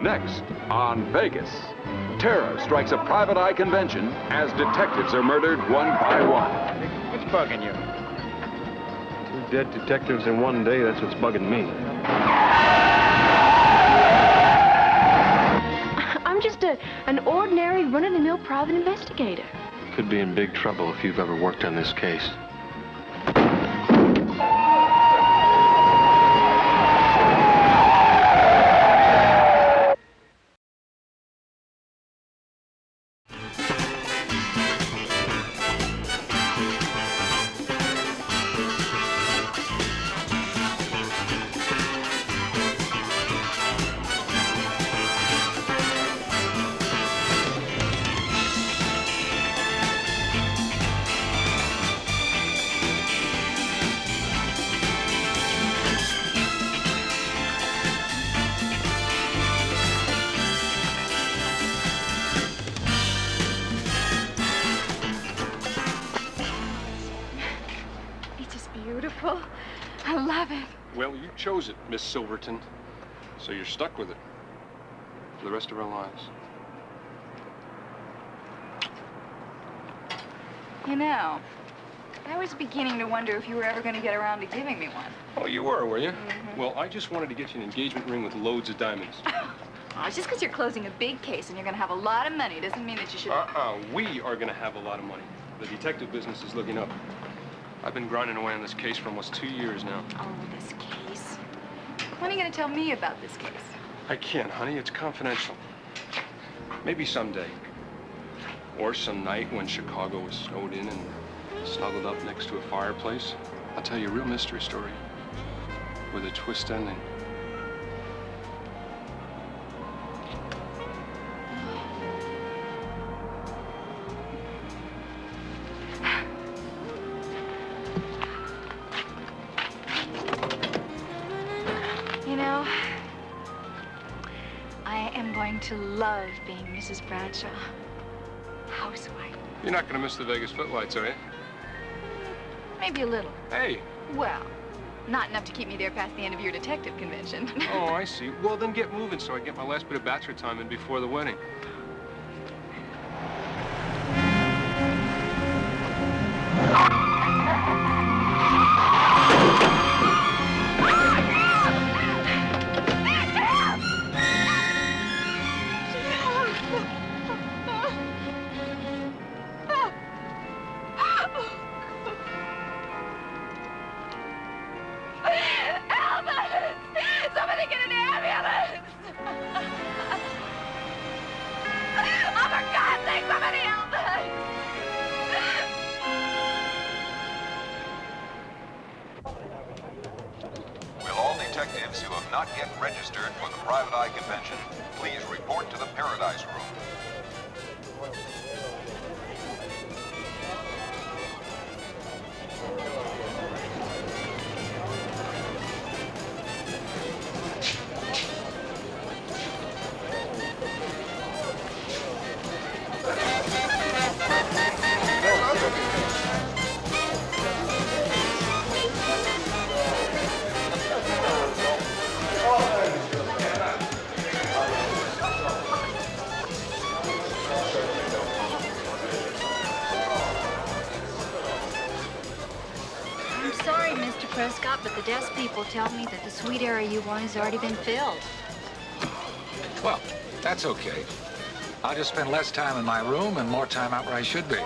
Next, on Vegas, terror strikes a private eye convention as detectives are murdered one by one. What's bugging you? 2 dead detectives in 1 day, that's what's bugging me. I'm just an ordinary run-of-the-mill private investigator. Could be in big trouble if you've ever worked on this case. Beautiful. I love it. Well, you chose it, Miss Silverton. So you're stuck with it for the rest of our lives. You know, I was beginning to wonder if you were ever going to get around to giving me one. Oh, you were you? Mm-hmm. Well, I just wanted to get you an engagement ring with loads of diamonds. Oh, just because you're closing a big case and you're going to have a lot of money doesn't mean that you should... We are going to have a lot of money. The detective business is looking up. I've been grinding away on this case for almost 2 years now. Oh, this case. When are you going to tell me about this case? I can't, honey. It's confidential. Maybe someday. Or some night when Chicago is snowed in and snuggled up next to a fireplace. I'll tell you a real mystery story with a twist ending. To love being Mrs. Bradshaw. Housewife. You're not gonna miss the Vegas footlights, are you? Maybe a little. Hey. Well, not enough to keep me there past the end of your detective convention. Oh, I see. Well, then get moving so I get my last bit of bachelor time in before the wedding. Detectives who have not yet registered for the Private Eye Convention, please report to the Paradise Room. Prescott, but the desk people tell me that the suite area you want has already been filled. Well, that's okay. I'll just spend less time in my room and more time out where I should be,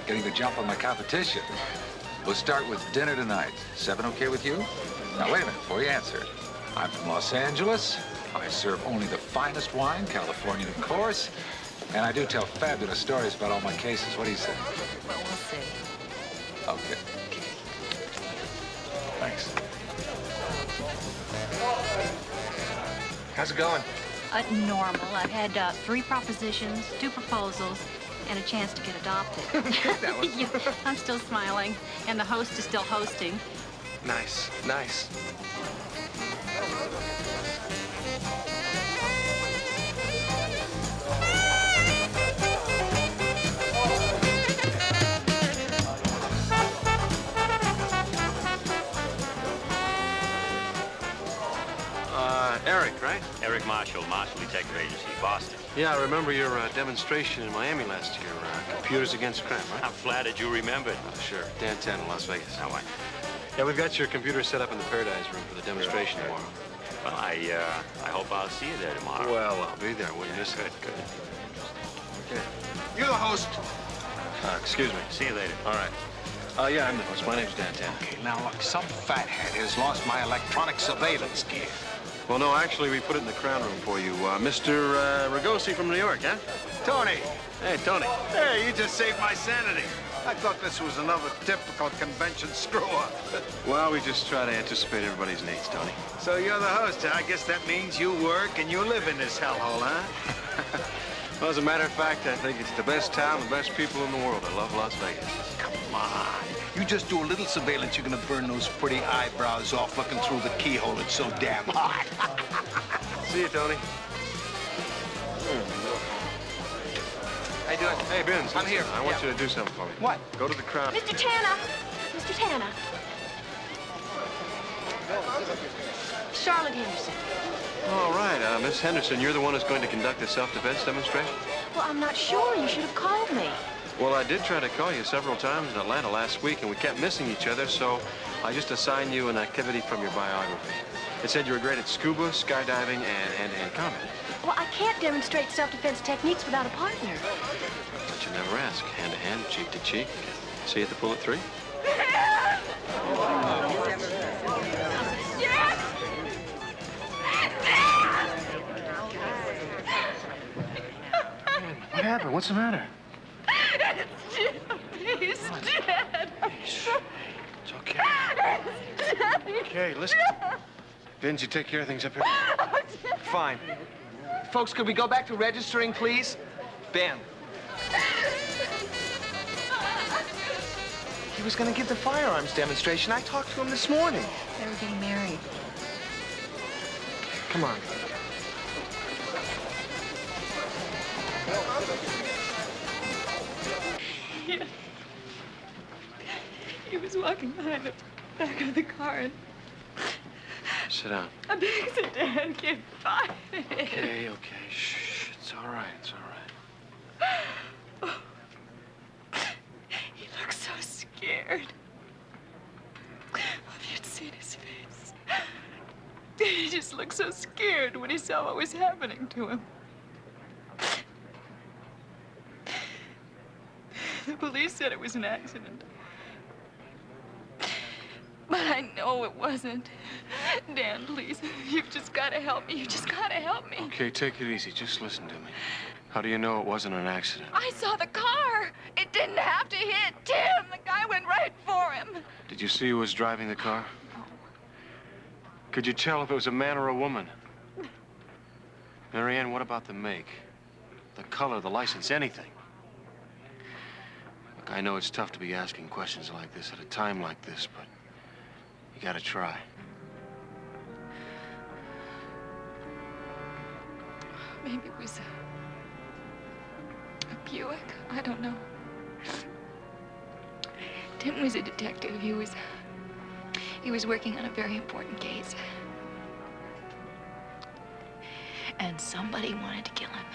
getting the jump on my competition. We'll start with dinner tonight. 7 okay with you? Now, wait a minute before you answer. I'm from Los Angeles. I serve only the finest wine, Californian, of course. And I do tell fabulous stories about all my cases. What do you say? Well, we'll see. Okay. Thanks. How's it going? Normal. I've had 3 propositions, 2 proposals, and a chance to get adopted. That was... Yeah, I'm still smiling, and the host is still hosting. Nice, nice. Eric, right? Eric Marshall, Marshall Detective Agency, Boston. Yeah, I remember your demonstration in Miami last year. Computers Against Crime, right? I'm flattered you remembered. Oh, sure. Dan 10 in Las Vegas. Now, what? Yeah, we've got your computer set up in the Paradise Room for the demonstration tomorrow. Well, I hope I'll see you there tomorrow. Well, I'll be there. Wouldn't miss it. Good. Okay. You're the host. Excuse me. See you later. All right. Yeah, I'm the host. My name's Dan 10. Okay, now look, some fathead has lost my electronic surveillance gear. Well, no, actually, we put it in the Crown Room for you. Mr. Ragosi from New York, huh? Tony! Hey, Tony. Hey, you just saved my sanity. I thought this was another typical convention screw-up. Well, we just try to anticipate everybody's needs, Tony. So you're the host, huh? I guess that means you work and you live in this hellhole, huh? Well, as a matter of fact, I think it's the best town, the best people in the world. I love Las Vegas. Come on. You just do a little surveillance, you're gonna burn those pretty eyebrows off looking through the keyhole. It's so damn hot. See you, Tony. How you doing? Hey, Binns. I'm here. I want you to do something for me. What? Go to the Crown. Mr. Tanner! Mr. Tanner. Charlotte Henderson. All right, Miss Henderson, you're the one who's going to conduct the self-defense demonstration? Well, I'm not sure. You should have called me. Well, I did try to call you several times in Atlanta last week, and we kept missing each other, so I just assigned you an activity from your biography. It said you were great at scuba, skydiving, and hand-to-hand combat. Well, I can't demonstrate self-defense techniques without a partner. But you never ask. Hand-to-hand, cheek-to-cheek. See you at the pool at 3? What happened? What's the matter? He's dead. It's okay. Okay, listen. Vince, you take care of things up here? Fine. Folks, could we go back to registering, please? Ben. He was gonna give the firearms demonstration. I talked to him this morning. They were getting married. Come on. Yeah. He was walking behind the back of the car and Sit down. a big sedan came by. Okay. Shh. It's all right. It's all right. He looked so scared. If you'd seen his face. He just looked so scared when he saw what was happening to him. The police said it was an accident. But I know it wasn't. Dan, please, you've just got to help me. You just got to help me. Okay, take it easy. Just listen to me. How do you know it wasn't an accident? I saw the car. It didn't have to hit Tim. The guy went right for him. Did you see who was driving the car? Could you tell if it was a man or a woman? Marianne, what about the make? The color, the license, anything? Look, I know it's tough to be asking questions like this at a time like this, but you gotta try. Maybe it was a Buick. I don't know. Tim was a detective. He was working on a very important case. And somebody wanted to kill him.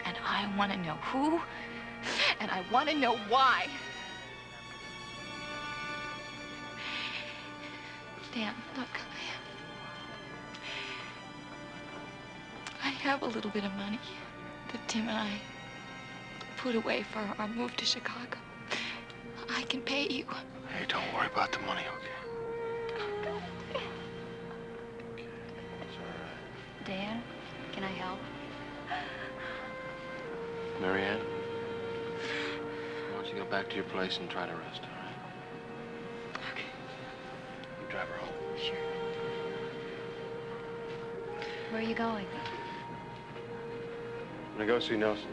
And I want to know who, and I want to know why. Dan, look. I have a little bit of money that Tim and I put away for our move to Chicago. I can pay you. Hey, don't worry about the money, okay? Dan, can I help? Marianne, why don't you go back to your place and try to rest, all right? Okay. You drive her home. Sure. Where are you going? I'm gonna go see Nelson.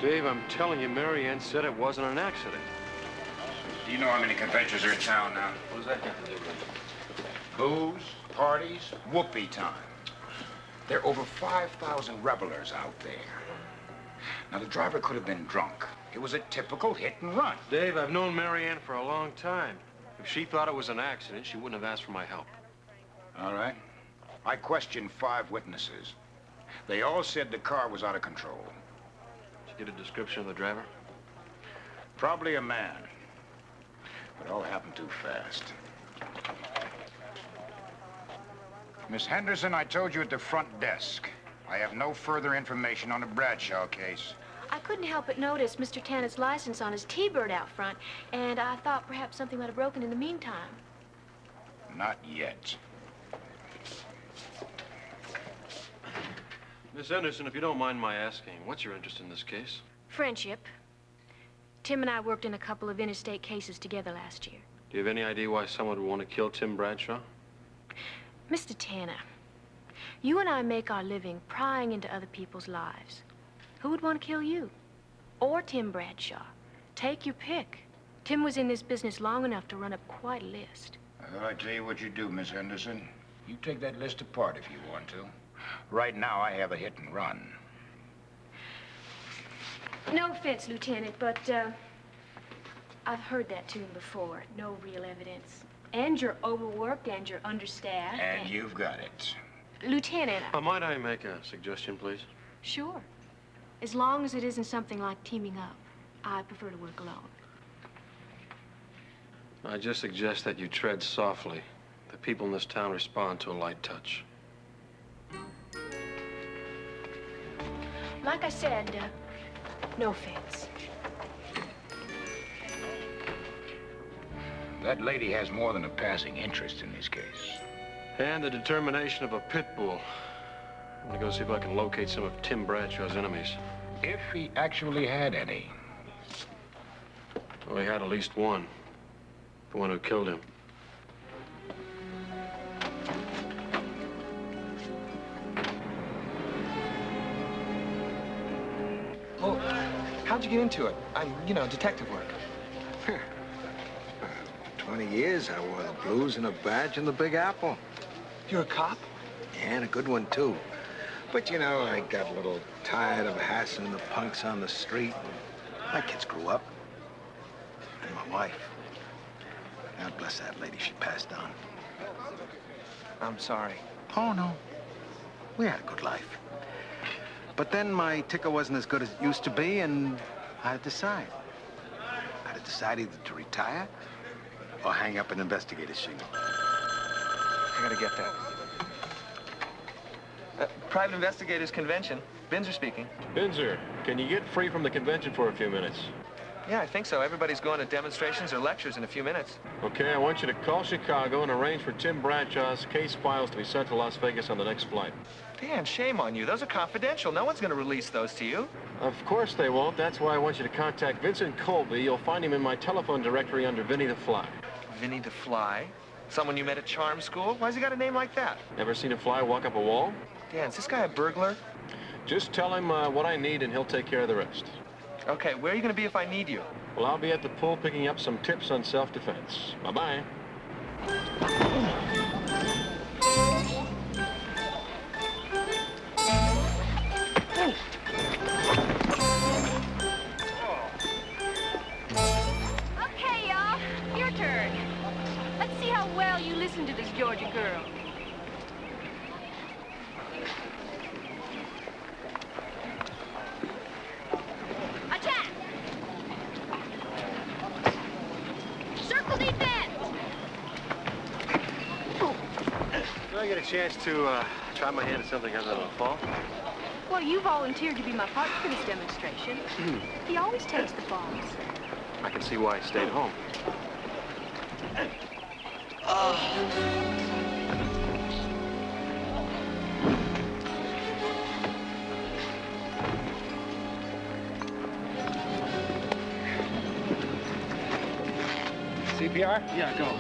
Dave, I'm telling you, Marianne said it wasn't an accident. Do you know how many conventions are in town now? What does that got to do with it? Booze, parties, whoopee time. There are over 5,000 revelers out there. Now, the driver could have been drunk. It was a typical hit and run. Dave, I've known Marianne for a long time. If she thought it was an accident, she wouldn't have asked for my help. All right. I questioned 5 witnesses. They all said the car was out of control. Did you get a description of the driver? Probably a man. But it all happened too fast. Miss Henderson, I told you at the front desk. I have no further information on the Bradshaw case. I couldn't help but notice Mr. Tannen's license on his T-Bird out front, and I thought perhaps something might have broken in the meantime. Not yet. Miss Henderson, if you don't mind my asking, what's your interest in this case? Friendship. Tim and I worked in a couple of interstate cases together last year. Do you have any idea why someone would want to kill Tim Bradshaw? Mr. Tanner, you and I make our living prying into other people's lives. Who would want to kill you? Or Tim Bradshaw? Take your pick. Tim was in this business long enough to run up quite a list. Well, I tell you what you do, Miss Henderson. You take that list apart if you want to. Right now, I have a hit and run. No offense, Lieutenant, but I've heard that tune before. No real evidence. And you're overworked and you're understaffed. And you've got it. Lieutenant. Might I make a suggestion, please? Sure. As long as it isn't something like teaming up. I prefer to work alone. I just suggest that you tread softly. The people in this town respond to a light touch. Like I said, no offense. That lady has more than a passing interest in this case. And the determination of a pit bull. I'm gonna go see if I can locate some of Tim Bradshaw's enemies. If he actually had any. Well, he had at least one. The one who killed him. Well, how'd you get into it? Detective work. 20 years I wore the blues and a badge in the Big Apple. You're a cop? Yeah, and a good one, too. But, I got a little tired of hassling the punks on the street. My kids grew up. And my wife. God bless that lady. She passed on. I'm sorry. Oh, no. We had a good life. But then my ticker wasn't as good as it used to be, and I had to decide. I had to decide either to retire or hang up an investigator's shingle. I gotta get that. Private Investigators Convention. Binzer speaking. Binzer, can you get free from the convention for a few minutes? Yeah, I think so. Everybody's going to demonstrations or lectures in a few minutes. Okay, I want you to call Chicago and arrange for Tim Bradshaw's case files to be sent to Las Vegas on the next flight. Dan, shame on you. Those are confidential. No one's going to release those to you. Of course they won't. That's why I want you to contact Vincent Colby. You'll find him in my telephone directory under Vinny the Fly. Vinny the Fly? Someone you met at charm school? Why's he got a name like that? Never seen a fly walk up a wall? Dan, is this guy a burglar? Just tell him what I need and he'll take care of the rest. Okay, where are you going to be if I need you? Well, I'll be at the pool picking up some tips on self-defense. Bye-bye. Okay, y'all. Your turn. Let's see how well you listen to this Georgia girl. Attack! Circle defense! Do I get a chance to try my hand at something other than a fall? Well, you volunteered to be my partner for this demonstration. He always takes the falls. I can see why I stayed home. CPR? Yeah, go.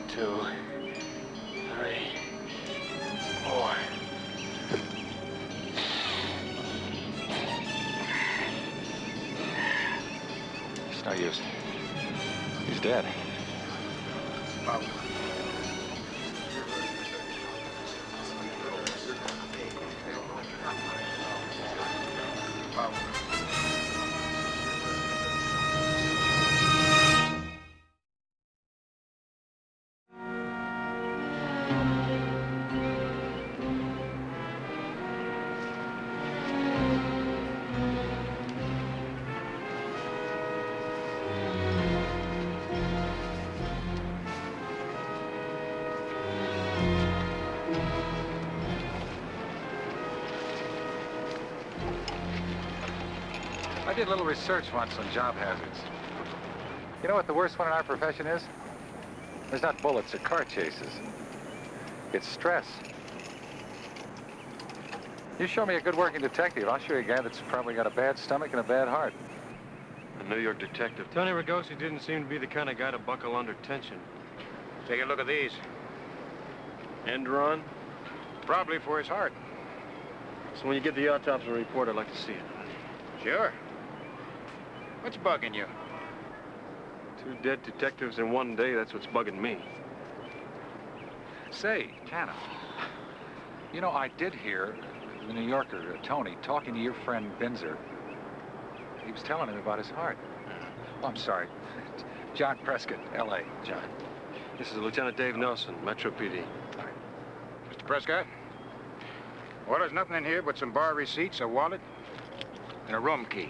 Two, three, four. It's no use. He's dead. I did a little research once on job hazards. You know what the worst one in our profession is? There's not bullets or car chases. It's stress. You show me a good working detective, I'll show you a guy that's probably got a bad stomach and a bad heart. A New York detective. Tony Ragosi didn't seem to be the kind of guy to buckle under tension. Take a look at these. Enderon? Probably for his heart. So when you get the autopsy report, I'd like to see it. Sure. What's bugging you? 2 dead detectives in 1 day, that's what's bugging me. Say, Tanner, you know, I did hear the New Yorker, Tony, talking to your friend Binzer. He was telling him about his heart. Oh, I'm sorry. John Prescott, L.A. John. This is Lieutenant Dave Nelson, Metro PD. Mr. Prescott? Well, there's nothing in here but some bar receipts, a wallet, and a room key.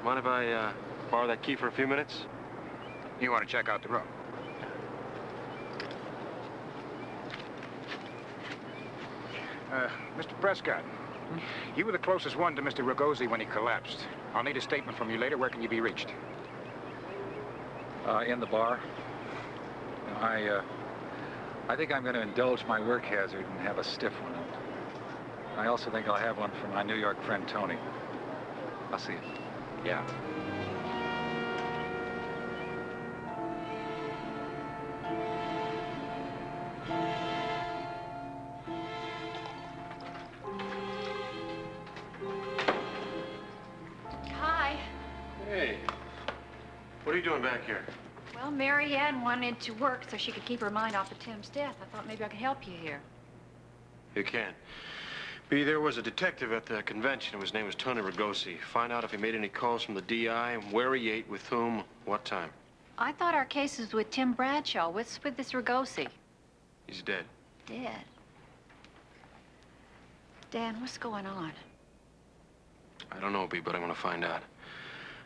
Mind if I borrow that key for a few minutes? You want to check out the room? Mr. Prescott, you were the closest one to Mr. Ragosi when he collapsed. I'll need a statement from you later. Where can you be reached? In the bar. I think I'm going to indulge my work hazard and have a stiff one. I also think I'll have one for my New York friend, Tony. I'll see you. Yeah. Hi. Hey. What are you doing back here? Well, Mary Ann wanted to work so she could keep her mind off of Tim's death. I thought maybe I could help you here. You can. B, there was a detective at the convention. His name was Tony Ragosi. Find out if he made any calls from the DI, where he ate, with whom, what time. I thought our case was with Tim Bradshaw. What's with this Ragosi? He's dead. Dead. Dan, what's going on? I don't know, B, but I'm going to find out.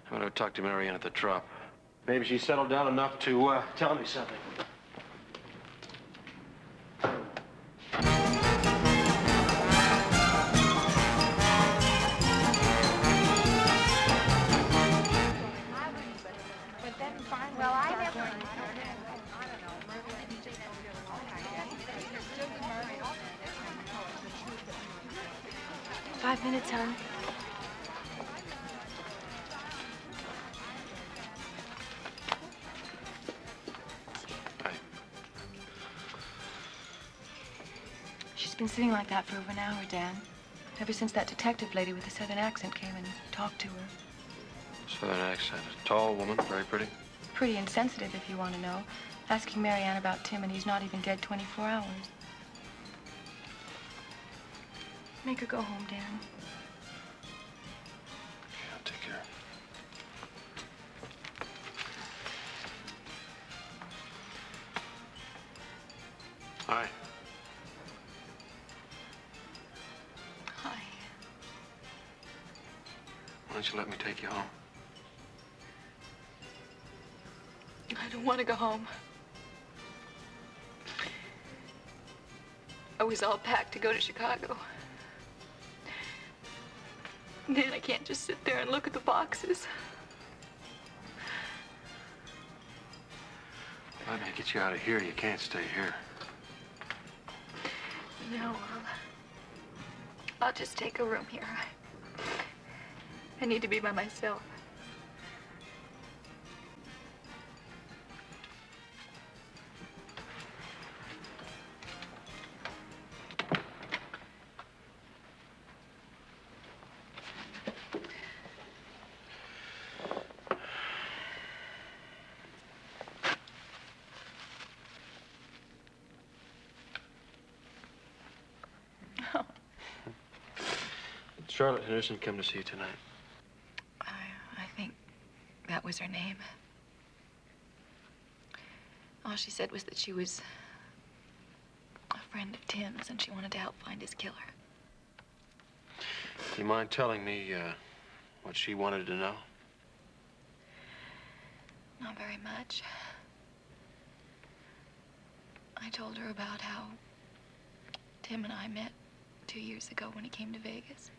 I'm going to talk to Marianne at the Trop. Maybe she's settled down enough to tell me something. Well, I never... 5 minutes, hon. She's been sitting like that for over an hour, Dan. Ever since that detective lady with the southern accent came and talked to her. Southern accent. A tall woman, very pretty. Pretty insensitive, if you want to know. Asking Marianne about Tim, and he's not even dead 24 hours. Make her go home, Dan. Okay, I'll take care. Hi. Hi. Why don't you let me take you home? I don't want to go home. I was all packed to go to Chicago. And then I can't just sit there and look at the boxes. Let me get you out of here. You can't stay here. No, I'll just take a room here. I need to be by myself. Charlotte Henderson come to see you tonight. was her name. All she said was that she was a friend of Tim's and she wanted to help find his killer. Do you mind telling me what she wanted to know? Not very much. I told her about how Tim and I met 2 years ago when he came to Vegas.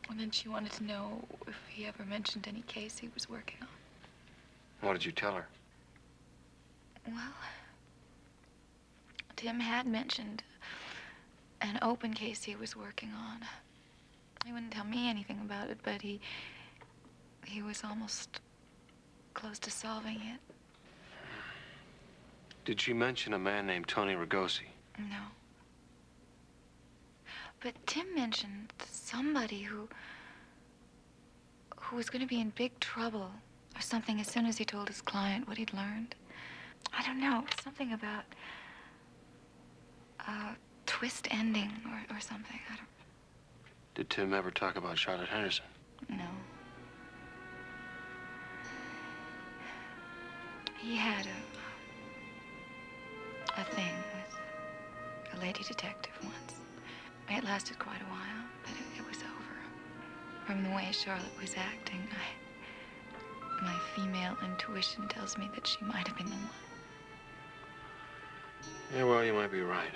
And then she wanted to know if he ever mentioned any case he was working on. What did you tell her? Well, Tim had mentioned an open case he was working on. He wouldn't tell me anything about it, but he was almost close to solving it. Did she mention a man named Tony Ragosi? No. But Tim mentioned somebody who was going to be in big trouble or something as soon as he told his client what he'd learned. I don't know, something about a twist ending or something. I don't. Did Tim ever talk about Charlotte Henderson? No. He had a thing with a lady detective once. It lasted quite a while, but it was over. From the way Charlotte was acting, my female intuition tells me that she might have been the one. Yeah, well, you might be right.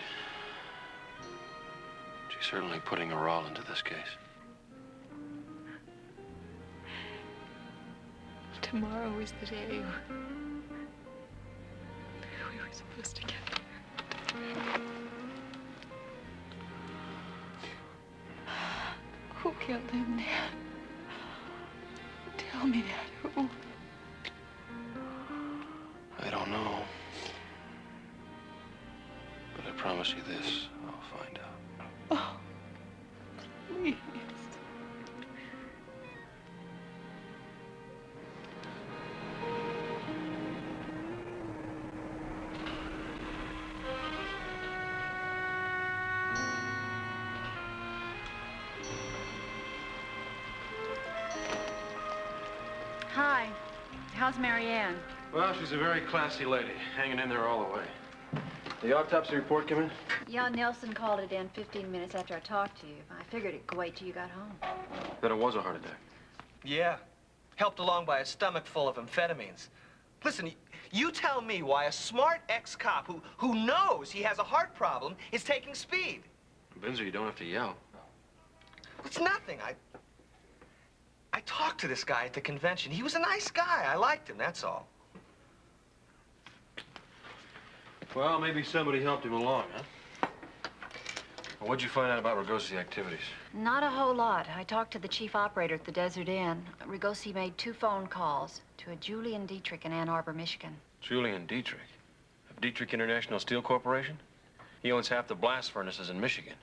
She's certainly putting her all into this case. Tomorrow is the day we were supposed to get there. Who killed him, Dad? Tell me that. Who? I don't know. But I promise you this, I'll find out. Oh, please. Hi. How's Marianne? Well, she's a very classy lady, hanging in there all the way. The autopsy report come in? Yeah, Nelson called it in 15 minutes after I talked to you. I figured it'd wait till you got home. That it was a heart attack. Yeah. Helped along by a stomach full of amphetamines. Listen, you tell me why a smart ex-cop who knows he has a heart problem is taking speed. Benzer, you don't have to yell. It's nothing. I talked to this guy at the convention. He was a nice guy. I liked him, that's all. Well, maybe somebody helped him along, huh? Well, what'd you find out about Ragosi's activities? Not a whole lot. I talked to the chief operator at the Desert Inn. Ragosi made 2 phone calls to a Julian Dietrich in Ann Arbor, Michigan. Julian Dietrich? Of Dietrich International Steel Corporation? He owns half the blast furnaces in Michigan.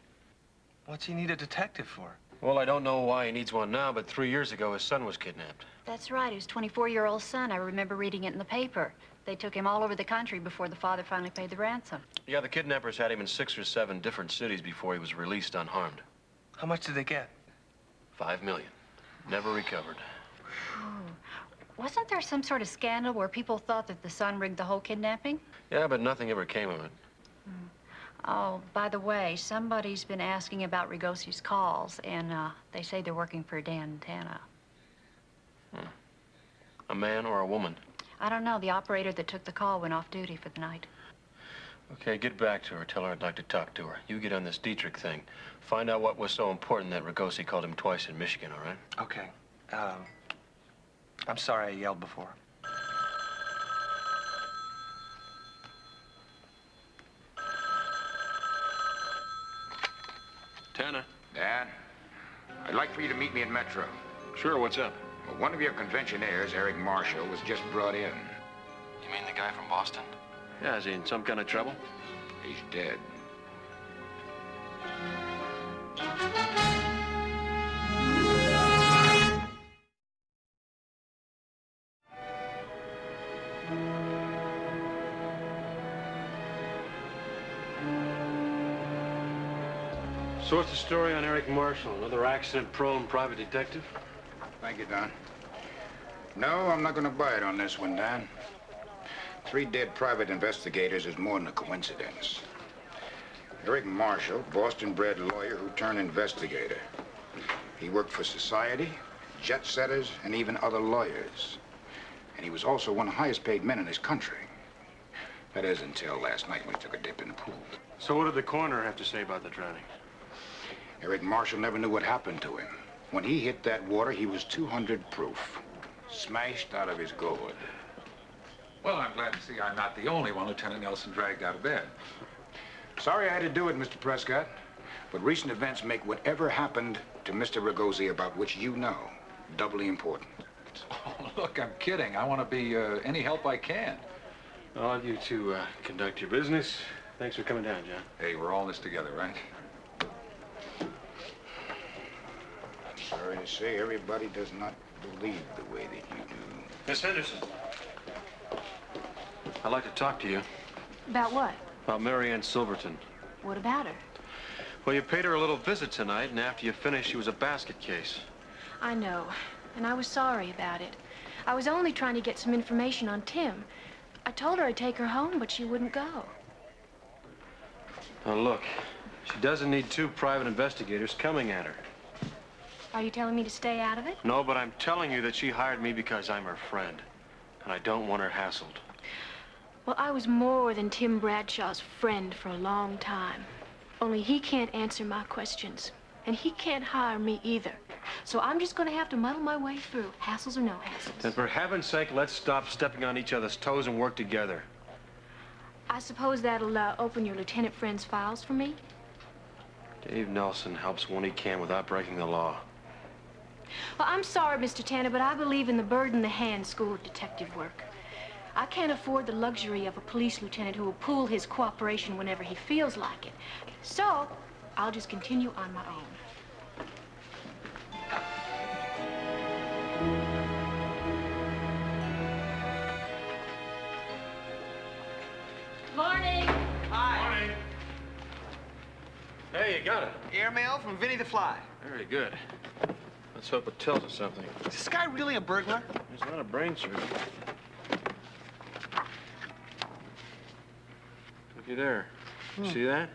What's he need a detective for? Well, I don't know why he needs one now, but 3 years ago, his son was kidnapped. That's right. His 24-year-old son. I remember reading it in the paper. They took him all over the country before the father finally paid the ransom. Yeah, the kidnappers had him in 6 or 7 different cities before he was released unharmed. How much did they get? $5 million. Never recovered. Oh. Wasn't there some sort of scandal where people thought that the son rigged the whole kidnapping? Yeah, but nothing ever came of it. Oh, by the way, somebody's been asking about Ragosi's calls, and they say they're working for Dan Tana. A man or a woman? I don't know. The operator that took the call went off duty for the night. Okay, get back to her. Tell her I'd like to talk to her. You get on this Dietrich thing. Find out what was so important that Ragosi called him twice in Michigan, all right? Okay. I'm sorry I yelled before. Tanner. Dan, I'd like for you to meet me at Metro. Sure, what's up? Well, one of your conventionaires, Eric Marshall, was just brought in. You mean the guy from Boston? Yeah, is he in some kind of trouble? He's dead. So what's the story on Eric Marshall? Another accident-prone private detective? Thank you, Don. No, I'm not going to buy it on this one, Dan. 3 dead private investigators is more than a coincidence. Eric Marshall, Boston-bred lawyer who turned investigator. He worked for society, jet setters, and even other lawyers. And he was also one of the highest paid men in his country. That is, until last night when he took a dip in the pool. So what did the coroner have to say about the drowning? Eric Marshall never knew what happened to him. When he hit that water, he was 200 proof. Smashed out of his gourd. Well, I'm glad to see I'm not the only one Lieutenant Nelson dragged out of bed. Sorry I had to do it, Mr. Prescott. But recent events make whatever happened to Mr. Ragosi, about which you know, doubly important. Oh, look, I'm kidding. I want to be any help I can. I'll have you two conduct your business. Thanks for coming down, John. Hey, we're all in this together, right? Sorry to say, everybody does not believe the way that you do. Miss Henderson. I'd like to talk to you. About what? About Mary Ann Silverton. What about her? Well, you paid her a little visit tonight, and after you finished, she was a basket case. I know, and I was sorry about it. I was only trying to get some information on Tim. I told her I'd take her home, but she wouldn't go. Now, look, she doesn't need 2 private investigators coming at her. Are you telling me to stay out of it? No, but I'm telling you that she hired me because I'm her friend, and I don't want her hassled. Well, I was more than Tim Bradshaw's friend for a long time. Only he can't answer my questions, and he can't hire me either. So I'm just going to have to muddle my way through, hassles or no hassles. Then for heaven's sake, let's stop stepping on each other's toes and work together. I suppose that'll open your lieutenant friend's files for me? Dave Nelson helps when he can without breaking the law. Well, I'm sorry, Mr. Tanner, but I believe in the bird in the hand school of detective work. I can't afford the luxury of a police lieutenant who will pool his cooperation whenever he feels like it. So, I'll just continue on my own. Morning. Hi. Morning. Hey, you got it. Airmail from Vinny the Fly. Very good. Let's hope it tells us something. Is this guy really a burglar? There's not a brain surgeon. Looky there. See that?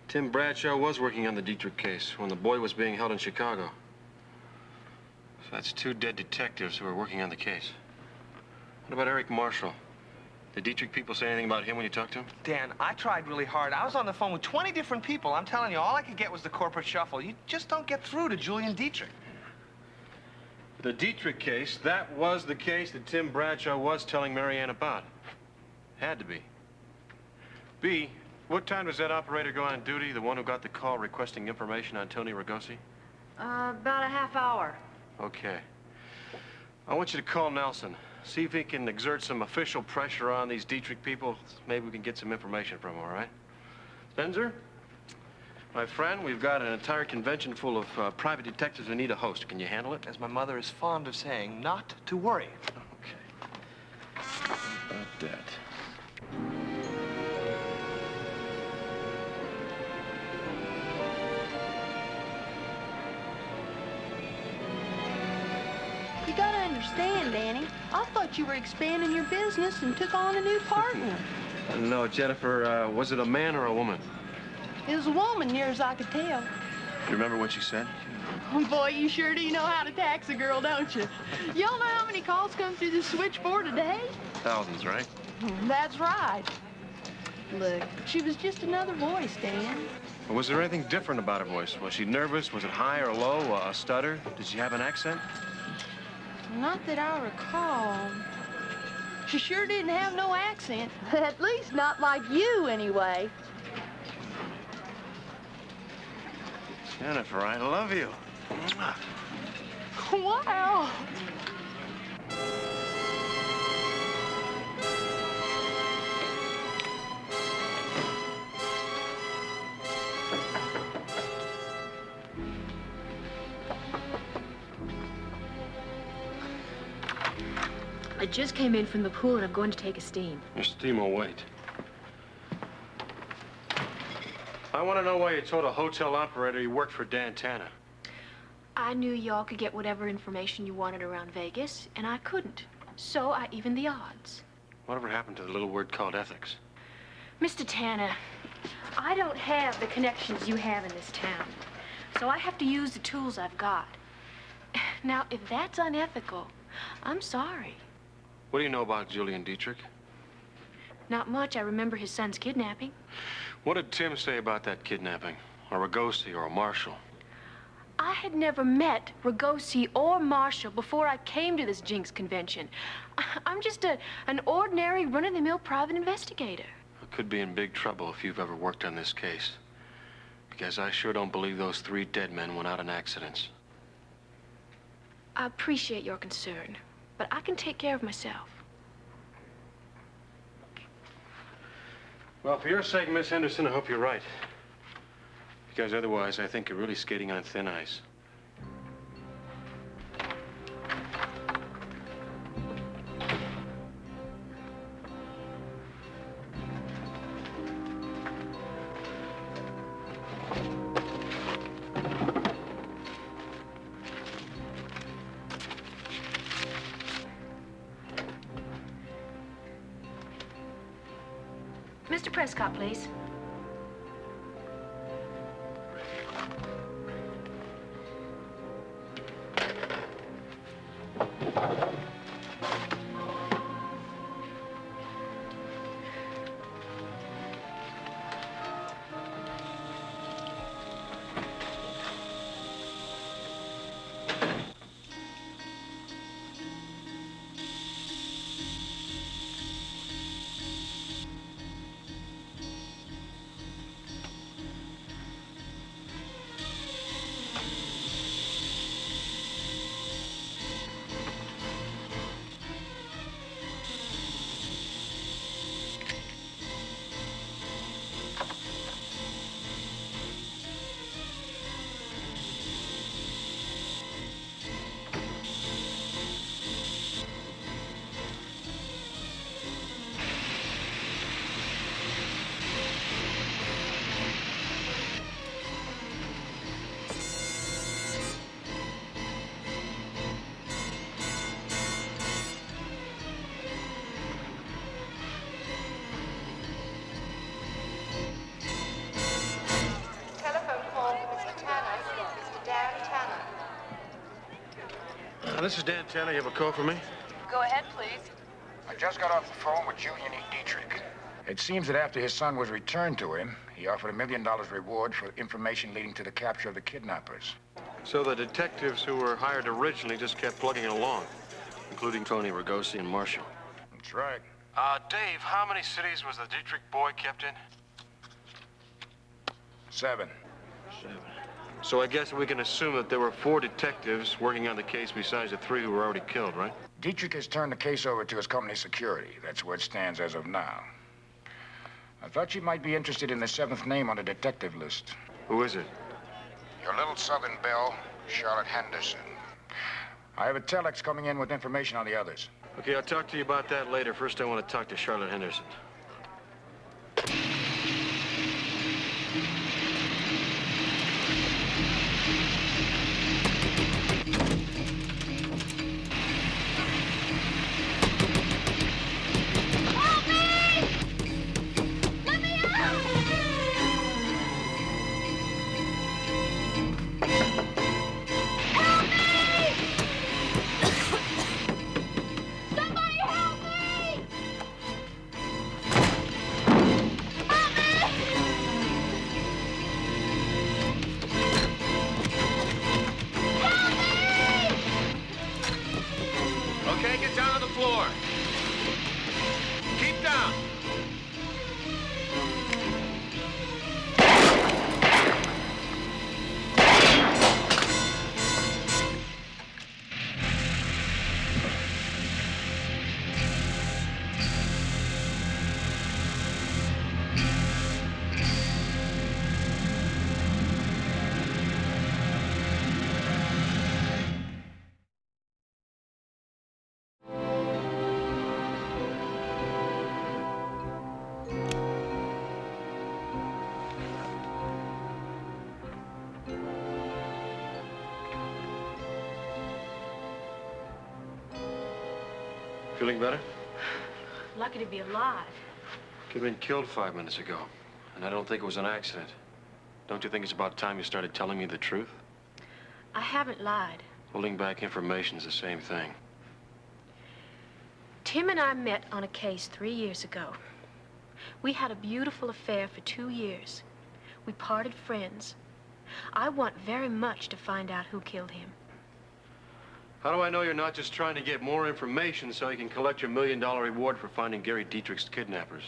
Tim Bradshaw was working on the Dietrich case when the boy was being held in Chicago. So that's 2 dead detectives who are working on the case. What about Eric Marshall? Did Dietrich people say anything about him when you talked to him? Dan, I tried really hard. I was on the phone with 20 different people. I'm telling you, all I could get was the corporate shuffle. You just don't get through to Julian Dietrich. The Dietrich case, that was the case that Tim Bradshaw was telling Mary Ann about. Had to be. B, what time does that operator go on duty, the one who got the call requesting information on Tony Ragosi? About a half hour. Okay. I want you to call Nelson. See if he can exert some official pressure on these Dietrich people. Maybe we can get some information from him, all right? Spencer? My friend, we've got an entire convention full of private detectives who need a host. Can you handle it? As my mother is fond of saying, not to worry. Okay. How about that? You gotta understand, Danny. I thought you were expanding your business and took on a new partner. No, Jennifer, was it a man or a woman? It was a woman, near as I could tell. You remember what she said? Boy, you sure do know how to tax a girl, don't you? Y'all know how many calls come through this switchboard a day? Thousands, right? That's right. Look, she was just another voice, Dan. Well, was there anything different about her voice? Was she nervous? Was it high or low? A stutter? Did she have an accent? Not that I recall. She sure didn't have no accent. At least not like you, anyway. Jennifer, I love you. Wow. I just came in from the pool and I'm going to take a steam. Your steam will wait. I want to know why you told a hotel operator you worked for Dan Tanner. I knew y'all could get whatever information you wanted around Vegas, and I couldn't. So I evened the odds. Whatever happened to the little word called ethics? Mr. Tanner, I don't have the connections you have in this town, so I have to use the tools I've got. Now, if that's unethical, I'm sorry. What do you know about Julian Dietrich? Not much. I remember his son's kidnapping. What did Tim say about that kidnapping? Or Ragosi or Marshall? I had never met Ragosi or Marshall before I came to this Jinx convention. I'm just an ordinary run-of-the-mill private investigator. I could be in big trouble if you've ever worked on this case. Because I sure don't believe those 3 dead men went out in accidents. I appreciate your concern, but I can take care of myself. Well, for your sake, Miss Henderson, I hope you're right. Because otherwise, I think you're really skating on thin ice. Mr. Prescott, please. This is Dan Tanner. You have a call for me? Go ahead, please. I just got off the phone with Julian E. Dietrich. It seems that after his son was returned to him, he offered $1 million reward for information leading to the capture of the kidnappers. So the detectives who were hired originally just kept plugging along, including Tony Ragosi and Marshall. That's right. Dave, how many cities was the Dietrich boy kept in? 7. 7. So I guess we can assume that there were 4 detectives working on the case besides the 3 who were already killed, right? Dietrich has turned the case over to his company security. That's where it stands as of now. I thought you might be interested in the 7th name on the detective list. Who is it? Your little Southern belle, Charlotte Henderson. I have a telex coming in with information on the others. Okay, I'll talk to you about that later. First, I want to talk to Charlotte Henderson. Feeling better? Lucky to be alive. Could have been killed 5 minutes ago. And I don't think it was an accident. Don't you think it's about time you started telling me the truth? I haven't lied. Holding back information's the same thing. Tim and I met on a case 3 years ago. We had a beautiful affair for 2 years. We parted friends. I want very much to find out who killed him. How do I know you're not just trying to get more information so you can collect your $1 million reward for finding Gary Dietrich's kidnappers?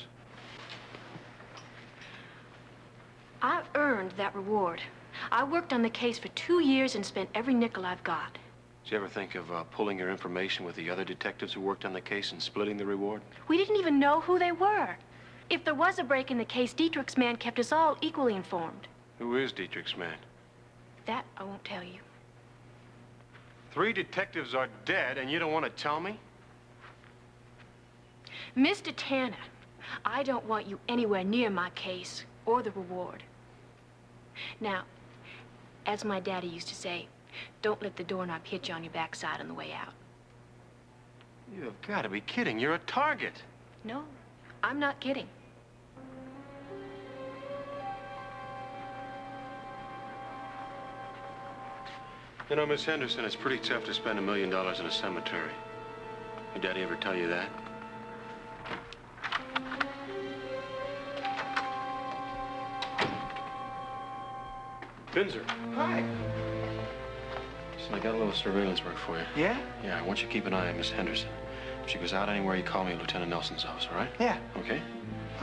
I earned that reward. I worked on the case for 2 years and spent every nickel I've got. Did you ever think of pulling your information with the other detectives who worked on the case and splitting the reward? We didn't even know who they were. If there was a break in the case, Dietrich's man kept us all equally informed. Who is Dietrich's man? That I won't tell you. 3 detectives are dead and you don't want to tell me? Mr. Tanner, I don't want you anywhere near my case or the reward. Now, as my daddy used to say, don't let the doorknob hit you on your backside on the way out. You've got to be kidding. You're a target. No, I'm not kidding. You know, Miss Henderson, it's pretty tough to spend $1 million in a cemetery. Your daddy ever tell you that? Binzer. Hi. Listen, I got a little surveillance work for you. Yeah? Yeah, I want you to keep an eye on Miss Henderson. If she goes out anywhere, you call me at Lieutenant Nelson's office, all right? Yeah. Okay?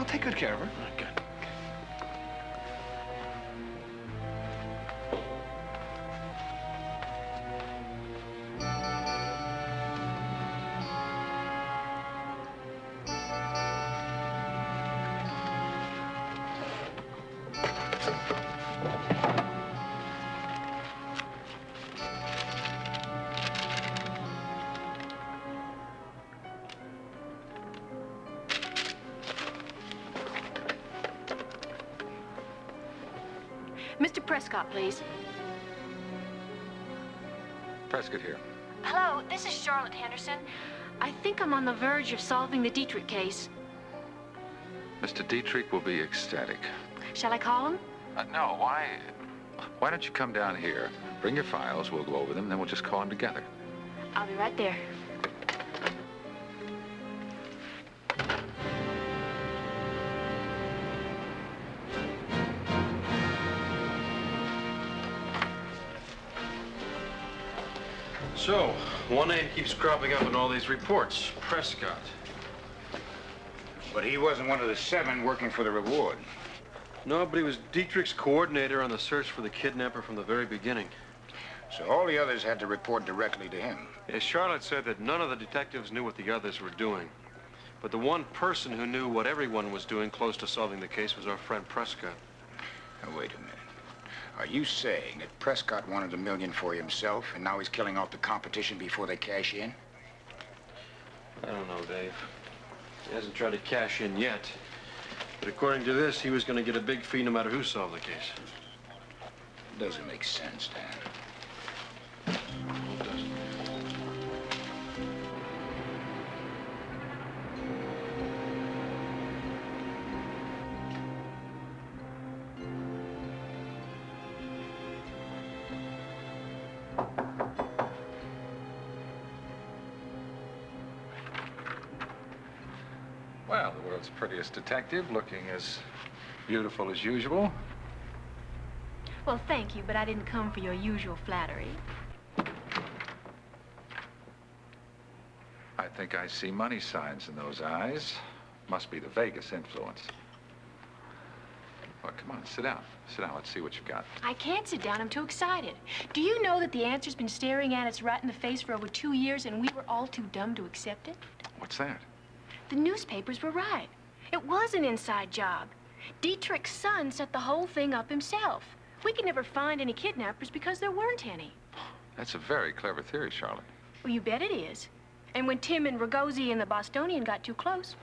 I'll take good care of her. All right, good. Mr. Prescott, please. Prescott here. Hello, this is Charlotte Henderson. I think I'm on the verge of solving the Dietrich case. Mr. Dietrich will be ecstatic. Shall I call him? No, why don't you come down here, bring your files, we'll go over them, then we'll just call them together. I'll be right there. So, one name keeps cropping up in all these reports. Prescott. But he wasn't one of the 7 working for the reward. No, but he was Dietrich's coordinator on the search for the kidnapper from the very beginning. So all the others had to report directly to him. Yeah, Charlotte said that none of the detectives knew what the others were doing. But the one person who knew what everyone was doing close to solving the case was our friend Prescott. Now, wait a minute. Are you saying that Prescott wanted $1 million for himself, and now he's killing off the competition before they cash in? I don't know, Dave. He hasn't tried to cash in yet. But according to this, he was going to get a big fee no matter who solved the case. Doesn't make sense, Dan. It doesn't. Well, the world's prettiest detective, looking as beautiful as usual. Well, thank you, but I didn't come for your usual flattery. I think I see money signs in those eyes. Must be the Vegas influence. Well, come on, sit down. Sit down, let's see what you've got. I can't sit down, I'm too excited. Do you know that the answer's been staring at us right in the face for over 2 years and we were all too dumb to accept it? What's that? The newspapers were right. It was an inside job. Dietrich's son set the whole thing up himself. We could never find any kidnappers because there weren't any. That's a very clever theory, Charlotte. Well, you bet it is. And when Tim and Ragosi and the Bostonian got too close,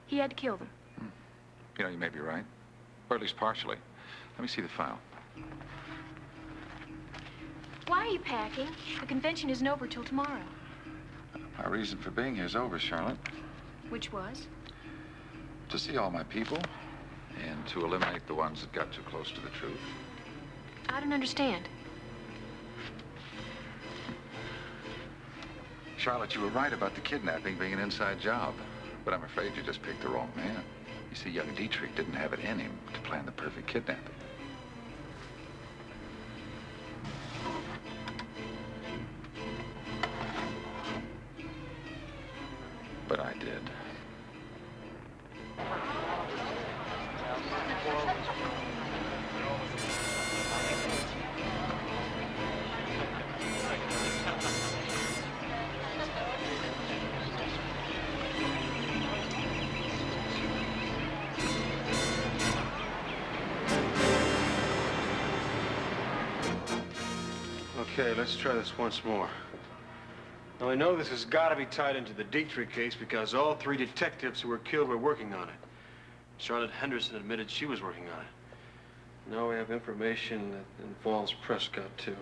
he had to kill them. You know, you may be right. Or at least partially. Let me see the file. Why are you packing? The convention isn't over till tomorrow. Our reason for being here is over, Charlotte. Which was? To see all my people and to eliminate the ones that got too close to the truth. I don't understand. Charlotte, you were right about the kidnapping being an inside job. But I'm afraid you just picked the wrong man. You see, young Dietrich didn't have it in him to plan the perfect kidnapping. But I did. Okay, let's try this once more. Now, I know this has got to be tied into the Dietrich case because all 3 detectives who were killed were working on it. Charlotte Henderson admitted she was working on it. Now we have information that involves Prescott, too.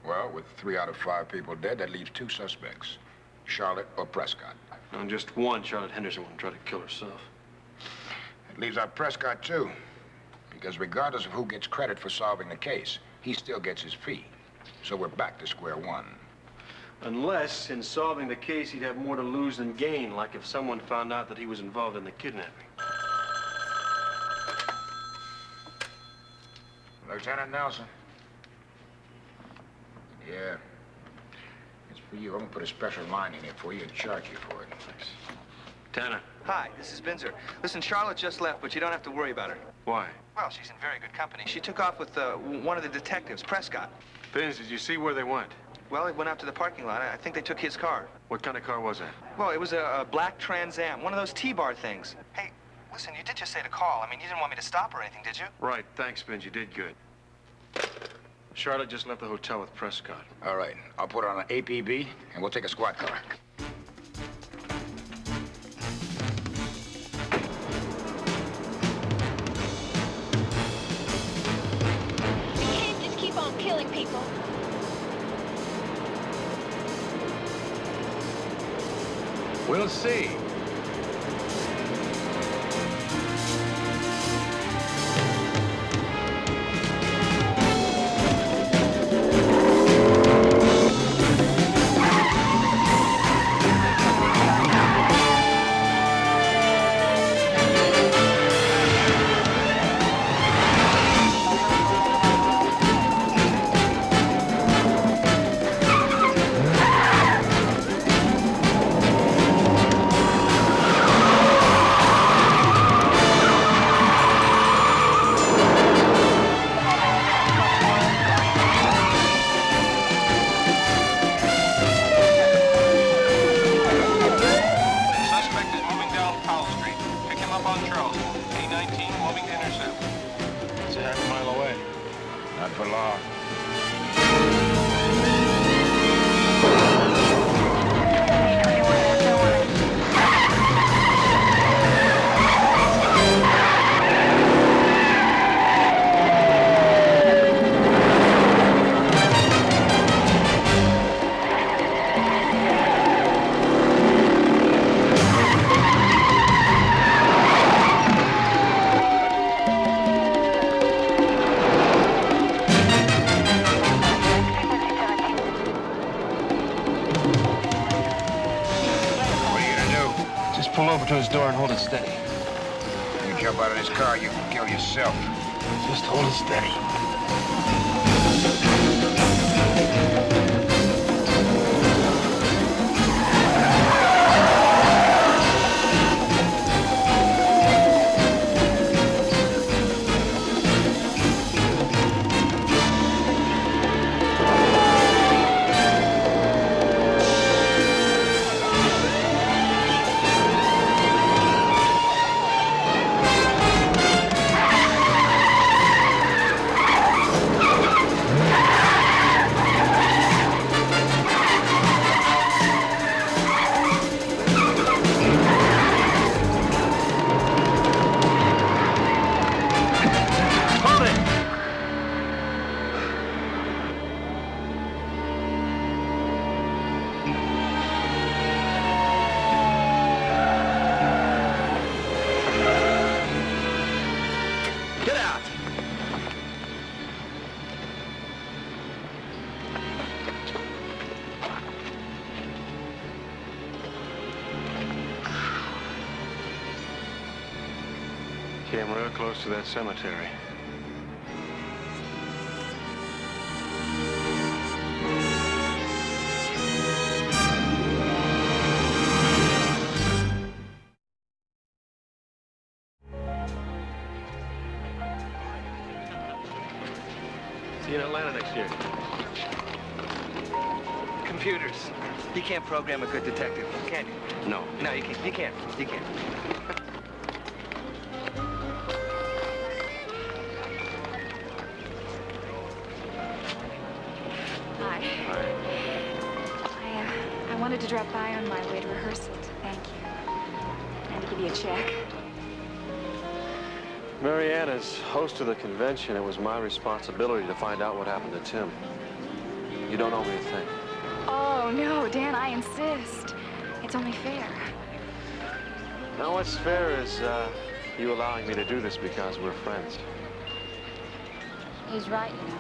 Well, with 3 out of 5 people dead, that leaves 2 suspects. Charlotte or Prescott. And just one, Charlotte Henderson wouldn't try to kill herself. It leaves out Prescott, too. Because regardless of who gets credit for solving the case, he still gets his fee. So we're back to square one. Unless, in solving the case, he'd have more to lose than gain, like if someone found out that he was involved in the kidnapping. Lieutenant Nelson. Yeah. It's for you. I'm gonna put a special line in it for you and charge you for it. Thanks. Tanner. Hi, this is Binzer. Listen, Charlotte just left, but you don't have to worry about her. Why? Well, she's in very good company. She took off with one of the detectives, Prescott. Binz, did you see where they went? Well, he went out to the parking lot. I think they took his car. What kind of car was that? Well, it was a black Trans Am, one of those T-bar things. Hey, listen, you did just say to call. I mean, you didn't want me to stop or anything, did you? Right, thanks, Binz. You did good. Charlotte just left the hotel with Prescott. All right, I'll put on an APB, and we'll take a squad car. You can't just keep on killing people. We'll see. Pull over to his door and hold it steady. You jump out of this car, you can kill yourself. Just hold it steady. Came real close to that cemetery. See you in Atlanta next year. Computers. You can't program a good detective, can you? No. No, you can't. You can't. You can't. Hi. I wanted to drop by on my way to rehearsal to thank you. And to give you a check. Marianne, as host of the convention, it was my responsibility to find out what happened to Tim. You don't owe me a thing. Oh, no, Dan, I insist. It's only fair. Now, what's fair is you allowing me to do this because we're friends. He's right, you know.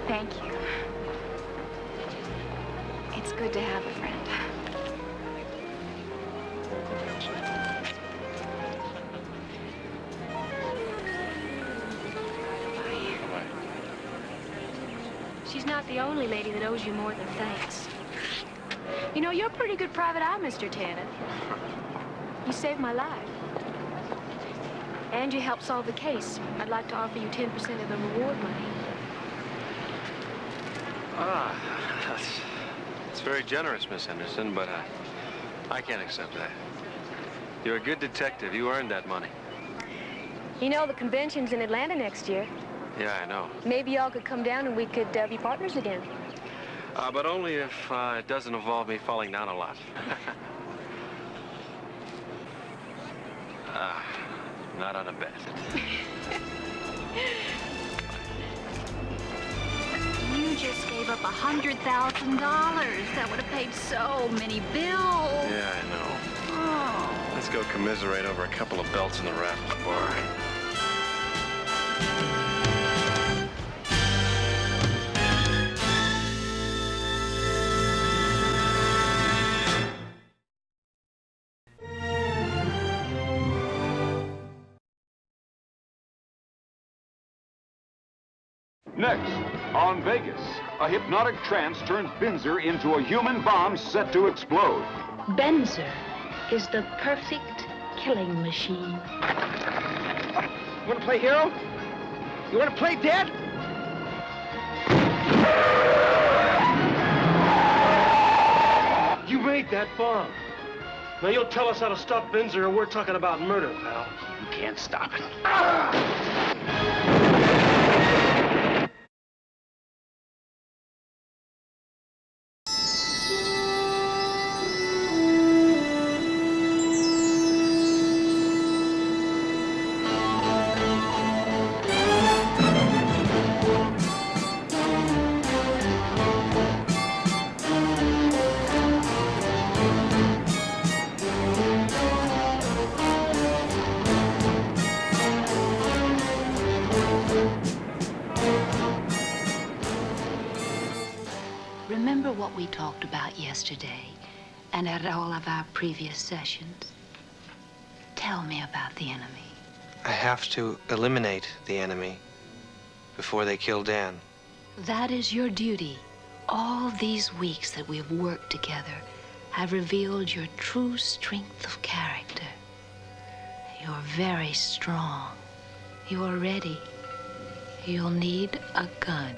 Thank you. It's good to have a friend. She's not the only lady that owes you more than thanks. You know, you're a pretty good private eye, Mr. Tanner. You saved my life. And you helped solve the case. I'd like to offer you 10% of the reward money. That's very generous, Miss Henderson, but I can't accept that. You're a good detective. You earned that money. You know, the convention's in Atlanta next year. Yeah, I know. Maybe y'all could come down and we could be partners again. But only if it doesn't involve me falling down a lot. Not on a bet. You just gave up $100,000. That would have paid so many bills. Yeah, I know. Oh. Let's go commiserate over a couple of belts in the raffle bar. Next, on Vegas, a hypnotic trance turns Binzer into a human bomb set to explode. Benzer is the perfect killing machine. You want to play hero? You want to play dead? You made that bomb. Now you'll tell us how to stop Binzer or we're talking about murder, pal. You can't stop it. Remember what we talked about yesterday and at all of our previous sessions? Tell me about the enemy. I have to eliminate the enemy before they kill Dan. That is your duty. All these weeks that we've worked together have revealed your true strength of character. You're very strong. You're ready. You'll need a gun.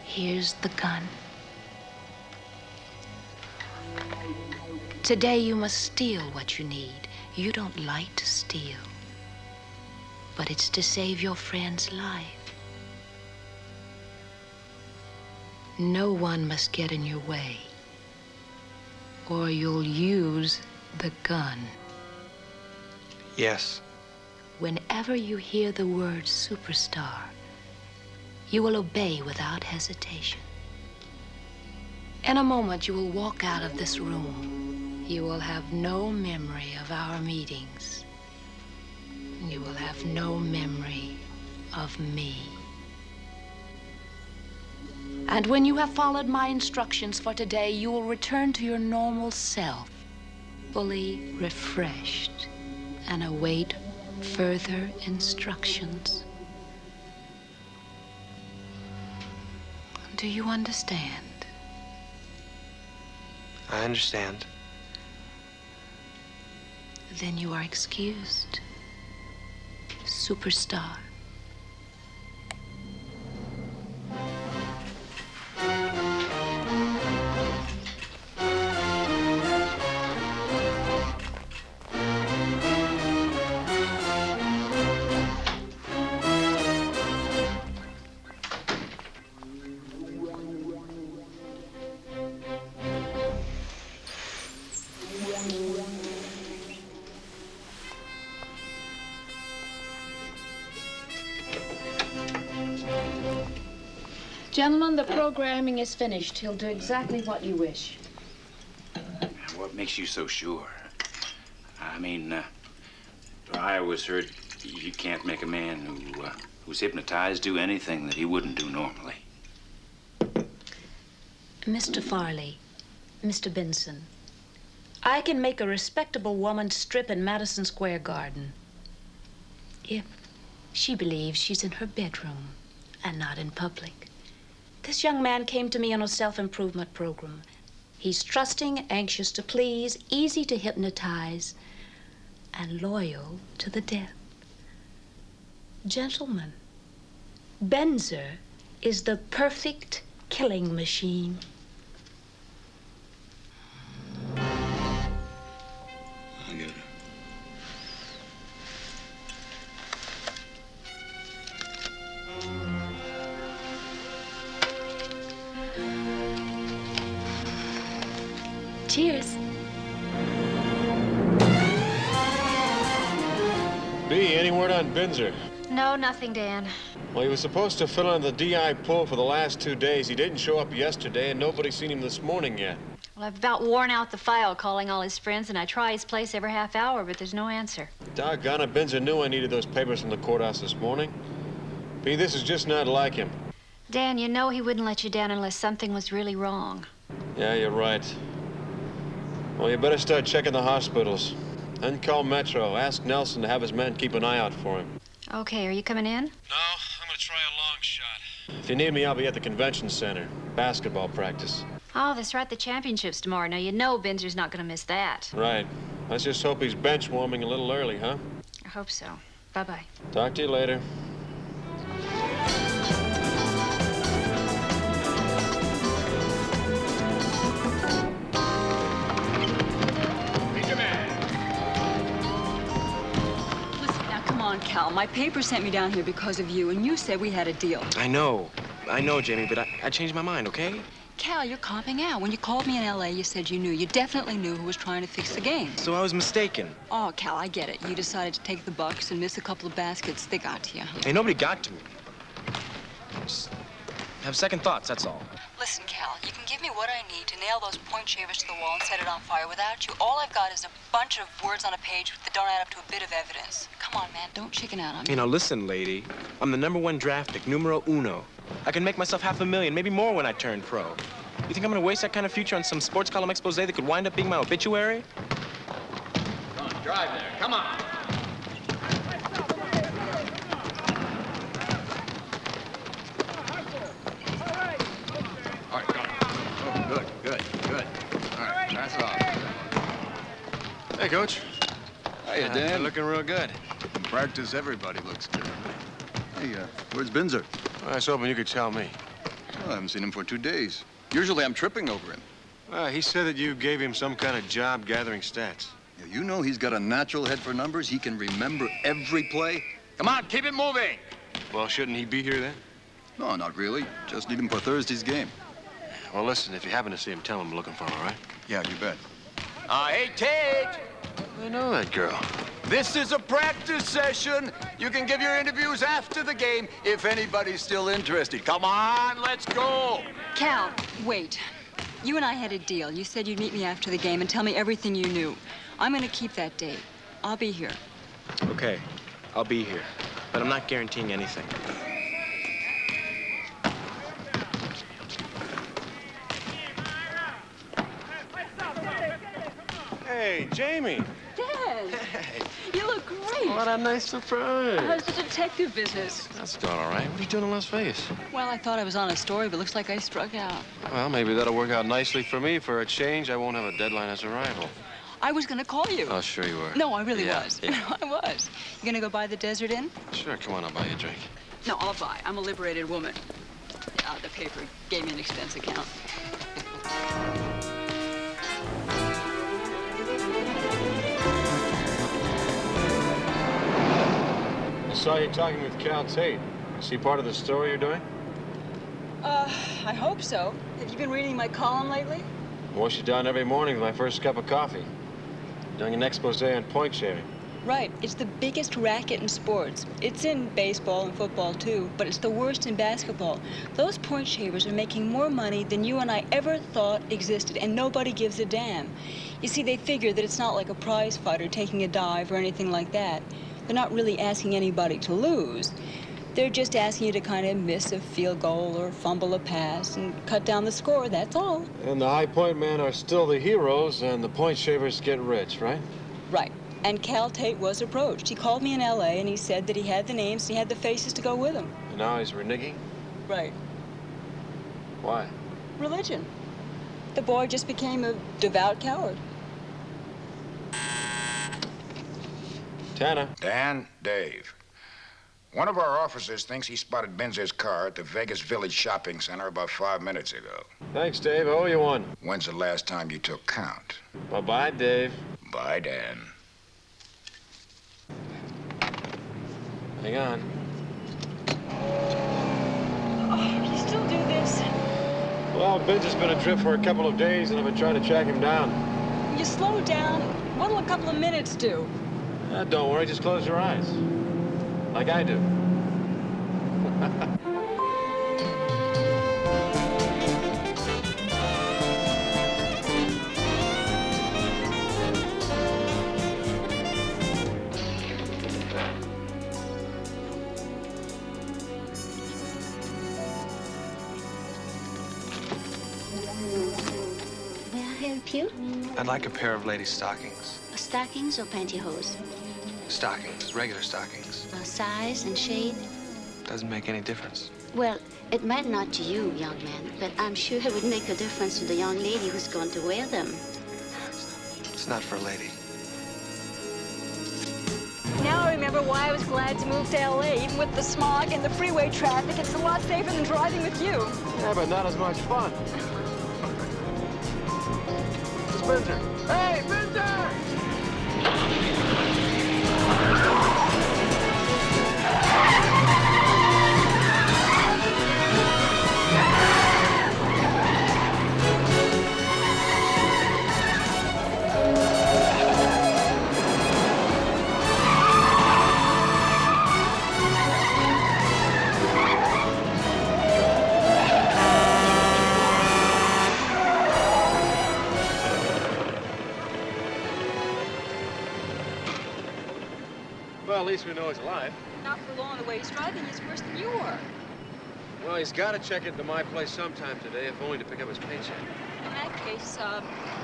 Here's the gun. Today you must steal what you need. You don't like to steal, but it's to save your friend's life. No one must get in your way, or you'll use the gun. Yes. Whenever you hear the word superstar, you will obey without hesitation. In a moment, you will walk out of this room. You will have no memory of our meetings. You will have no memory of me. And when you have followed my instructions for today, you will return to your normal self, fully refreshed, and await further instructions. Do you understand? I understand. Then you are excused, superstar. Gentlemen, the programming is finished. He'll do exactly what you wish. What makes you so sure? I mean, I always heard you can't make a man who's hypnotized do anything that he wouldn't do normally. Mr. Farley, Mr. Benson, I can make a respectable woman strip in Madison Square Garden if she believes she's in her bedroom and not in public. This young man came to me on a self-improvement program. He's trusting, anxious to please, easy to hypnotize, and loyal to the death. Gentlemen, Benzer is the perfect killing machine. I get it. Cheers. B, any word on Binzer? No, nothing, Dan. Well, he was supposed to fill in the DI pool for the last 2 days. He didn't show up yesterday, and nobody's seen him this morning yet. Well, I've about worn out the file calling all his friends, and I try his place every half hour, but there's no answer. Doggone it, Binzer knew I needed those papers from the courthouse this morning. B, this is just not like him. Dan, you know he wouldn't let you down unless something was really wrong. Yeah, you're right. Well, you better start checking the hospitals. Then call Metro. Ask Nelson to have his men keep an eye out for him. Okay, are you coming in? No, I'm gonna try a long shot. If you need me, I'll be at the convention center. Basketball practice. Oh, that's right, the championships tomorrow. Now, you know Benzer's not going to miss that. Right. Let's just hope he's bench warming a little early, huh? I hope so. Bye-bye. Talk to you later. Cal, my paper sent me down here because of you, and you said we had a deal. I know, Jamie, but I changed my mind, okay? Cal, you're comping out. When you called me in L.A., you said you knew. You definitely knew who was trying to fix the game. So I was mistaken. Oh, Cal, I get it. You decided to take the Bucks and miss a couple of baskets. They got to you. Hey, nobody got to me. Just have second thoughts, that's all. Listen, Cal, you can give me what I need to nail those point shavers to the wall and set it on fire. Without you, all I've got is a bunch of words on a page that don't add up to a bit of evidence. Come on, man, don't chicken out on me. You know, listen, lady. I'm the #1 draft pick, numero uno. I can make myself $500,000, maybe more when I turn pro. You think I'm gonna waste that kind of future on some sports column expose that could wind up being my obituary? Come on, drive there. Come on. All right, got it. Oh, good. All right, pass it off. Hey, Coach. Hiya, Dan. You're looking real good. In practice, everybody looks good. Hey, where's Binzer? I was hoping you could tell me. Oh, I haven't seen him for 2 days. Usually I'm tripping over him. He said that you gave him some kind of job gathering stats. Yeah, you know he's got a natural head for numbers. He can remember every play. Come on, keep it moving. Well, shouldn't he be here then? No, not really. Just need him for Thursday's game. Well, listen, if you happen to see him, tell him I'm looking for him, all right? Yeah, you bet. Hey, Tate. I know that girl. This is a practice session. You can give your interviews after the game if anybody's still interested. Come on, let's go. Cal, wait. You and I had a deal. You said you'd meet me after the game and tell me everything you knew. I'm going to keep that date. I'll be here. Okay, I'll be here, but I'm not guaranteeing anything. Jamie. Dad. You look great. What a nice surprise. How's the detective business? That's going all right. What are you doing in Las Vegas? Well, I thought I was on a story, but looks like I struck out. Well, maybe that'll work out nicely for me. For a change, I won't have a deadline as a rival. I was gonna call you. Oh, sure you were. No, I really Yeah, was. yeah. No, I was. You gonna go by the Desert Inn? Sure, come on, I'll buy you a drink. No, I'll buy. I'm a liberated woman. The paper gave me an expense account. I saw you talking with Cal Tate. Is he part of the story you're doing? I hope so. Have you been reading my column lately? I wash you down every morning with my first cup of coffee. Doing an expose on point shaving. Right. It's the biggest racket in sports. It's in baseball and football, too, but it's the worst in basketball. Those point shavers are making more money than you and I ever thought existed, and nobody gives a damn. You see, they figure that it's not like a prize fighter taking a dive or anything like that. They're not really asking anybody to lose. They're just asking you to kind of miss a field goal or fumble a pass and cut down the score, that's all. And the high point men are still the heroes, and the point shavers get rich, right? Right. And Cal Tate was approached. He called me in L.A. and he said that he had the names and he had the faces to go with them. And now he's reneging? Right. Why? Religion. The boy just became a devout coward. Tanner. Dan, Dave. One of our officers thinks he spotted Binzer's car at the Vegas Village Shopping Center about 5 minutes ago. Thanks, Dave. I owe you one. When's the last time you took count? Bye-bye, Dave. Bye, Dan. Hang on. Oh, you still do this? Well, Ben's has been adrift for a couple of days, and I've been trying to track him down. You slow down. What'll a couple of minutes do? Don't worry, just close your eyes. Like I do. May I help you? I'd like a pair of ladies' stockings. Stockings or pantyhose? Stockings, regular stockings. Size and shade? Doesn't make any difference. Well, it might not to you, young man, but I'm sure it would make a difference to the young lady who's going to wear them. It's not for a lady. Now I remember why I was glad to move to L.A. Even with the smog and the freeway traffic, it's a lot safer than driving with you. Yeah, but not as much fun. Spencer. Hey, Spencer! Well, at least we know he's alive. Not for long. The way he's driving is worse than you are. Well, he's got to check into my place sometime today, if only to pick up his paycheck. In that case,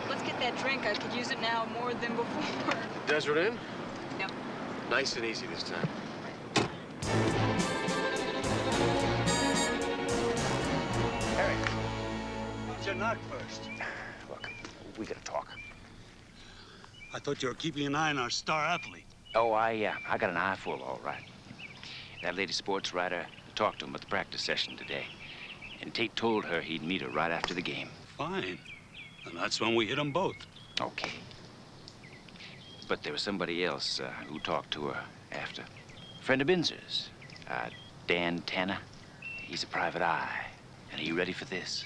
let's get that drink. I could use it now more than before. Desert Inn? Yep. Nice and easy this time. Harry, what's your knock first? Look, we gotta talk. I thought you were keeping an eye on our star athlete. Oh, I got an eye full, all right. That lady sports writer talked to him at the practice session today. And Tate told her he'd meet her right after the game. Fine. And that's when we hit them both. Okay. But there was somebody else who talked to her after. A friend of Binzer's, Dan Tanner. He's a private eye. And are you ready for this?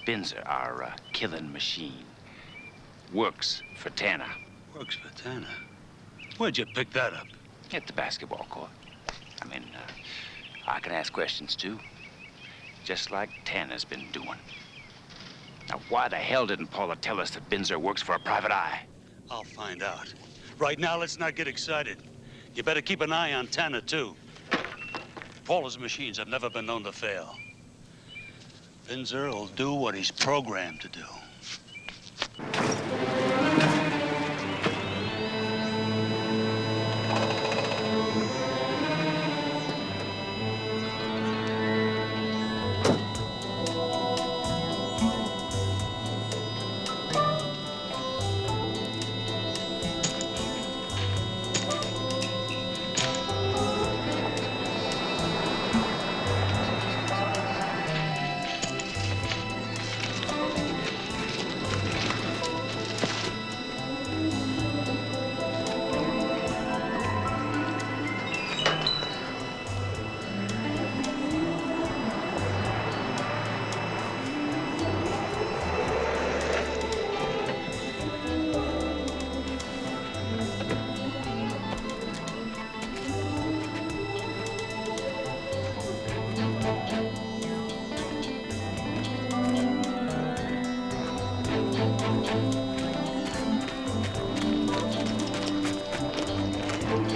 Binzer, our killing machine, works for Tanner. Works for Tanner? Where'd you pick that up? At the basketball court. I mean, I can ask questions, too. Just like Tanner's been doing. Now, why the hell didn't Paula tell us that Binzer works for a private eye? I'll find out. Right now, let's not get excited. You better keep an eye on Tanner, too. Paula's machines have never been known to fail. Binzer will do what he's programmed to do.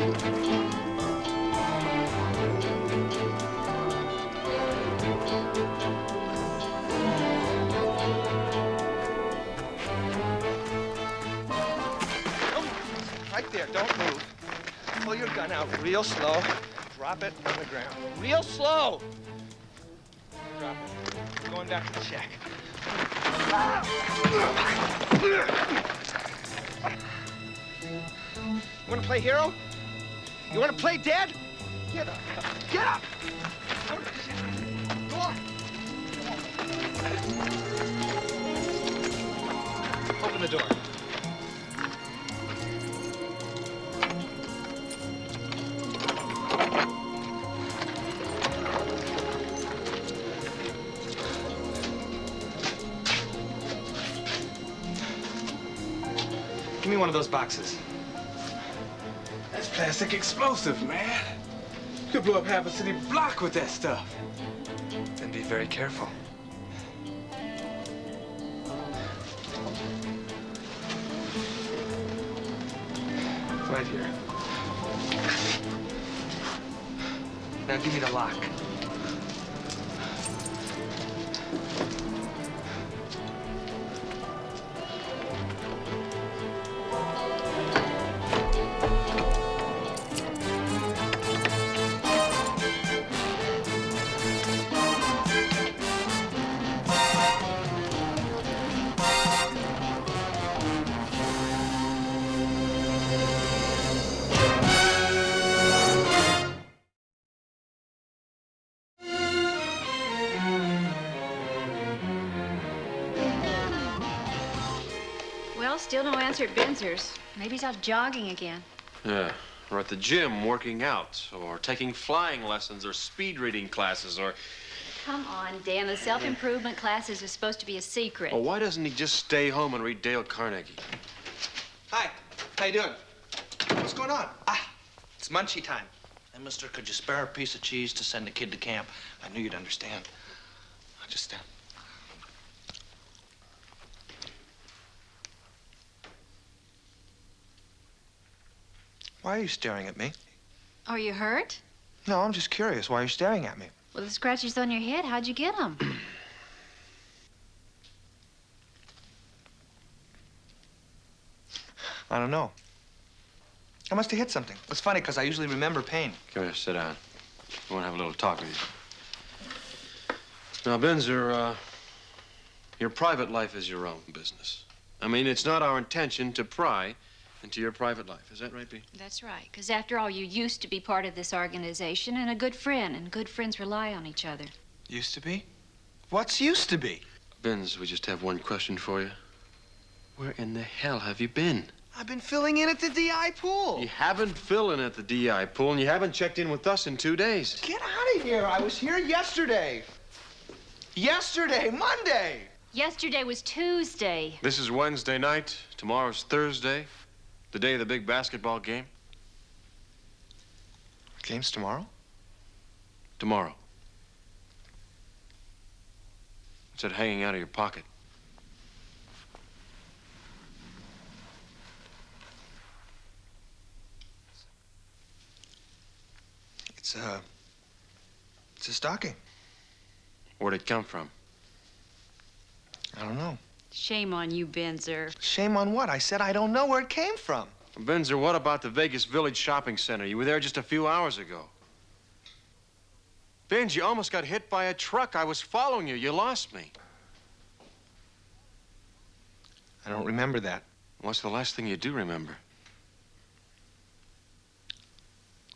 Right there, don't move. Pull your gun out real slow. Drop it on the ground. Real slow. Drop it. Going back to the shack. You want to play hero? You want to play dead? Get up. Get up. Go on. Open the door. Give me one of those boxes. That's plastic explosive, man. You could blow up half a city block with that stuff. Then be very careful. Right here. Now give me the lock. Well, still no answer at Benzer's. Maybe he's out jogging again. Yeah, or at the gym working out, or taking flying lessons, or speed reading classes, or... Come on, Dan. The self-improvement classes are supposed to be a secret. Well, why doesn't he just stay home and read Dale Carnegie? Hi. How you doing? What's going on? It's munchie time. Hey, mister, could you spare a piece of cheese to send a kid to camp? I knew you'd understand. I just, Why are you staring at me? Are you hurt? No, I'm just curious. Why are you staring at me? Well, the scratches on your head, how'd you get them? I don't know. I must have hit something. It's funny, because I usually remember pain. Come here, sit down. I want to have a little talk with you. Now, Benzer, your private life is your own business. I mean, it's not our intention to pry into your private life. Is that right, B? That's right, because after all, you used to be part of this organization and a good friend, and good friends rely on each other. Used to be? What's used to be? Benz, we just have one question for you. Where in the hell have you been? I've been filling in at the DI pool. You haven't filled in at the DI pool, and you haven't checked in with us in 2 days. Get out of here. I was here yesterday. Yesterday, Monday. Yesterday was Tuesday. This is Wednesday night. Tomorrow's Thursday, the day of the big basketball game. Game's tomorrow? Tomorrow. It's that hanging out of your pocket. It's a stocking. Where'd it come from? I don't know. Shame on you, Benzer. Shame on what? I said I don't know where it came from. Benzer, what about the Vegas Village Shopping Center? You were there just a few hours ago. Benz, you almost got hit by a truck. I was following you. You lost me. I don't remember that. What's the last thing you do remember?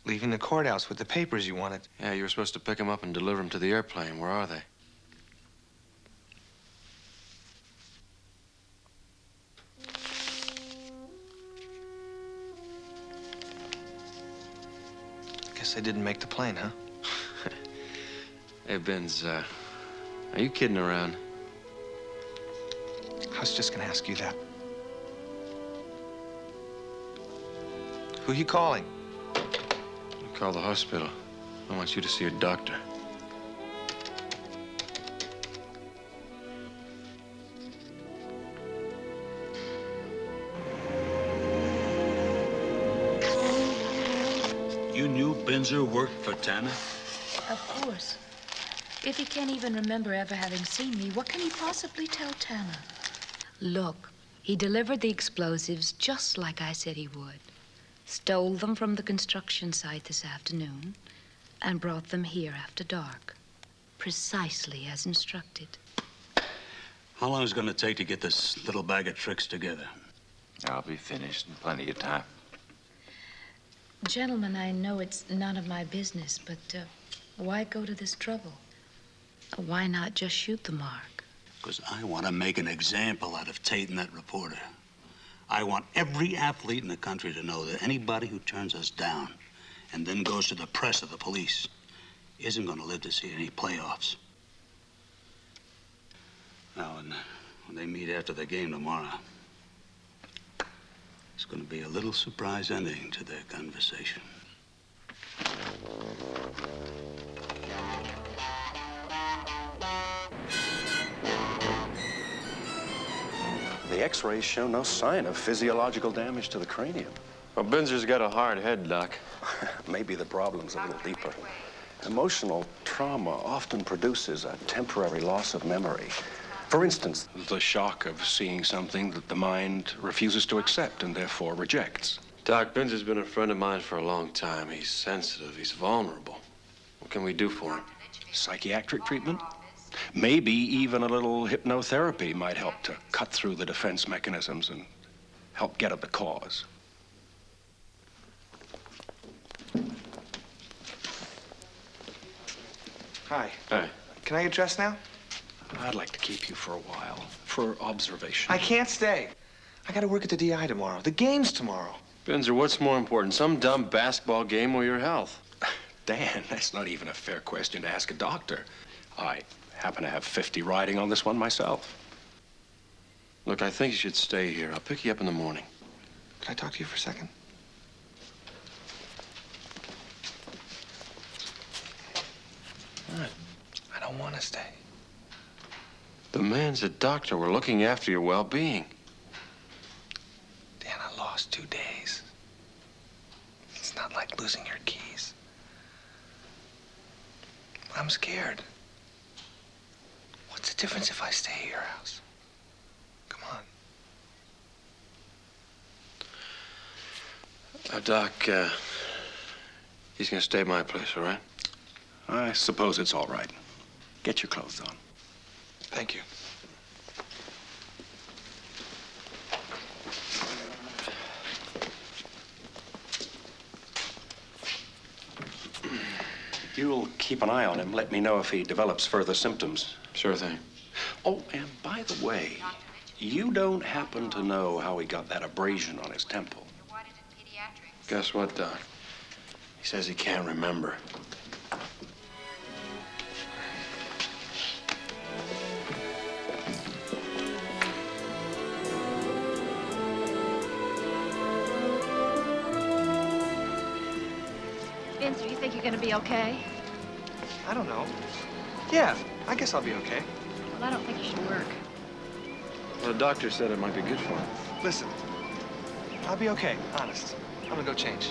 Leaving the courthouse with the papers you wanted. Yeah, you were supposed to pick them up and deliver them to the airplane. Where are they? Guess I didn't make the plane, huh? Hey, Benz, are you kidding around? I was just gonna ask you that. Who are you calling? Call the hospital. I want you to see a doctor. You knew Binzer worked for Tanner? Of course. If he can't even remember ever having seen me, what can he possibly tell Tanner? Look, he delivered the explosives just like I said he would. Stole them from the construction site this afternoon and brought them here after dark. Precisely as instructed. How long is it going to take to get this little bag of tricks together? I'll be finished in plenty of time. Gentlemen, I know it's none of my business, but why go to this trouble? Why not just shoot the mark? Because I want to make an example out of Tate and that reporter. I want every athlete in the country to know that anybody who turns us down and then goes to the press or the police isn't going to live to see any playoffs. Now, when they meet after the game tomorrow, it's going to be a little surprise ending to their conversation. The x-rays show no sign of physiological damage to the cranium. Well, Binzer's got a hard head, Doc. Maybe the problem's a little deeper. Emotional trauma often produces a temporary loss of memory. For instance, the shock of seeing something that the mind refuses to accept and therefore rejects. Doc, Binzer's been a friend of mine for a long time. He's sensitive, he's vulnerable. What can we do for him? Psychiatric treatment? Maybe even a little hypnotherapy might help to cut through the defense mechanisms and help get at the cause. Hi. Hi. Can I get dressed now? I'd like to keep you for a while, for observation. I can't stay. I gotta work at the DI tomorrow. The game's tomorrow. Binzer, what's more important, some dumb basketball game or your health? Dan, that's not even a fair question to ask a doctor. I happen to have 50 riding on this one myself. Look, I think you should stay here. I'll pick you up in the morning. Can I talk to you for a second? What? I don't want to stay. The man's a doctor. We're looking after your well-being. Dan, I lost 2 days. It's not like losing your keys. I'm scared. What's the difference if I stay at your house? Come on. Doc, he's gonna stay at my place, all right? I suppose it's all right. Get your clothes on. Thank you. You'll keep an eye on him. Let me know if he develops further symptoms. Sure thing. Oh, and by the way, you don't happen to know how he got that abrasion on his temple? Guess what, Doc? He says he can't remember. Binzer, you think you're gonna be okay? I don't know. Yeah, I guess I'll be okay. Well, I don't think you should work. Well, the doctor said it might be good for him. Listen, I'll be okay, honest. I'm gonna go change.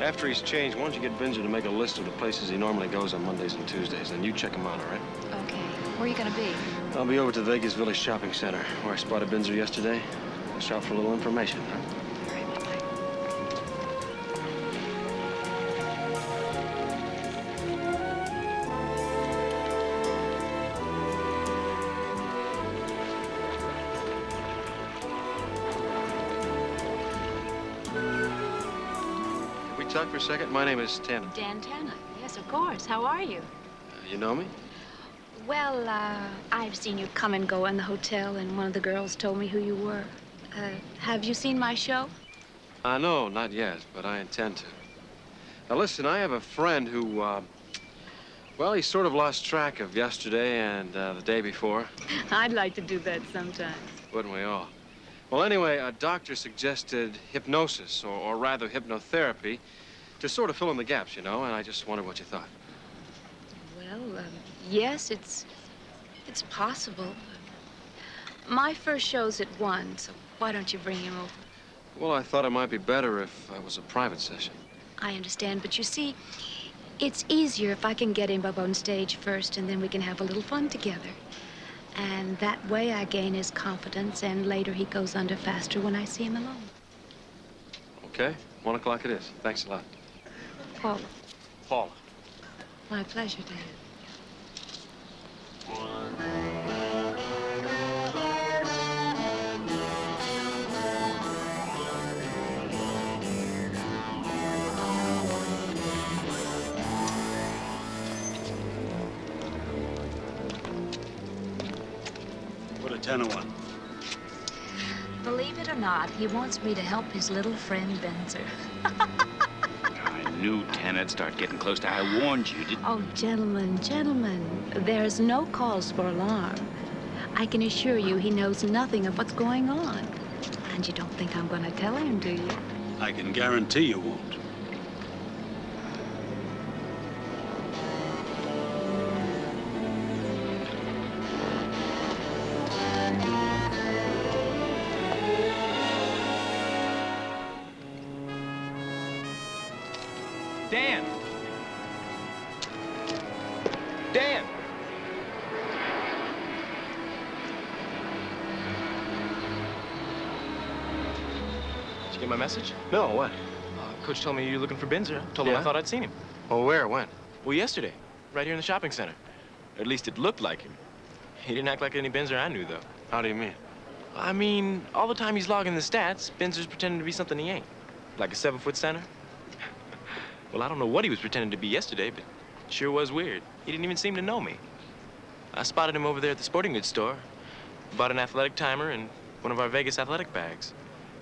After he's changed, why don't you get Binzer to make a list of the places he normally goes on Mondays and Tuesdays, and you check him out, all right? Okay. Where are you gonna be? I'll be over to the Vegas Village Shopping Center, where I spotted Binzer yesterday. I'll shop for a little information, huh? All right, bye-bye. Can we talk for a second? My name is Tanner. Dan Tanner. Yes, of course. How are you? You know me? Well, I've seen you come and go in the hotel, and one of the girls told me who you were. Have you seen my show? No, not yet, but I intend to. Now, listen, I have a friend who, well, he sort of lost track of yesterday and the day before. I'd like to do that sometime. Wouldn't we all? Well, anyway, a doctor suggested hypnosis, or rather hypnotherapy, to sort of fill in the gaps, you know, and I just wondered what you thought. Well, Yes, it's possible. My first show's at 1, so why don't you bring him over? Well, I thought it might be better if it was a private session. I understand, but you see, it's easier if I can get him up on stage first, and then we can have a little fun together. And that way I gain his confidence, and later he goes under faster when I see him alone. Okay, 1 o'clock it is. Thanks a lot. Paula. Paula. My pleasure, Dan. Put a 10 to 1. Believe it or not, he wants me to help his little friend Benzer. I knew Tanner'd start getting close to. I warned you, didn't Oh, gentlemen, there's no cause for alarm. I can assure you he knows nothing of what's going on. And you don't think I'm going to tell him, do you? I can guarantee you won't. Dan! Dan! Did you get my message? No, what? Coach told me you're looking for Benzer. Told him Yeah? I thought I'd seen him. Well, where? When? Well, yesterday. Right here in the shopping center. Or at least it looked like him. He didn't act like any Benzer I knew, though. How do you mean? I mean, all the time he's logging the stats, Benzer's pretending to be something he ain't. Like a 7-foot center. Well, I don't know what he was pretending to be yesterday, but it sure was weird. He didn't even seem to know me. I spotted him over there at the sporting goods store. Bought an athletic timer and one of our Vegas athletic bags.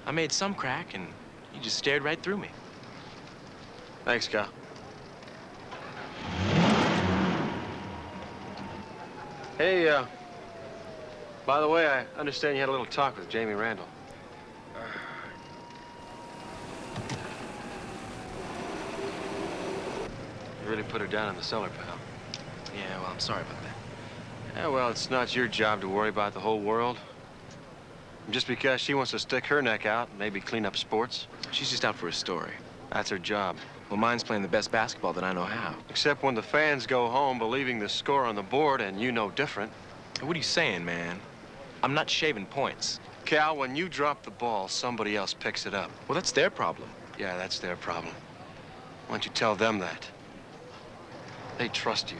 I made some crack, and he just stared right through me. Thanks, Cal. Hey, by the way, I understand you had a little talk with Jamie Randall. You really put her down in the cellar, pal. Yeah, well, I'm sorry about that. Yeah, well, it's not your job to worry about the whole world. Just because she wants to stick her neck out and maybe clean up sports. She's just out for a story. That's her job. Well, mine's playing the best basketball that I know how. Except when the fans go home believing the score on the board and you know different. What are you saying, man? I'm not shaving points. Cal, when you drop the ball, somebody else picks it up. Well, that's their problem. Yeah, that's their problem. Why don't you tell them that? They trust you.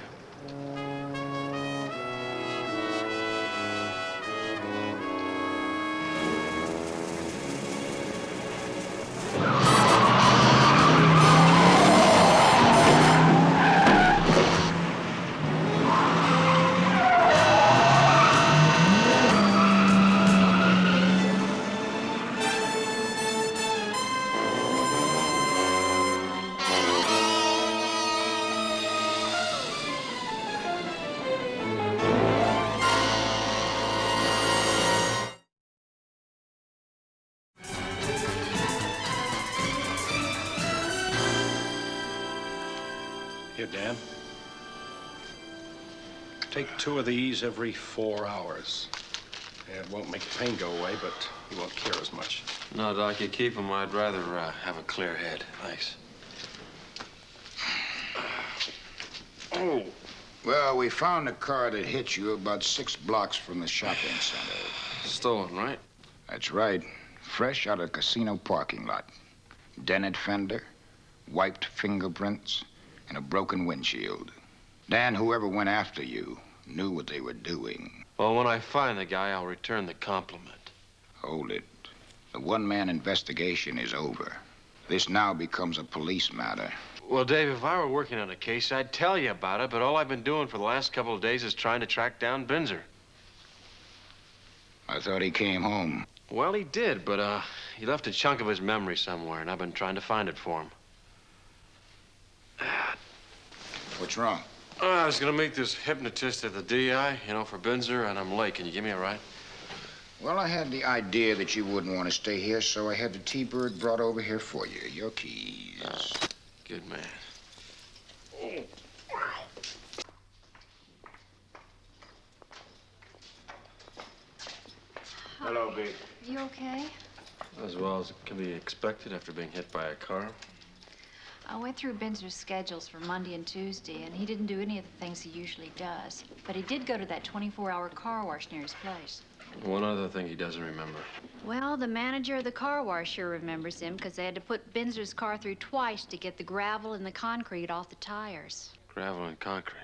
Here, Dan. Take 2 of these every 4 hours. It won't make the pain go away, but you won't care as much. No, Doc, you keep them. I'd rather have a clear head. Thanks. Oh. Well, we found the car that hit you about 6 blocks from the shopping center. Stolen, right? That's right. Fresh out of the casino parking lot. Dented fender, wiped fingerprints, and a broken windshield. Dan, whoever went after you, knew what they were doing. Well, when I find the guy, I'll return the compliment. Hold it. The one-man investigation is over. This now becomes a police matter. Well, Dave, if I were working on a case, I'd tell you about it, but all I've been doing for the last couple of days is trying to track down Binzer. I thought he came home. Well, he did, but he left a chunk of his memory somewhere, and I've been trying to find it for him. What's wrong? I was gonna meet this hypnotist at the DI, for Binzer, and I'm late. Can you give me a ride? Well, I had the idea that you wouldn't want to stay here, so I had the T-Bird brought over here for you. Your keys. Good man. Hello, B. You okay? As well as can be expected after being hit by a car. I went through Binzer's schedules for Monday and Tuesday, and he didn't do any of the things he usually does. But he did go to that 24-hour car wash near his place. One other thing he doesn't remember. Well, the manager of the car wash sure remembers him, because they had to put Binzer's car through twice to get the gravel and the concrete off the tires. Gravel and concrete.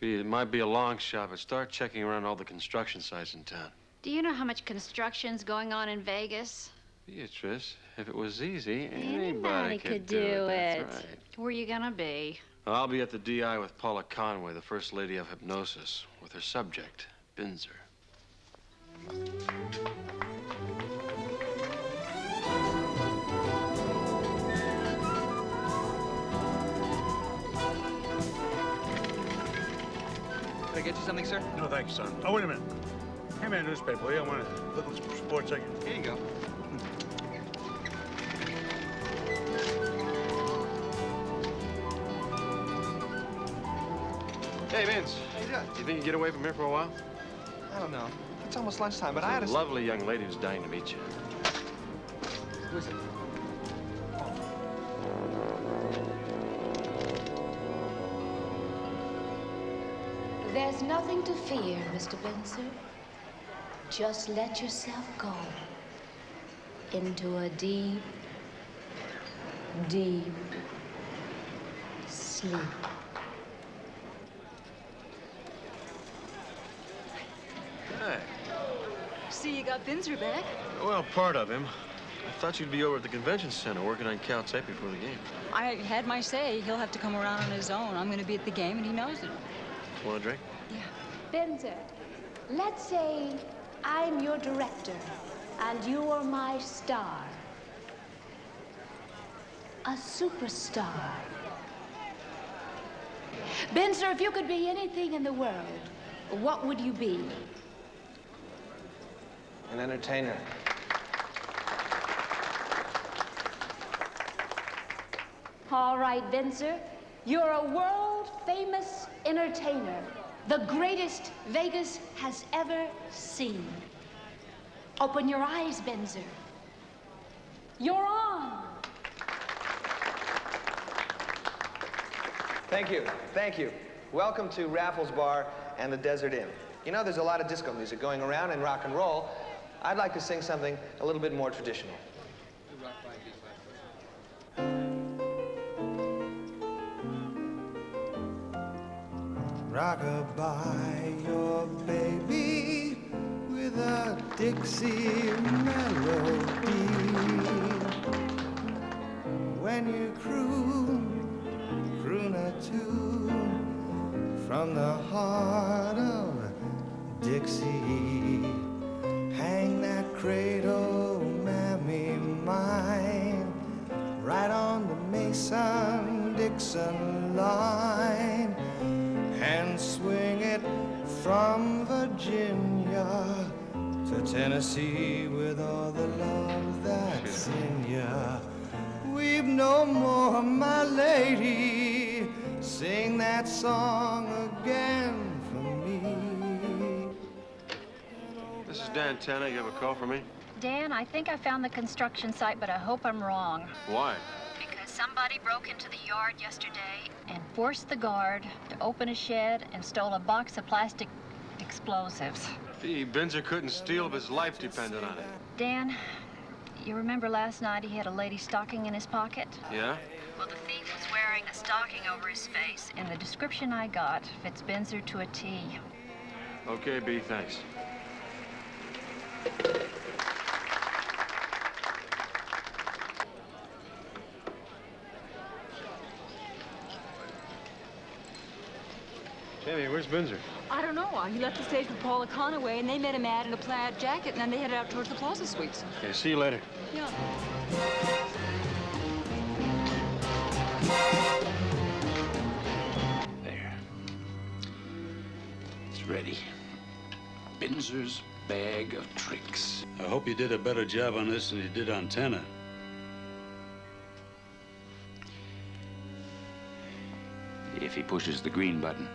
B, it might be a long shot, but start checking around all the construction sites in town. Do you know how much construction's going on in Vegas? Beatrice, if it was easy, anybody could do it. it. That's right. Where are you gonna be? I'll be at the DI with Paula Conway, the first lady of hypnosis, with her subject, Binzer. Can I get you something, sir? No, thank you, son. Oh, wait a minute. Hand me a newspaper, will you? I want to look at the sports section. Here you go. Hey, Vince. How you doing? Do you think you get away from here for a while? I don't know. It's almost lunchtime, but There's I had a lovely young lady who's dying to meet you. Who is it? There's nothing to fear, Mr. Binzer. Just let yourself go into a deep, deep sleep. Hey. See, you got Binzer back. Well, part of him. I thought you'd be over at the convention center working on Cal Tape before the game. I had my say. He'll have to come around on his own. I'm going to be at the game, and he knows it. Want a drink? Binzer, let's say I'm your director and you're my star. A superstar. Binzer, if you could be anything in the world, what would you be? An entertainer. All right, Binzer, you're a world-famous entertainer. The greatest Vegas has ever seen. Open your eyes, Binzer. You're on. Thank you. Thank you. Welcome to Raffles Bar and the Desert Inn. You know, there's a lot of disco music going around in rock and roll. I'd like to sing something a little bit more traditional. Rock-a-bye your baby with a Dixie melody. When you croon a tune from the heart of Dixie. Hang that cradle, mammy mine, right on the Mason-Dixon line. And swing it from Virginia to Tennessee with all the love that's in ya. Weep no more, my lady, sing that song again for me. This is Dan Tanner. You have a call for me? Dan, I think I found the construction site, but I hope I'm wrong. Why? Because somebody broke into the yard yesterday and forced the guard to open a shed and stole a box of plastic explosives. B, Binzer couldn't steal if his life depended on it. Dan, you remember last night he had a lady stocking in his pocket? Yeah? Well, the thief was wearing a stocking over his face, and the description I got fits Binzer to a T. Okay, B, thanks. Jamie, where's Binzer? I don't know. He left the stage with Paula Conway, and they met him in a plaid jacket, and then they headed out towards the Plaza Suites. Okay, see you later. Yeah. There. It's ready. Binzer's bag of tricks. I hope you did a better job on this than you did on Tanner. If he pushes the green button,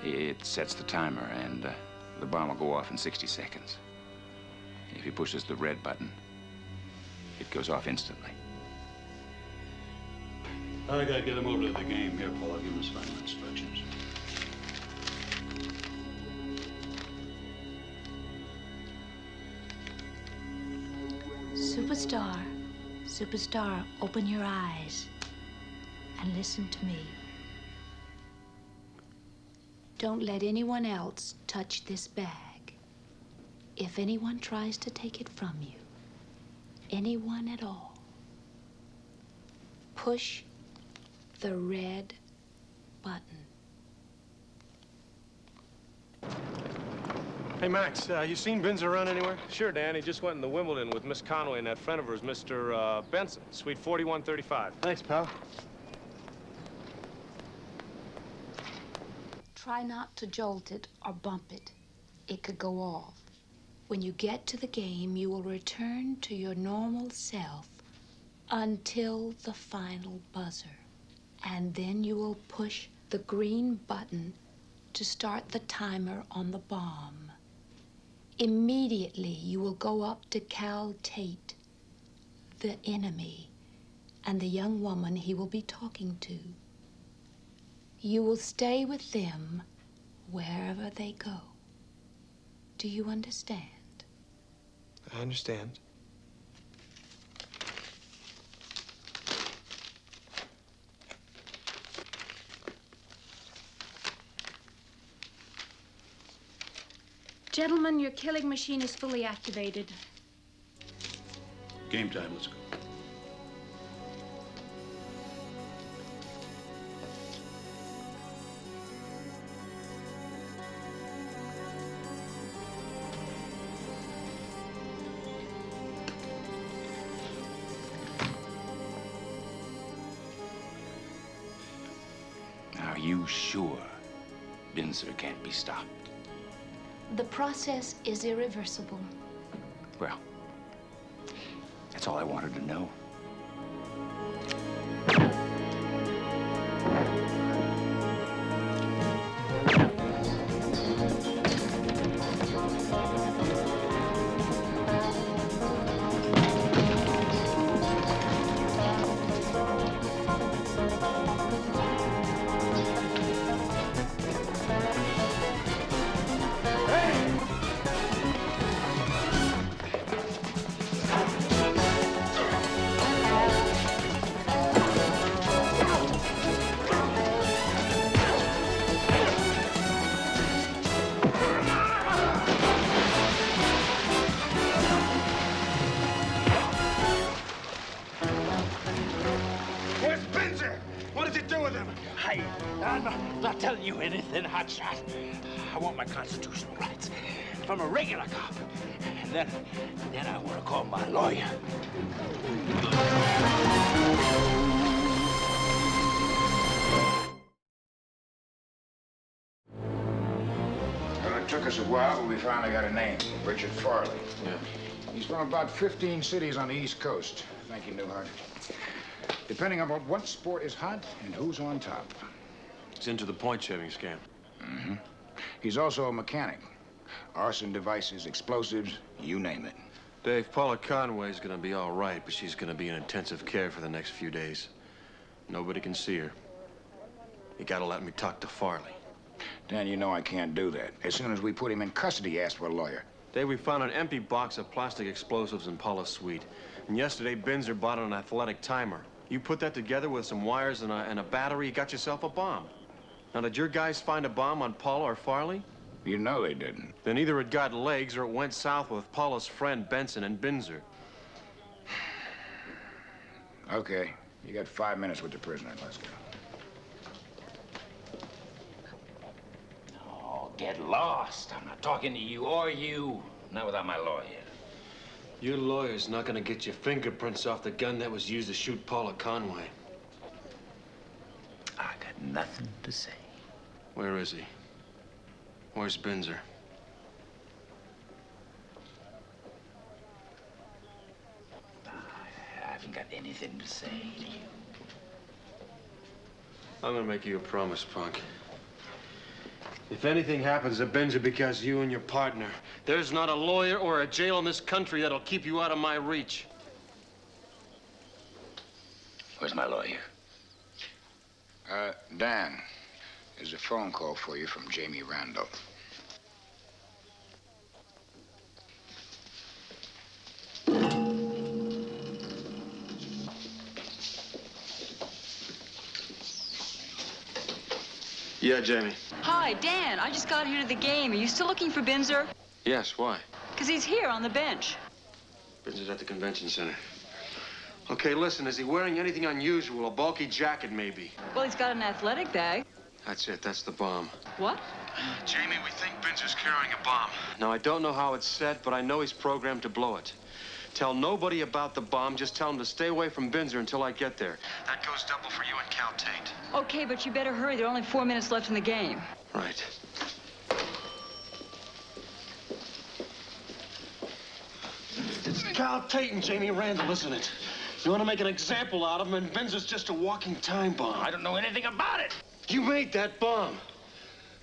it sets the timer, and The bomb will go off in 60 seconds. If he pushes the red button, it goes off instantly. I gotta get him over to the game. Here, Paul, I'll give him his final instructions. Superstar, superstar, open your eyes and listen to me. Don't let anyone else touch this bag. If anyone tries to take it from you, anyone at all, push the red button. Hey, Max, you seen Binzer around anywhere? Sure, Dan. He just went in the Wimbledon with Miss Conway and that friend of hers, Mr. Benson, suite 4135. Thanks, pal. Try not to jolt it or bump it. It could go off. When you get to the game, you will return to your normal self until the final buzzer. And then you will push the green button to start the timer on the bomb. Immediately, you will go up to Cal Tate, the enemy, and the young woman he will be talking to. You will stay with them wherever they go. Do you understand? I understand. Gentlemen, your killing machine is fully activated. Game time, let's go. Are you sure Binzer can't be stopped? The process is irreversible. Well, that's all I wanted to know. Where's Binzer? What did you do with him? I'm not telling you anything, hotshot. I want my constitutional rights from a regular cop. And then I want to call my lawyer. Well, it took us a while, but we finally got a name. Richard Farley. Yeah. He's from about 15 cities on the East Coast. Thank you, Newhart. Depending on what sport is hot and who's on top. He's into the point-shaving scam. Mm-hmm. He's also a mechanic. Arson devices, explosives, you name it. Dave, Paula Conway's gonna be all right, but she's gonna be in intensive care for the next few days. Nobody can see her. You gotta let me talk to Farley. Dan, you know I can't do that. As soon as we put him in custody, ask for a lawyer. Dave, we found an empty box of plastic explosives in Paula's suite. And yesterday, Binzer bought an athletic timer. You put that together with some wires and a battery, you got yourself a bomb. Now, did your guys find a bomb on Paula or Farley? You know they didn't. Then either it got legs or it went south with Paula's friend Benson and Binzer. Okay, you got 5 minutes with the prisoner. Let's go. Oh, get lost. I'm not talking to you or you. Not without my lawyer. Your lawyer's not gonna get your fingerprints off the gun that was used to shoot Paula Conway. I got nothing to say. Where is he? Where's Binzer? I haven't got anything to say to you. I'm gonna make you a promise, punk. If anything happens to Binzer because you and your partner, there's not a lawyer or a jail in this country that'll keep you out of my reach. Where's my lawyer? Dan, there's a phone call for you from Jamie Randall. Yeah, Jamie. Hi, Dan. I just got here to the game. Are you still looking for Binzer? Yes, why? Because he's here on the bench. Binzer's at the convention center. Okay, listen, is he wearing anything unusual? A bulky jacket, maybe? Well, he's got an athletic bag. That's it, that's the bomb. What? Jamie, we think Binzer's carrying a bomb. Now, I don't know how it's set, but I know he's programmed to blow it. Tell nobody about the bomb. Just tell him to stay away from Binzer until I get there. That goes double for you and Cal Tate. Okay, but you better hurry. There are only 4 minutes left in the game. Right. It's Cal Tate and Jamie Randall, isn't it? You want to make an example out of him, and Binzer's just a walking time bomb. I don't know anything about it. You made that bomb.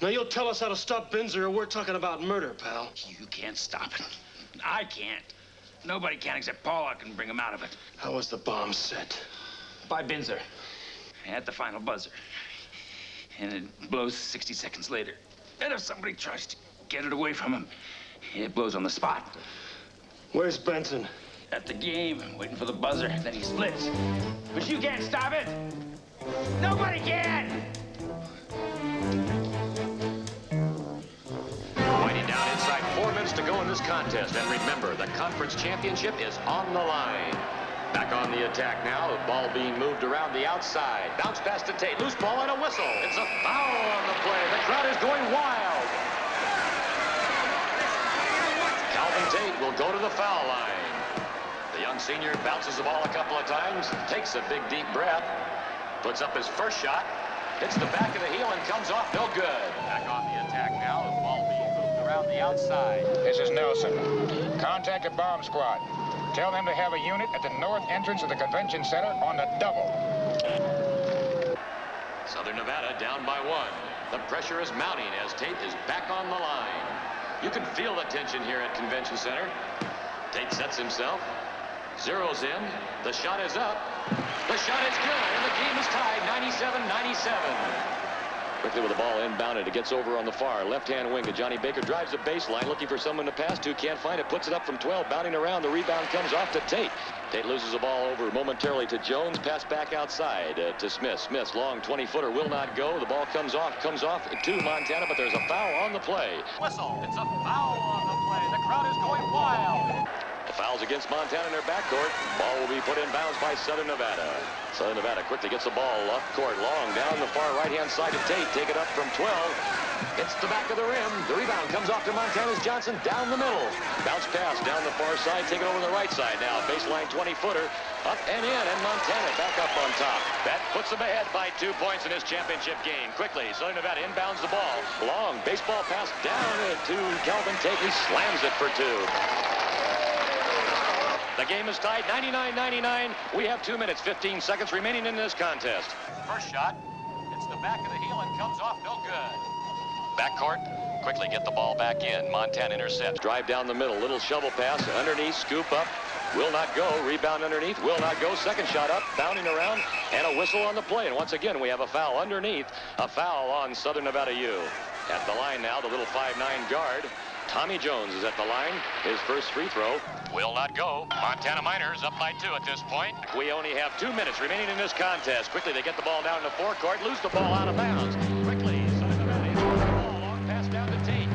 Now, you'll tell us how to stop Binzer, or we're talking about murder, pal. You can't stop it. I can't. Nobody can except Paula can bring him out of it. How was the bomb set? By Binzer. At the final buzzer. And it blows 60 seconds later. And if somebody tries to get it away from him, it blows on the spot. Where's Benson? At the game, waiting for the buzzer. Then he splits. But you can't stop it. Nobody can! Winding down inside 4 minutes to go in this contest. And remember, the conference championship is on the line. Back on the attack now, the ball being moved around the outside. Bounce pass to Tate, loose ball and a whistle. It's a foul on the play. The crowd is going wild. Calvin Tate will go to the foul line. The young senior bounces the ball a couple of times, takes a big deep breath, puts up his first shot, hits the back of the heel and comes off no good. Back on the attack now, the ball being moved around the outside. This is Nelson. Contact the bomb squad. Tell them to have a unit at the north entrance of the convention center on the double. Southern Nevada down by 1. The pressure is mounting as Tate is back on the line. You can feel the tension here at Convention Center. Tate sets himself, zeroes in, the shot is up, the shot is good, and the game is tied 97-97. Quickly with the ball inbounded, it gets over on the far left-hand wing to Johnny Baker, drives the baseline, looking for someone to pass to, can't find it, puts it up from 12, bounding around, the rebound comes off to Tate. Tate loses the ball over momentarily to Jones, pass back outside to Smith. Smith's long 20-footer will not go, the ball comes off to Montana, but there's a foul on the play. Whistle, it's a foul on the play, the crowd is going wild. The foul's against Montana in their backcourt. Ball will be put in bounds by Southern Nevada. Southern Nevada quickly gets the ball up court, long down the far right-hand side to Tate. Take it up from 12. It's the back of the rim. The rebound comes off to Montana's Johnson down the middle. Bounce pass down the far side. Take it over the right side now. Baseline 20-footer. Up and in, and Montana back up on top. That puts them ahead by 2 points in this championship game. Quickly, Southern Nevada inbounds the ball. Long baseball pass down to Calvin Tate. He slams it for 2. The game is tied 99-99. We have 2 minutes, 15 seconds remaining in this contest. First shot, it's the back of the heel and comes off no good. Backcourt, quickly get the ball back in. Montana intercepts, drive down the middle, little shovel pass, underneath, scoop up, will not go, rebound underneath, will not go, second shot up, bounding around, and a whistle on the play. And once again, we have a foul underneath, a foul on Southern Nevada U. At the line now, the little 5'9" guard, Tommy Jones is at the line. His first free throw will not go. Montana Miners up by 2 at this point. We only have 2 minutes remaining in this contest. Quickly, they get the ball down to the forecourt, lose the ball out of bounds. Quickly, Southern Nevada has the ball. Long pass down to Tate.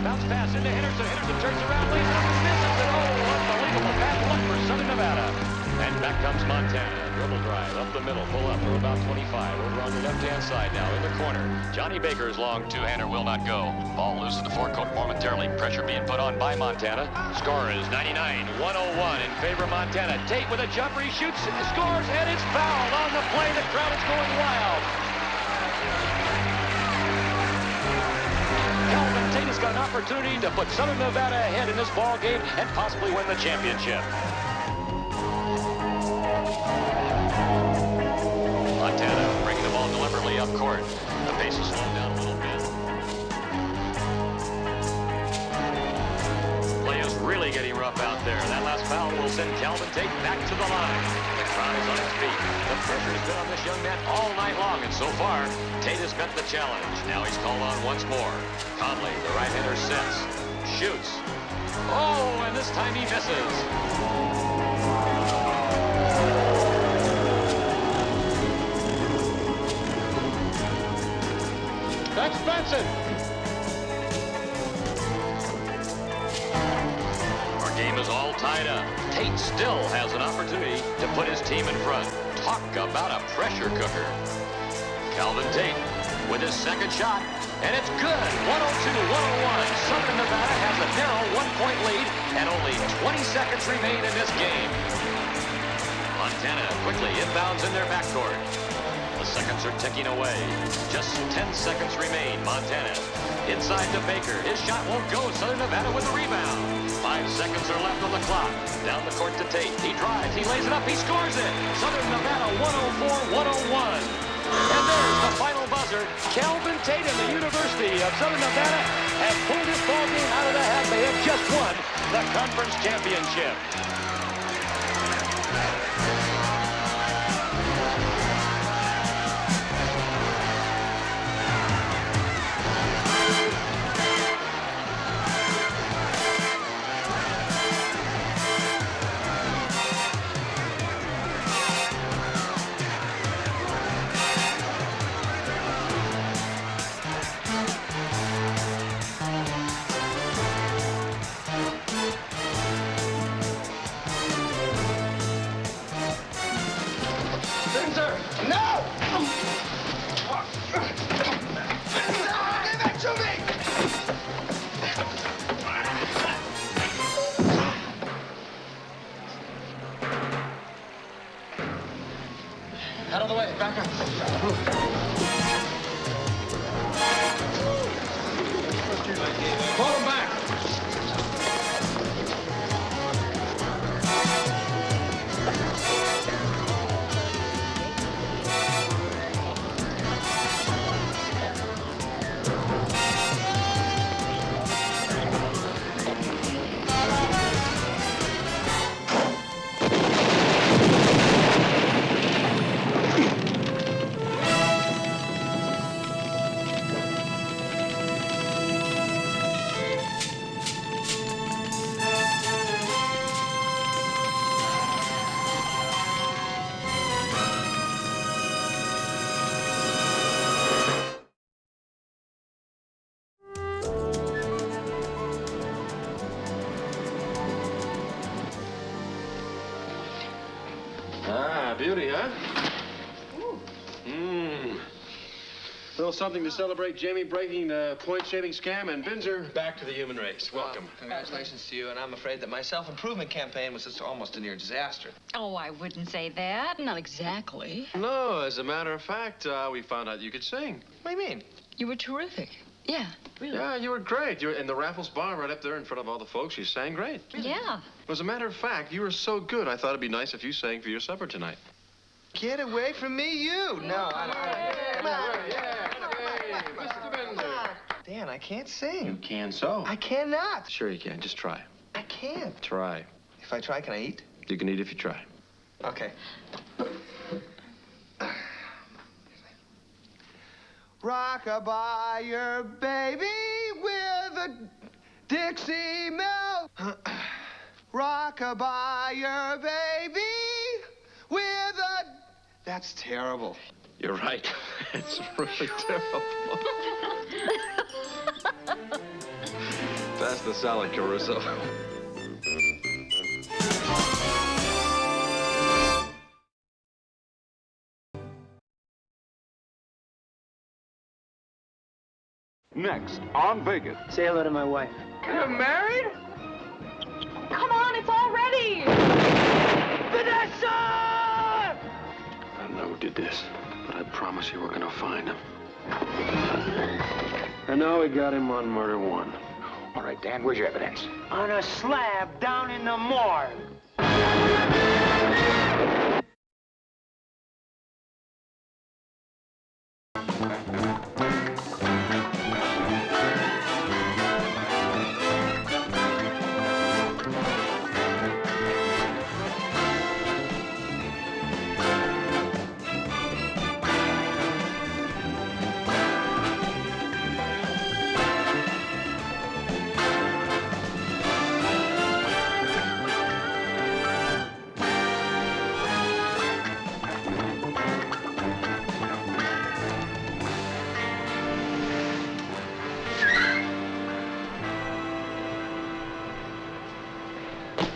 Bounce pass into Henderson. Henderson turns around, leaves it up and misses it. Oh, unbelievable bad luck for Southern Nevada. And back comes Montana. Dribble drive up the middle, pull up from about 25. Over on the left-hand side now in the corner. Johnny Baker's long two-hander will not go. Ball loose in the forecourt momentarily. Pressure being put on by Montana. Score is 99-101 in favor of Montana. Tate with a jumper, he shoots, scores, and it's fouled on the play. The crowd is going wild. Calvin Tate has got an opportunity to put Southern Nevada ahead in this ball game and possibly win the championship. Montana bringing the ball deliberately up court. The pace is slowed down a little bit. rough out there. That last foul will send Calvin Tate back to the line. The crowd is on its feet. The pressure's been on this young man all night long, and so far, Tate has met the challenge. Now he's called on once more. Conley, the right-hander, sets, shoots. Oh, and this time he misses. That's Benson. Our game is all tied up. Tate still has an opportunity to put his team in front. Talk about a pressure cooker. Calvin Tate with his second shot, and it's good. 102-101. Southern Nevada has a narrow one-point lead, and only 20 seconds remain in this game. Montana quickly inbounds in their backcourt. The seconds are ticking away. Just 10 seconds remain. Montana inside to Baker. His shot won't go. Southern Nevada with the rebound. 5 seconds are left on the clock. Down the court to Tate. He drives. He lays it up. He scores it. Southern Nevada 104-101. And there's the final buzzer. Calvin Tate and the University of Southern Nevada have pulled this ball game out of the hat. They have just won the conference championship. Out of the way, back up. Call him back. Beauty, huh? Little something to celebrate Jamie breaking the point-shaving scam, and Binzer back to the human race. Welcome. Congratulations to you, and I'm afraid that my self-improvement campaign was just almost a near disaster. Oh, I wouldn't say that. Not exactly. No, as a matter of fact, we found out you could sing. What do you mean? You were terrific. Yeah, really. Yeah, you were great. You were in the Raffles bar right up there in front of all the folks. You sang great. Yeah. As a matter of fact, you were so good, I thought it'd be nice if you sang for your supper tonight. Get away from me, you! No, I don't. Mr. Binzer. Dan, I can't sing. You can so. I cannot. Sure you can. Just try. I can't. Try. If I try, can I eat? You can eat if you try. Okay. Rock-a-bye your baby with a Dixie milk. Rock-a-bye your baby with a... That's terrible. You're right. It's really terrible. Pass the salad, Caruso. Next on Vegas. Say hello to my wife. You're married? Come on, it's all ready. Vanessa! I don't know who did this, but I promise you we're gonna find him. And now we got him on murder one. All right, Dan, where's your evidence? On a slab down in the morgue.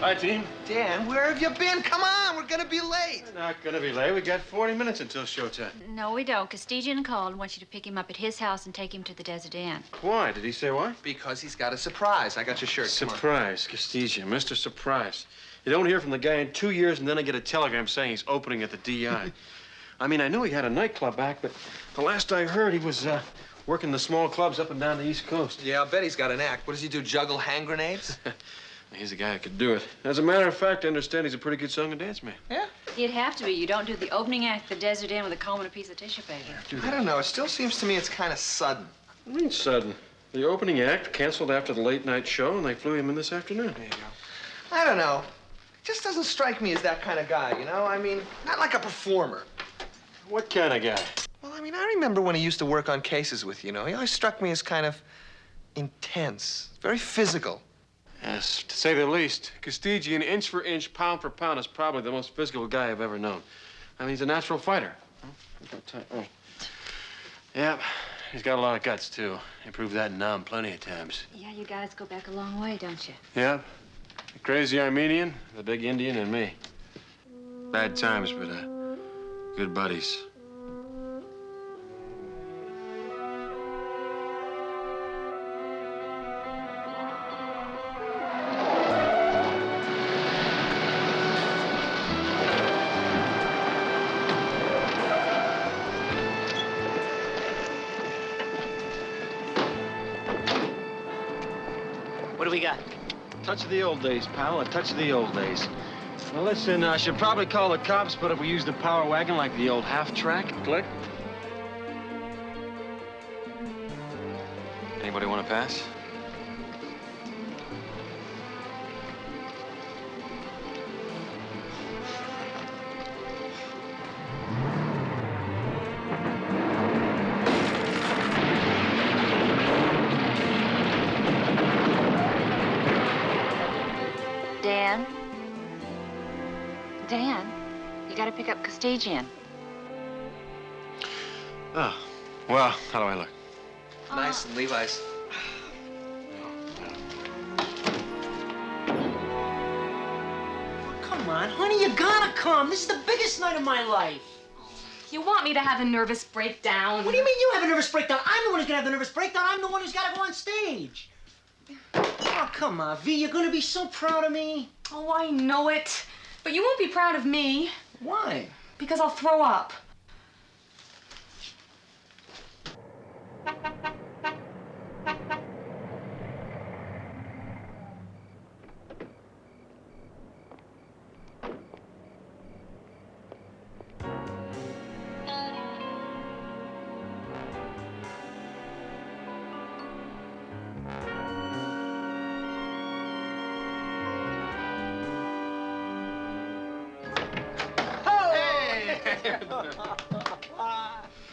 Hi, team. Dan, where have you been? Come on, we're gonna be late. We're not gonna be late. We got 40 minutes until showtime. No, we don't. Castigian called and wants you to pick him up at his house and take him to the Desert Inn. Why? Did he say why? Because he's got a surprise. I got your shirt. Come on. Surprise, Castigian, Mr. Surprise. You don't hear from the guy in 2 years, and then I get a telegram saying he's opening at the DI. I mean, I knew he had a nightclub back, but the last I heard, he was working the small clubs up and down the East Coast. Yeah, I'll bet he's got an act. What does he do, juggle hand grenades? He's the guy that could do it. As a matter of fact, I understand he's a pretty good song and dance man. Yeah? He'd have to be. You don't do the opening act at the Desert Inn with a comb and a piece of tissue paper. I don't know. It still seems to me it's kind of sudden. What do you mean sudden? The opening act canceled after the late night show, and they flew him in this afternoon. There you go. I don't know. It just doesn't strike me as that kind of guy, you know? I mean, not like a performer. What kind of guy? Well, I mean, I remember when he used to work on cases with you know. He always struck me as kind of intense, very physical. Yes, to say the least. Castigian, inch for inch, pound for pound, is probably the most physical guy I've ever known. I mean, he's a natural fighter. Oh. Yeah, he's got a lot of guts, too. He proved that in Nam plenty of times. Yeah, you guys go back a long way, don't you? Yeah. The crazy Armenian, the big Indian, and me. Bad times, but good buddies. What do we got? Touch of the old days, pal. A touch of the old days. Now, listen, I should probably call the cops, but if we use the power wagon like the old half-track, click. Anybody want to pass? Dan, you gotta pick up Castigian. Oh, well, how do I look? Nice in Levi's. Come on, honey, you gotta come. This is the biggest night of my life. You want me to have a nervous breakdown? What do you mean you have a nervous breakdown? I'm the one who's gonna have the nervous breakdown. I'm the one who's gotta go on stage. Oh, come on, V, you're gonna be so proud of me. Oh, I know it. But you won't be proud of me. Why? Because I'll throw up.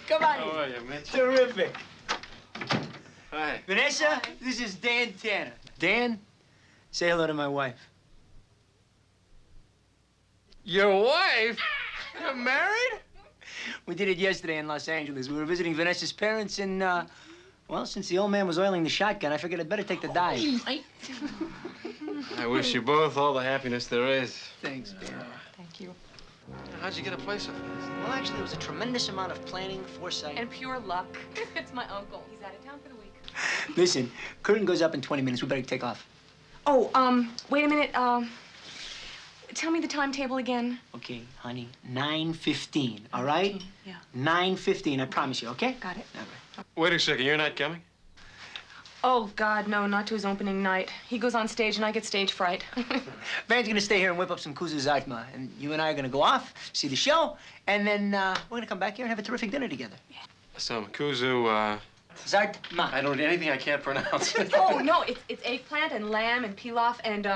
Come on. How are you, Mitch? Terrific. Hi. Vanessa, this is Dan Tanner. Dan, say hello to my wife. Your wife? You're married? We did it yesterday in Los Angeles. We were visiting Vanessa's parents and, well, since the old man was oiling the shotgun, I figured I'd better take the dive. I wish you both all the happiness there is. Thanks, Dan. Thank you. How'd you get a place so fast? Well, actually, there was a tremendous amount of planning, foresight. And pure luck. It's my uncle. He's out of town for the week. Listen, curtain goes up in 20 minutes. We better take off. Oh, wait a minute. Tell me the timetable again. Okay, honey, 9:15, all right? Yeah. 9:15, I promise you, okay? Got it. All right. Wait a second, you're not coming? Oh, God, no, not to his opening night. He goes on stage and I get stage fright. Van's gonna stay here and whip up some Kuzuzatma, and you and I are gonna go off, see the show, and then we're gonna come back here and have a terrific dinner together. Yeah. Some kuzu, Zartma. I don't anything I can't pronounce. Oh, no, it's eggplant and lamb and pilaf and,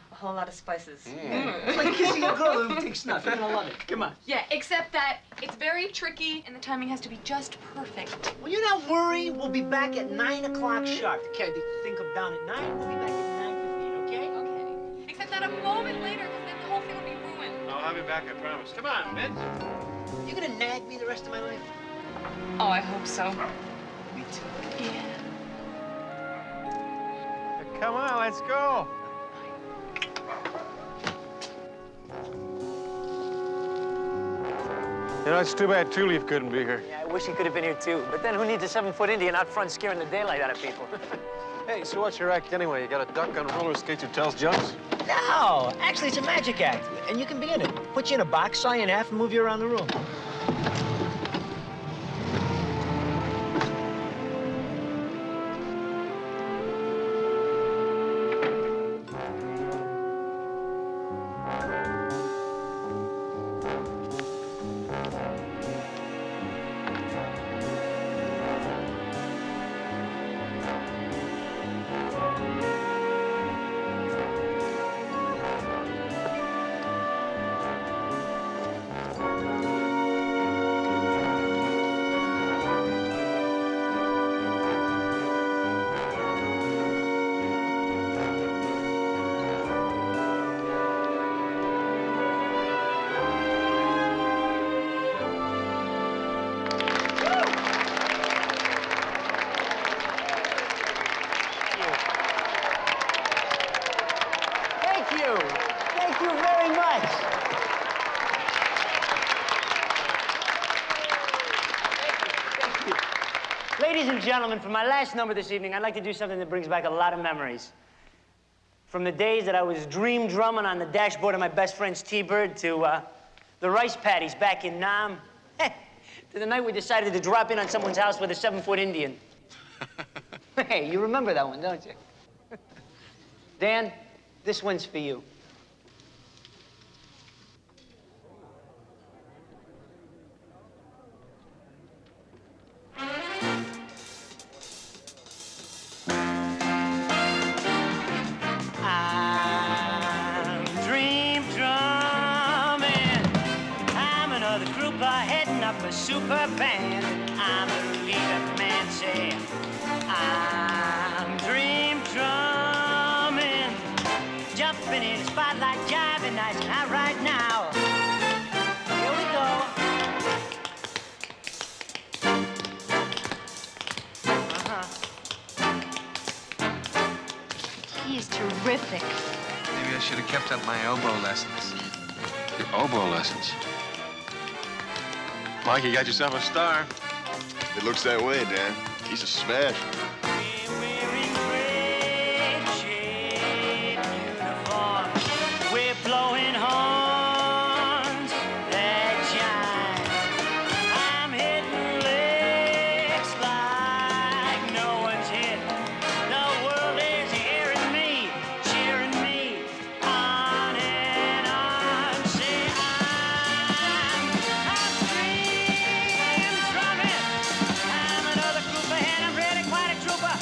a whole lot of spices. It's like kissing a girl who takes snuff. You're gonna love it. Come on. Yeah, except that it's very tricky and the timing has to be just perfect. Well, you not worry. We'll be back at 9 o'clock sharp. Okay, the thing come down at 9. We'll be back at 9:15, okay? Okay. Except that a moment later, because then the whole thing will be ruined. I'll have you back, I promise. Come on, Mitch. You gonna nag me the rest of my life? Oh, I hope so. Me too. Yeah. Come on, let's go. You know, it's too bad Two-Leaf couldn't be here. Yeah, I wish he could have been here, too. But then who needs a 7-foot Indian out front scaring the daylight out of people? Hey, so what's your act anyway? You got a duck on roller skates who tells jokes? No, actually, it's a magic act, and you can be in it. Put you in a box, saw you in half, and move you around the room. Thank you very much. Thank you. Ladies and gentlemen, for my last number this evening, I'd like to do something that brings back a lot of memories. From the days that I was dream drumming on the dashboard of my best friend's T-Bird to the rice paddies back in Nam, to the night we decided to drop in on someone's house with a 7-foot Indian. Hey, you remember that one, don't you? Dan, this one's for you. I'm dream drumming. I'm another grouper heading up a super band. I'm the leader man, say I'm dream drumming. Jumping in the spotlight, jiving nice and hot right now. Here we go. He is terrific. Maybe I should have kept up my oboe lessons. Your oboe lessons? Mike, you got yourself a star. It looks that way, Dan. He's a smash. We're blowing horns that shine. I'm hitting licks like no one's hit. The world is hearing me, cheering me on and on. Say I'm dream drumming. I'm another group ahead. I'm really quite a trooper.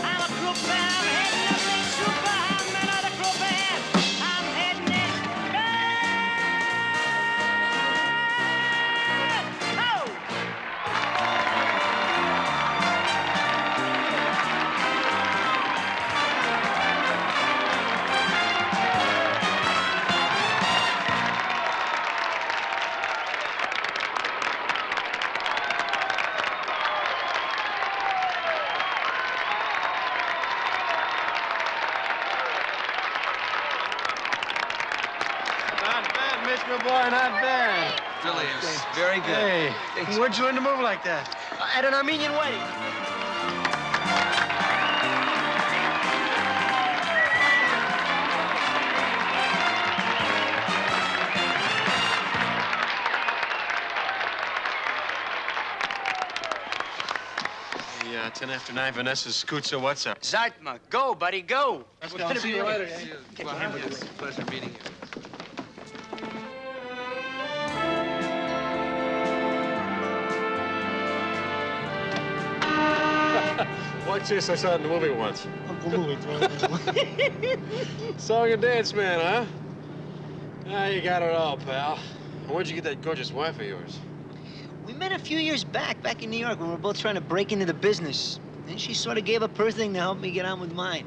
I'm a group and I'm heading up big super. I'm another group ahead. I'm heading it. Not bad, Mitch, my boy, not bad. Really is. Very good. Hey, where'd you learn to move like that? At an Armenian wedding. The 10 after 9 Vanessa's Scoot, so what's up? Zartma, go, buddy, go. Let's We're go. gonna See be you late. later. Get your hamburger. It's a pleasure meeting you. Watch this, I saw it in the movie once. Uncle Louie, Song and dance man, huh? Ah, you got it all, pal. Where'd you get that gorgeous wife of yours? We met a few years back in New York, when we were both trying to break into the business. And she sort of gave up her thing to help me get on with mine.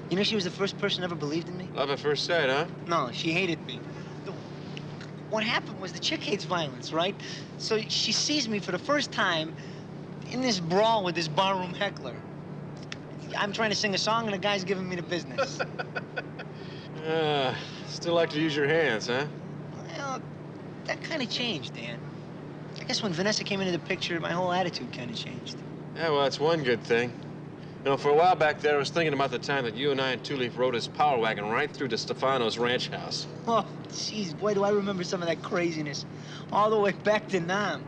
You know, she was the first person who ever believed in me. Love at first sight, huh? No, she hated me. What happened was the chick hates violence, right? So she sees me for the first time in this brawl with this barroom heckler. I'm trying to sing a song and the guy's giving me the business. Still like to use your hands, huh? Well, that kind of changed, Dan. I guess when Vanessa came into the picture, my whole attitude kind of changed. Yeah, well, that's one good thing. You know, for a while back there, I was thinking about the time that you and I and Two Leaf rode his power wagon right through to Stefano's ranch house. Oh, jeez, boy, do I remember some of that craziness. All the way back to Nam.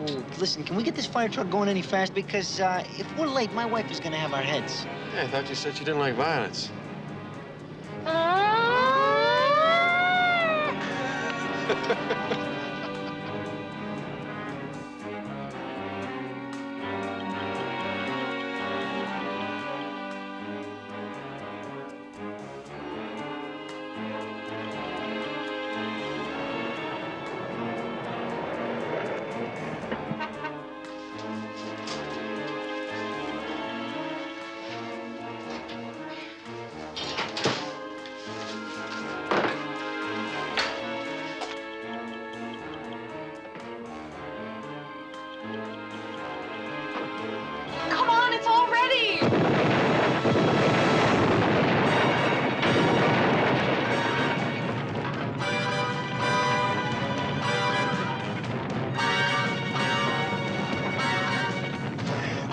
Oh, listen, can we get this fire truck going any fast? Because if we're late, my wife is gonna have our heads. Yeah, I thought you said you didn't like violence. Come on, it's all ready.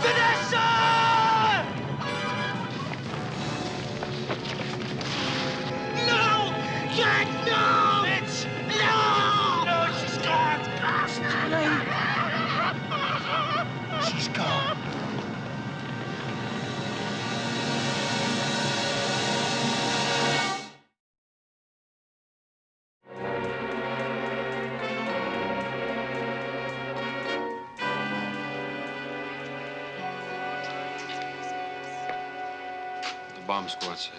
Vanessa! No! Jack, no! Mitch! No! No, she's gone! She's gone. The bomb squad said.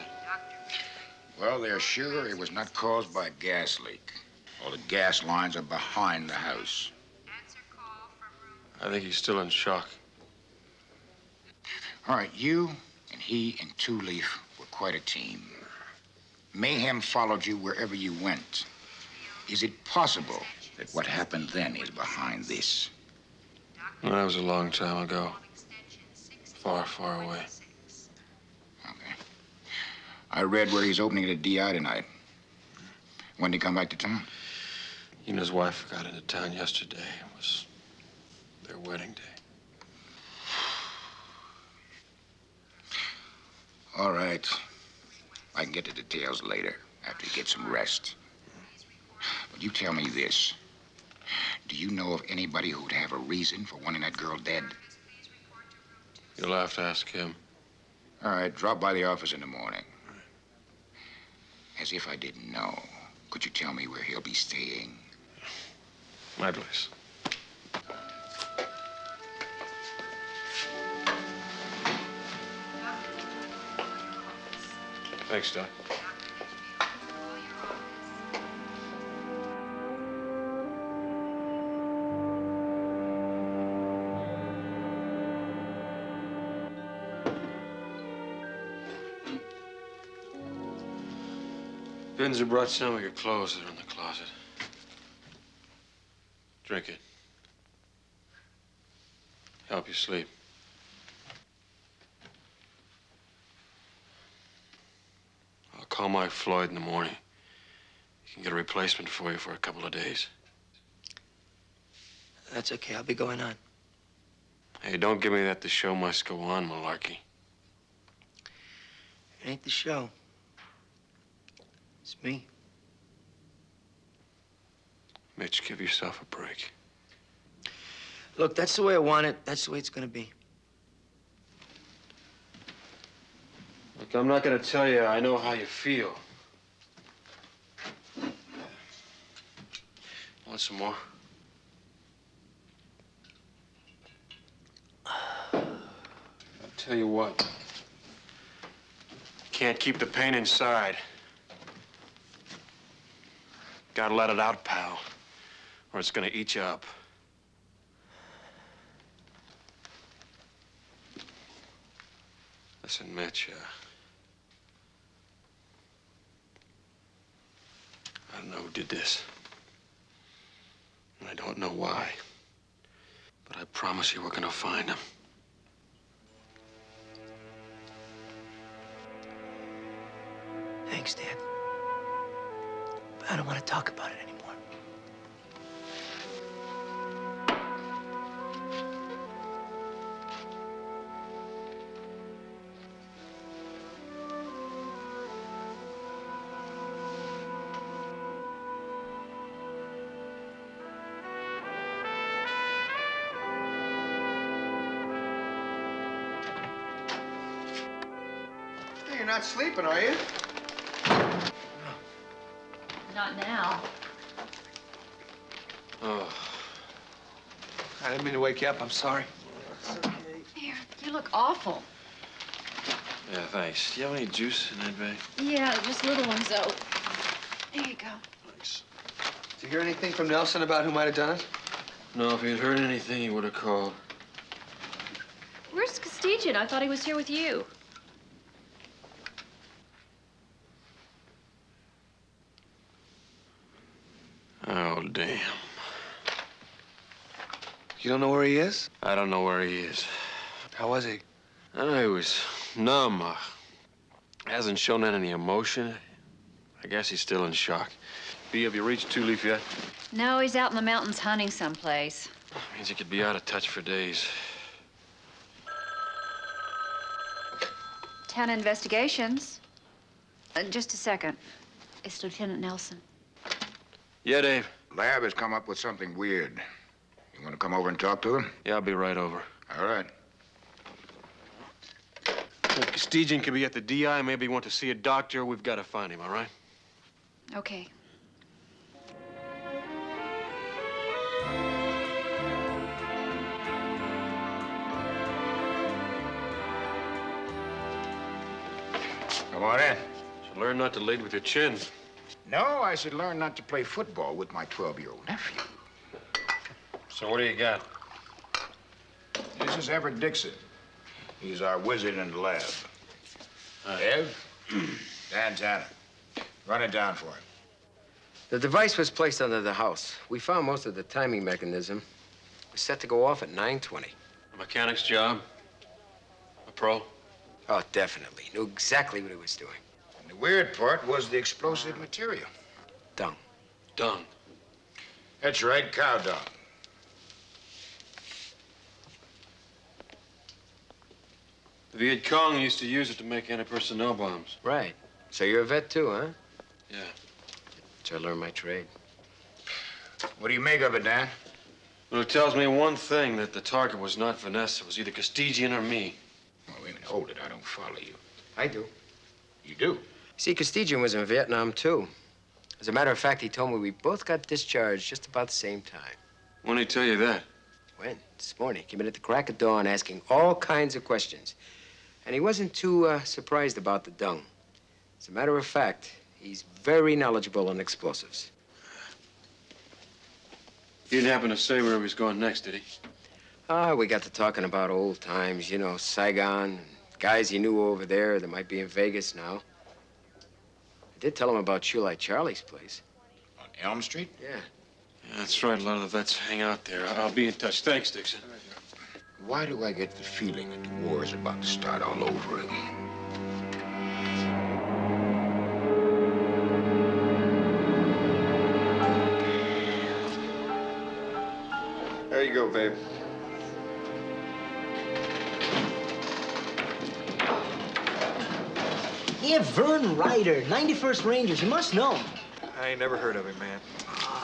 Well, they're sure it was not caused by a gas leak. All the gas lines are behind the house. I think he's still in shock. All right, you and he and Two Leaf were quite a team. Mayhem followed you wherever you went. Is it possible that what happened then is behind this? Well, that was a long time ago. Far, far away. Okay. I read where he's opening at a DI tonight. When did he come back to town? He and his wife got into town yesterday. It was their wedding day. All right. I can get the details later, after you get some rest. But you tell me this. Do you know of anybody who'd have a reason for wanting that girl dead? You'll have to ask him. All right, drop by the office in the morning. As if I didn't know. Could you tell me where he'll be staying? My place. Thanks, Doc. Binzer brought some of your clothes that are in the closet. Drink it. Help you sleep. I'll call Mike Floyd in the morning. He can get a replacement for you for a couple of days. That's okay. I'll be going on. Hey, don't give me that the show must go on malarkey. It ain't the show. It's me. Mitch, give yourself a break. Look, that's the way I want it. That's the way it's gonna be. Look, I'm not gonna tell you I know how you feel. Want some more? I'll tell you what. Can't keep the pain inside. Gotta let it out, pal, or it's gonna eat you up. Listen, Mitch, I don't know who did this. And I don't know why. But I promise you we're gonna find him. Thanks, Dad. But I don't want to talk about it anymore. Hey, you're not sleeping, are you? Not now. Oh. I didn't mean to wake you up. I'm sorry. Here, you look awful. Yeah, thanks. Do you have any juice in that bag? Yeah, just little ones, though. There you go. Thanks. Did you hear anything from Nelson about who might have done it? No, if he'd heard anything, he would have called. Where's Castigian? I thought he was here with you. Oh, damn. You don't know where he is? I don't know where he is. How was he? He was numb. Hasn't shown any emotion. I guess he's still in shock. B, have you reached Two Leaf yet? No, he's out in the mountains hunting someplace. Means he could be out of touch for days. Town investigations. Just a second. It's Lieutenant Nelson. Yeah, Dave. Lab has come up with something weird. You want to come over and talk to him? Yeah, I'll be right over. All right. Well, Castigian could be at the DI. Maybe he want to see a doctor. We've got to find him, all right? Okay. Come on in. Should learn not to lead with your chin. No, I should learn not to play football with my 12-year-old nephew. So what do you got? This is Everett Dixon. He's our wizard in the lab. Ev, Dan Tanner. Run it down for him. The device was placed under the house. We found most of the timing mechanism. It was set to go off at 9:20. A mechanic's job? A pro? Oh, definitely. Knew exactly what he was doing. And the weird part was the explosive material. Dung. Dung. That's right, cow dung. The Viet Cong used to use it to make anti-personnel bombs. Right. So you're a vet too, huh? Yeah. So I learned my trade. What do you make of it, Dan? Well, it tells me one thing, that the target was not Vanessa. It was either Castigian or me. Oh, wait a minute. Hold it. I don't follow you. I do. You do? See, Castigian was in Vietnam too. As a matter of fact, he told me we both got discharged just about the same time. When did he tell you that? When? This morning. Came in at the crack of dawn asking all kinds of questions. And he wasn't too surprised about the dung. As a matter of fact, he's very knowledgeable on explosives. He didn't happen to say where he was going next, did he? We got to talking about old times, you know, Saigon, and guys he knew over there that might be in Vegas now. I did tell him about Chulai Charlie's place. On Elm Street? Yeah. Yeah, that's right. A lot of the vets hang out there. I'll be in touch. Thanks, Dixon. Why do I get the feeling that the war is about to start all over again? There you go, babe. Yeah, Vern Ryder, 91st Rangers. You must know him. I ain't never heard of him, man.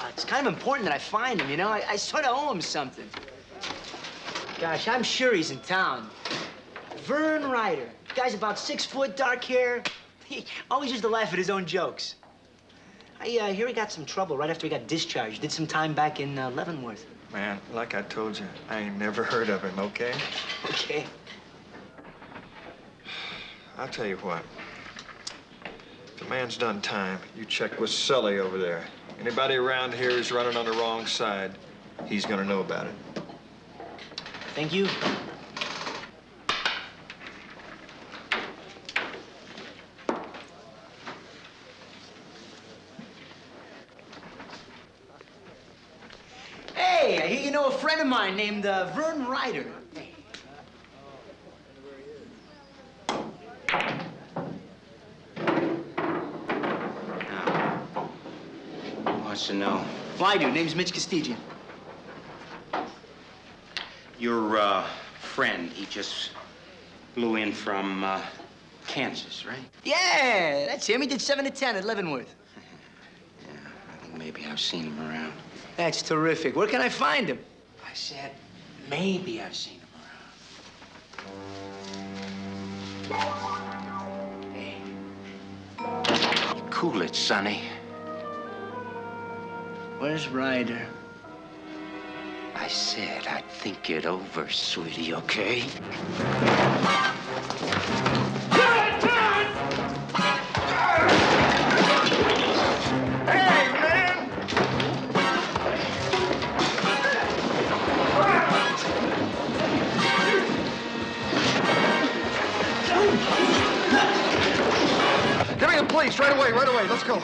It's kind of important that I find him, you know? I sort of owe him something. Gosh, I'm sure he's in town. Vern Ryder. Guy's about 6 foot, dark hair. He always used to laugh at his own jokes. I hear he got some trouble right after he got discharged. Did some time back in Leavenworth. Man, like I told you, I ain't never heard of him, okay? Okay. I'll tell you what. If the man's done time, you check with Sully over there. Anybody around here who's running on the wrong side, he's gonna know about it. Thank you. I hear you know a friend of mine named Vern Ryder. Wants to know. Well, I do. Name's Mitch Castigian. Your friend, he just flew in from Kansas, right? Yeah, that's him. He did 7 to 10 at Leavenworth. I think maybe I've seen him around. That's terrific. Where can I find him? I said, maybe I've seen him around. Hey. Cool it, Sonny. Where's Ryder? I said I'd think it over, sweetie, okay? Hey, man! Give me the police right away, right away. Let's go.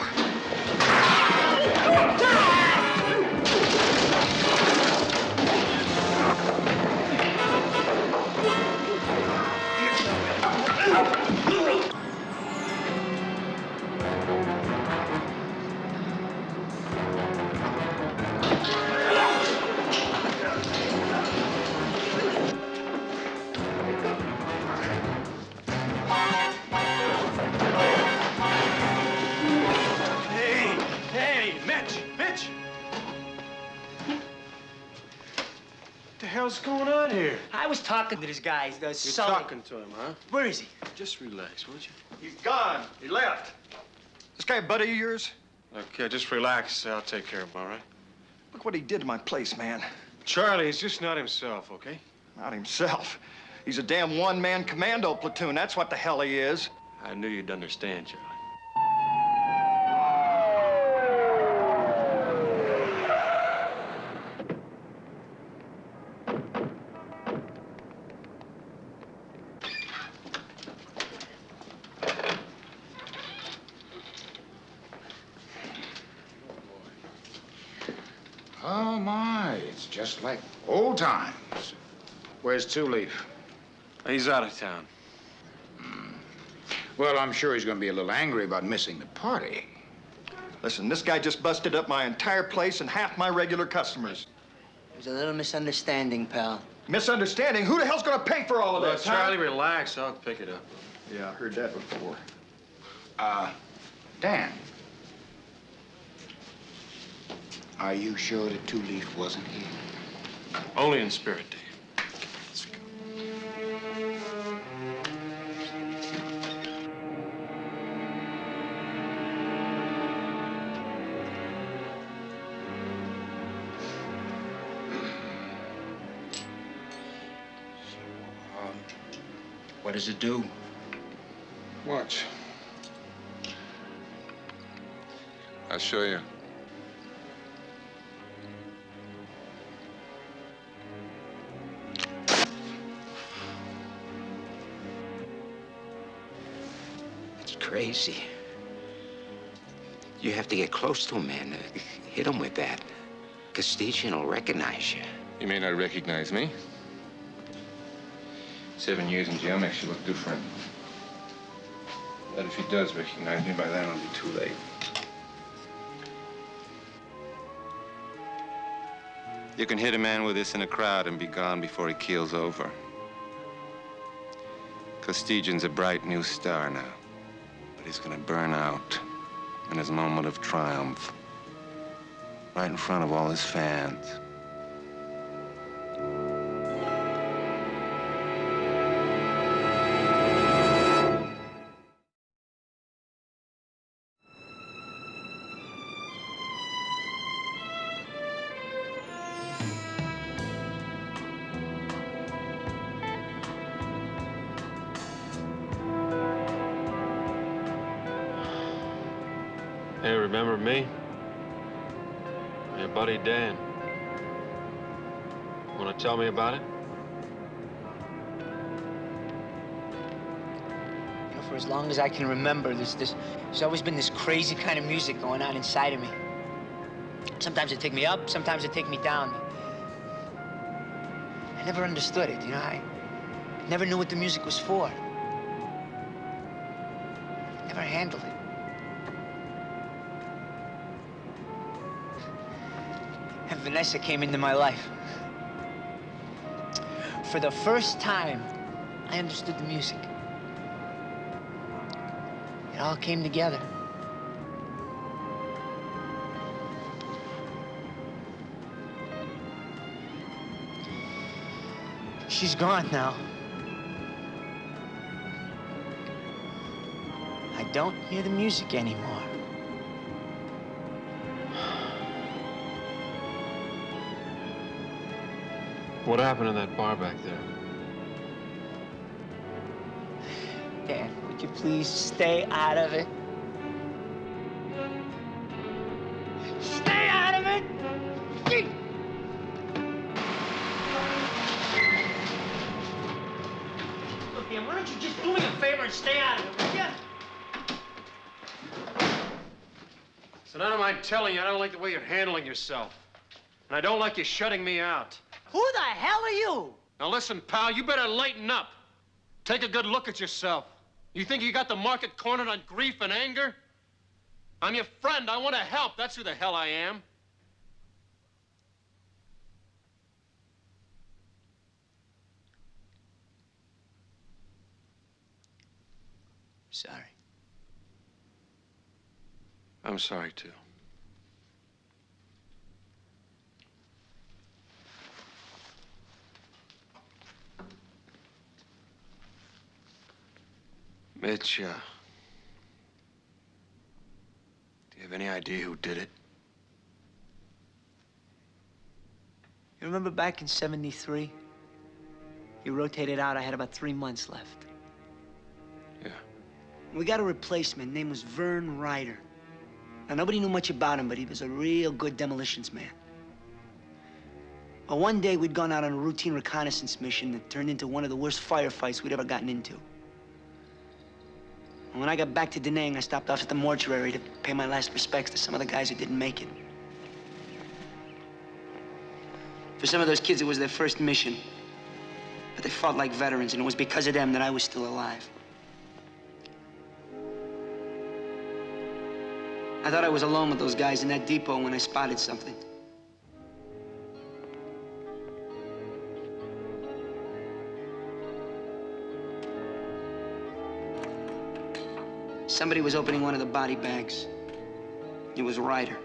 Hey, Mitch! Mitch! What the hell's going on here? I was talking to this guy, the You're Sully. talking to him, huh? Where is he? Just relax, won't you? He's gone. He left. This guy a buddy of yours? Okay, just relax. I'll take care of him, all right? Look what he did to my place, man. Charlie, he's just not himself, okay? Not himself. He's a damn one-man commando platoon. That's what the hell he is. I knew you'd understand, Charlie. Oh, my, it's just like old times. Where's Two Leaf? He's out of town. Well, I'm sure he's gonna be a little angry about missing the party. Listen, this guy just busted up my entire place and half my regular customers. There's a little misunderstanding, pal. Misunderstanding? Who the hell's gonna pay for all of Look, this, Charlie, huh? relax. I'll pick it up. Yeah, I heard that before. Dan. Are you sure that Two Leaf wasn't here? Only in spirit, Dave. What does it do? Watch. I'll show you. It's crazy. You have to get close to him, man. Hit him with that. Castigian will recognize you. He may not recognize me. 7 years in jail makes you look different. But if he does recognize me, by then it'll be too late. You can hit a man with this in a crowd and be gone before he keels over. Castigian's a bright new star now, but he's gonna burn out in his moment of triumph, right in front of all his fans. Hey, remember me? Your buddy Dan. Want to tell me about it? You know, for as long as I can remember, there's always been this crazy kind of music going on inside of me. Sometimes it take me up, sometimes it take me down. I never understood it, you know? I never knew what the music was for. Never handled it. And Vanessa came into my life. For the first time, I understood the music. It all came together. She's gone now. I don't hear the music anymore. What happened in that bar back there? Dan, would you please stay out of it? Stay out of it! Look, Dan, why don't you just do me a favor and stay out of it, will ya? So I don't mind telling you, I don't like the way you're handling yourself. And I don't like you shutting me out. Who the hell are you? Now listen, pal, you better lighten up. Take a good look at yourself. You think you got the market cornered on grief and anger? I'm your friend. I want to help. That's who the hell I am. Sorry. I'm sorry, too. Mitch, do you have any idea who did it? You remember back in '73? You rotated out, I had about 3 months left. Yeah. We got a replacement, name was Vern Ryder. Now, nobody knew much about him, but he was a real good demolitions man. Well, one day we'd gone out on a routine reconnaissance mission that turned into one of the worst firefights we'd ever gotten into. And when I got back to Da Nang, I stopped off at the mortuary to pay my last respects to some of the guys who didn't make it. For some of those kids, it was their first mission. But they fought like veterans, and it was because of them that I was still alive. I thought I was alone with those guys in that depot when I spotted something. Somebody was opening one of the body bags. It was Ryder.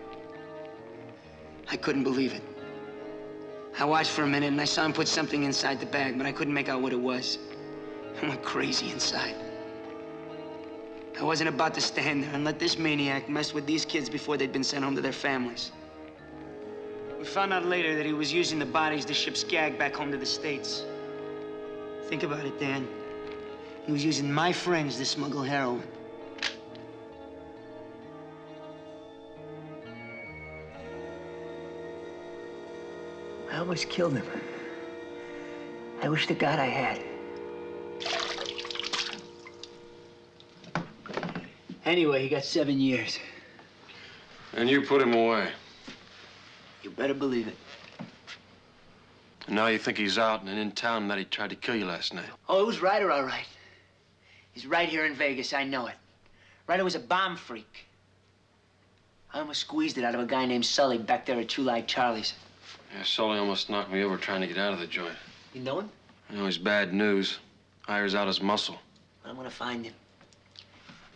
I couldn't believe it. I watched for a minute and I saw him put something inside the bag, but I couldn't make out what it was. I went crazy inside. I wasn't about to stand there and let this maniac mess with these kids before they'd been sent home to their families. We found out later that he was using the bodies to ship Skag back home to the States. Think about it, Dan. He was using my friends to smuggle heroin. I almost killed him. I wish to God I had. Anyway, he got 7 years. And you put him away. You better believe it. And now you think he's out and in town and that he tried to kill you last night. Oh, it was Ryder, all right. He's right here in Vegas, I know it. Ryder was a bomb freak. I almost squeezed it out of a guy named Sully back there at True Light Charlie's. Yeah, Sully almost knocked me over trying to get out of the joint. You know him? You know, he's bad news. Hires out his muscle. I'm gonna find him.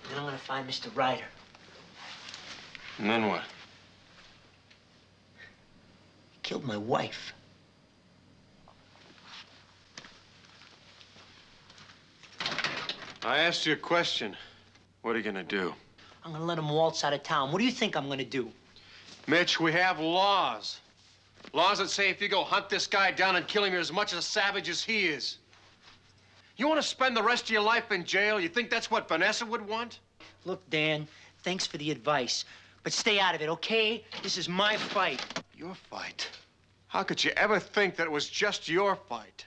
Then I'm gonna find Mr. Ryder. And then what? He killed my wife. I asked you a question. What are you gonna do? I'm gonna let him waltz out of town. What do you think I'm gonna do? Mitch, we have laws. Laws that say if you go hunt this guy down and kill him, you're as much a savage as he is. You want to spend the rest of your life in jail? You think that's what Vanessa would want? Look, Dan, thanks for the advice, but stay out of it, okay? This is my fight. Your fight? How could you ever think that it was just your fight?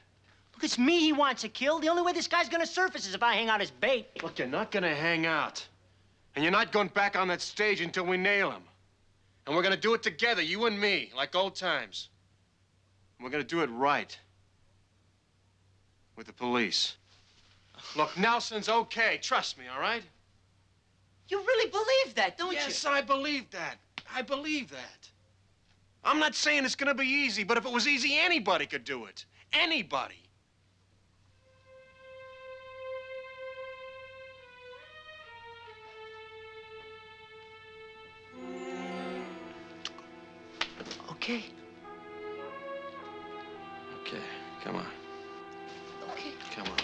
Look, it's me he wants to kill. The only way this guy's gonna surface is if I hang out his bait. Look, you're not gonna hang out. And you're not going back on that stage until we nail him. And we're gonna do it together, you and me, like old times. And we're gonna do it right. with the police. Look, Nelson's okay. Trust me, all right? You really believe that, don't you? Yes, I believe that. I believe that. I'm not saying it's gonna be easy, but if it was easy, anybody could do it. Anybody. Okay. Okay, come on. Okay. Come on.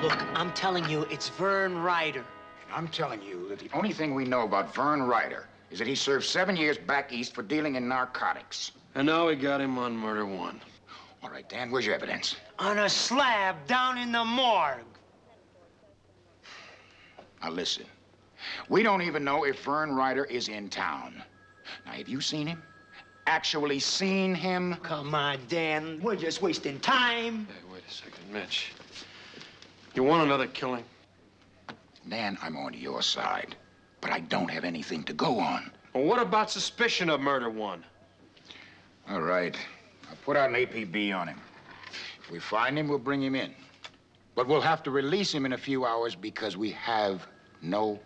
Look, I'm telling you, it's Vern Ryder. And I'm telling you that the only thing we know about Vern Ryder is that he served 7 years back east for dealing in narcotics. And now we got him on murder one. All right, Dan, where's your evidence? On a slab down in the morgue. Now listen, we don't even know if Vern Ryder is in town. Now, have you seen him? Actually seen him? Come on, Dan. We're just wasting time. Hey, wait a second, Mitch. You want another killing? Dan, I'm on your side, but I don't have anything to go on. Well, what about suspicion of murder one? All right. I'll put out an APB on him. If we find him, we'll bring him in. But we'll have to release him in a few hours because we have no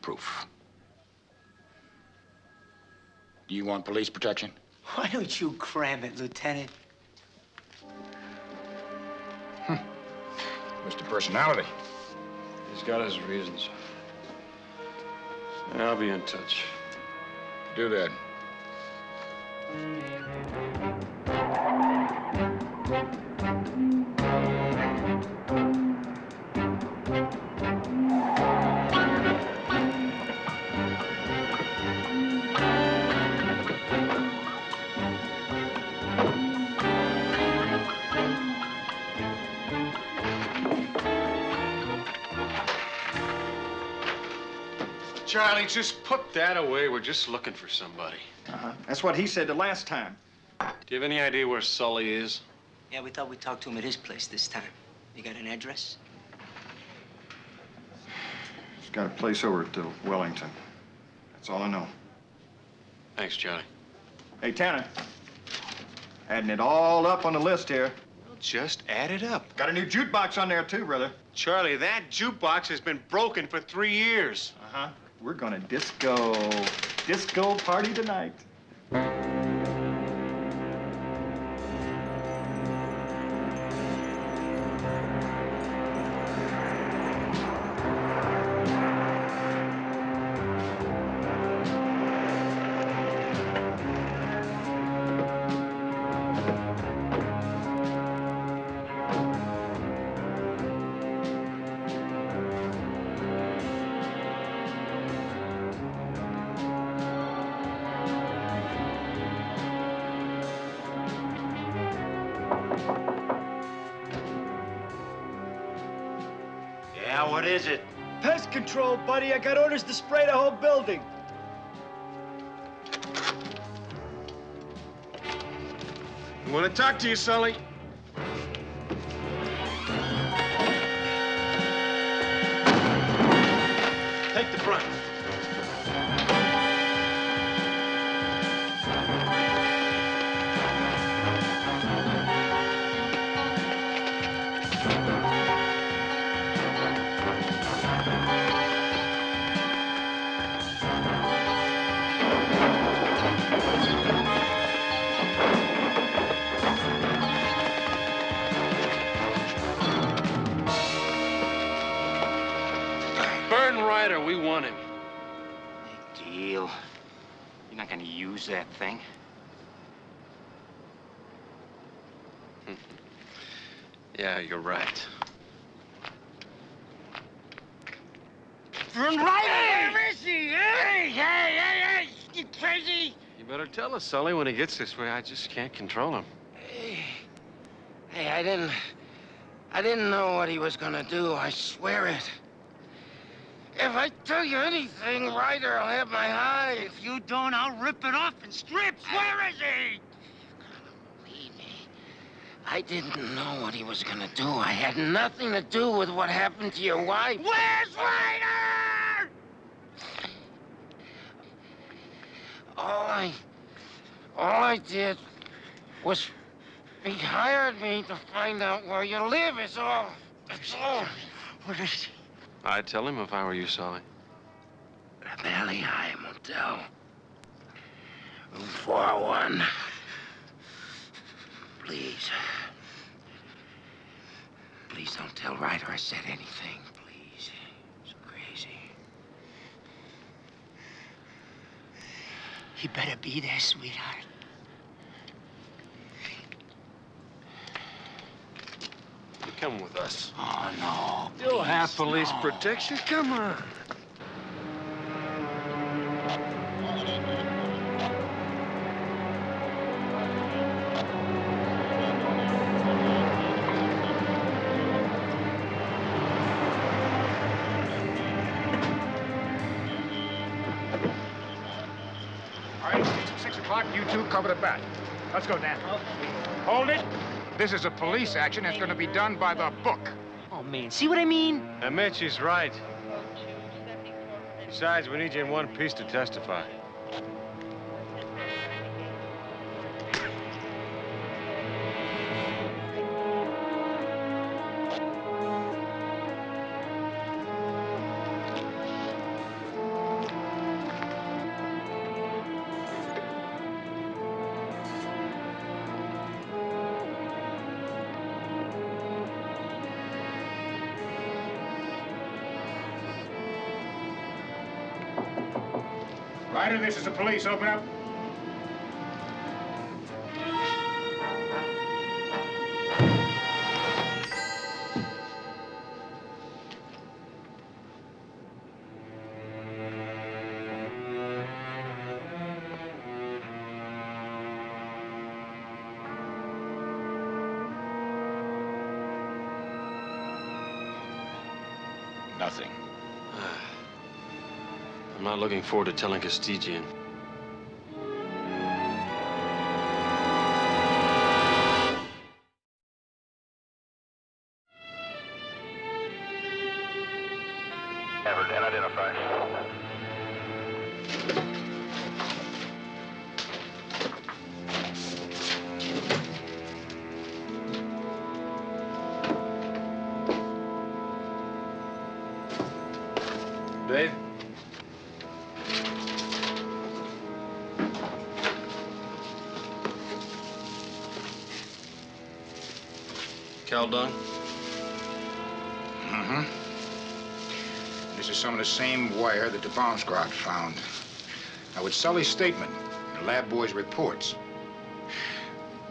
proof. Do you want police protection? Why don't you cram it, Lieutenant? Mr. Personality. He's got his reasons. I'll be in touch. Do that. Charlie, just put that away. We're just looking for somebody. That's what he said the last time. Do you have any idea where Sully is? Yeah, we thought we'd talk to him at his place this time. You got an address? He's got a place over at Wellington. That's all I know. Thanks, Charlie. Hey, Tanner. Adding it all up on the list here. Well, just add it up. Got a new jukebox on there, too, brother. Charlie, that jukebox has been broken for 3 years. Uh-huh. We're gonna disco party tonight. Yeah, what is it? Pest control, buddy. I got orders to spray the whole building. I want to talk to you, Sully. Take the front. Vern Ryder, we want him. Big deal. You're not gonna use that thing? Yeah, you're right. Vern Ryder, where is he? Hey, you crazy? You better tell us, Sully, when he gets this way. I just can't control him. Hey, I didn't know what he was gonna do. I swear it. If I tell you anything, Ryder, I'll have my hide. If you don't, I'll rip it off in strips. Where is he? Believe me, I didn't know what he was gonna do. I had nothing to do with what happened to your wife. Where's Ryder? All I did was he hired me to find out where you live, is all. That's all. What is it? I'd tell him if I were you, Solly. Valley Motel. Room 401. Please. Please don't tell Ryder I said anything, please. It's crazy. You better be there, sweetheart. You come with us. Oh, no. You'll have police protection. Come on. All right, it's 6 o'clock. You two cover the back. Let's go, Dan. Hold it. This is a police action. It's going to be done by the book. Oh, man, see what I mean? And Mitch is right. Besides, we need you in one piece to testify. Ryder, this is the police. Open up. Nothing. I'm not looking forward to telling Castigian. Everett, and identify. Dave? Cal Dung? Mm-hmm. This is some of the same wire that the bomb squad found. Now, with Sully's statement and the lab boys' reports,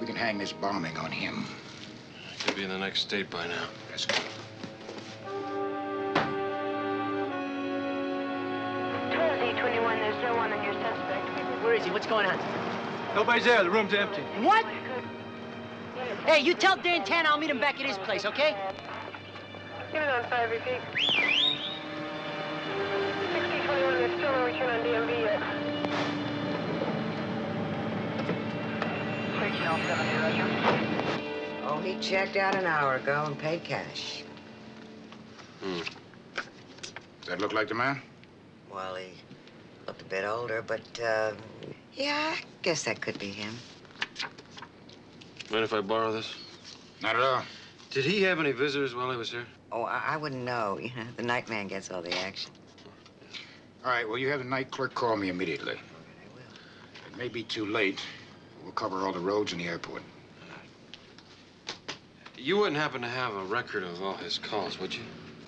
we can hang this bombing on him. Could be in the next state by now. Let's go. Z21, there's no one on your suspect. Where is he? What's going on? Nobody's there. The room's empty. What? Hey, you tell Dan Tanner I'll meet him back at his place, okay? Give it on 5, repeat. 6021, there's still no return on DMV yet. 1307, Roger. Oh, he checked out an hour ago and paid cash. Does that look like the man? Well, he looked a bit older, but, yeah, I guess that could be him. Mind if I borrow this? Not at all. Did he have any visitors while he was here? Oh, I wouldn't know. You know, the night man gets all the action. All right, well, you have the night clerk call me immediately. It may be too late. We'll cover all the roads in the airport. You wouldn't happen to have a record of all his calls, would you?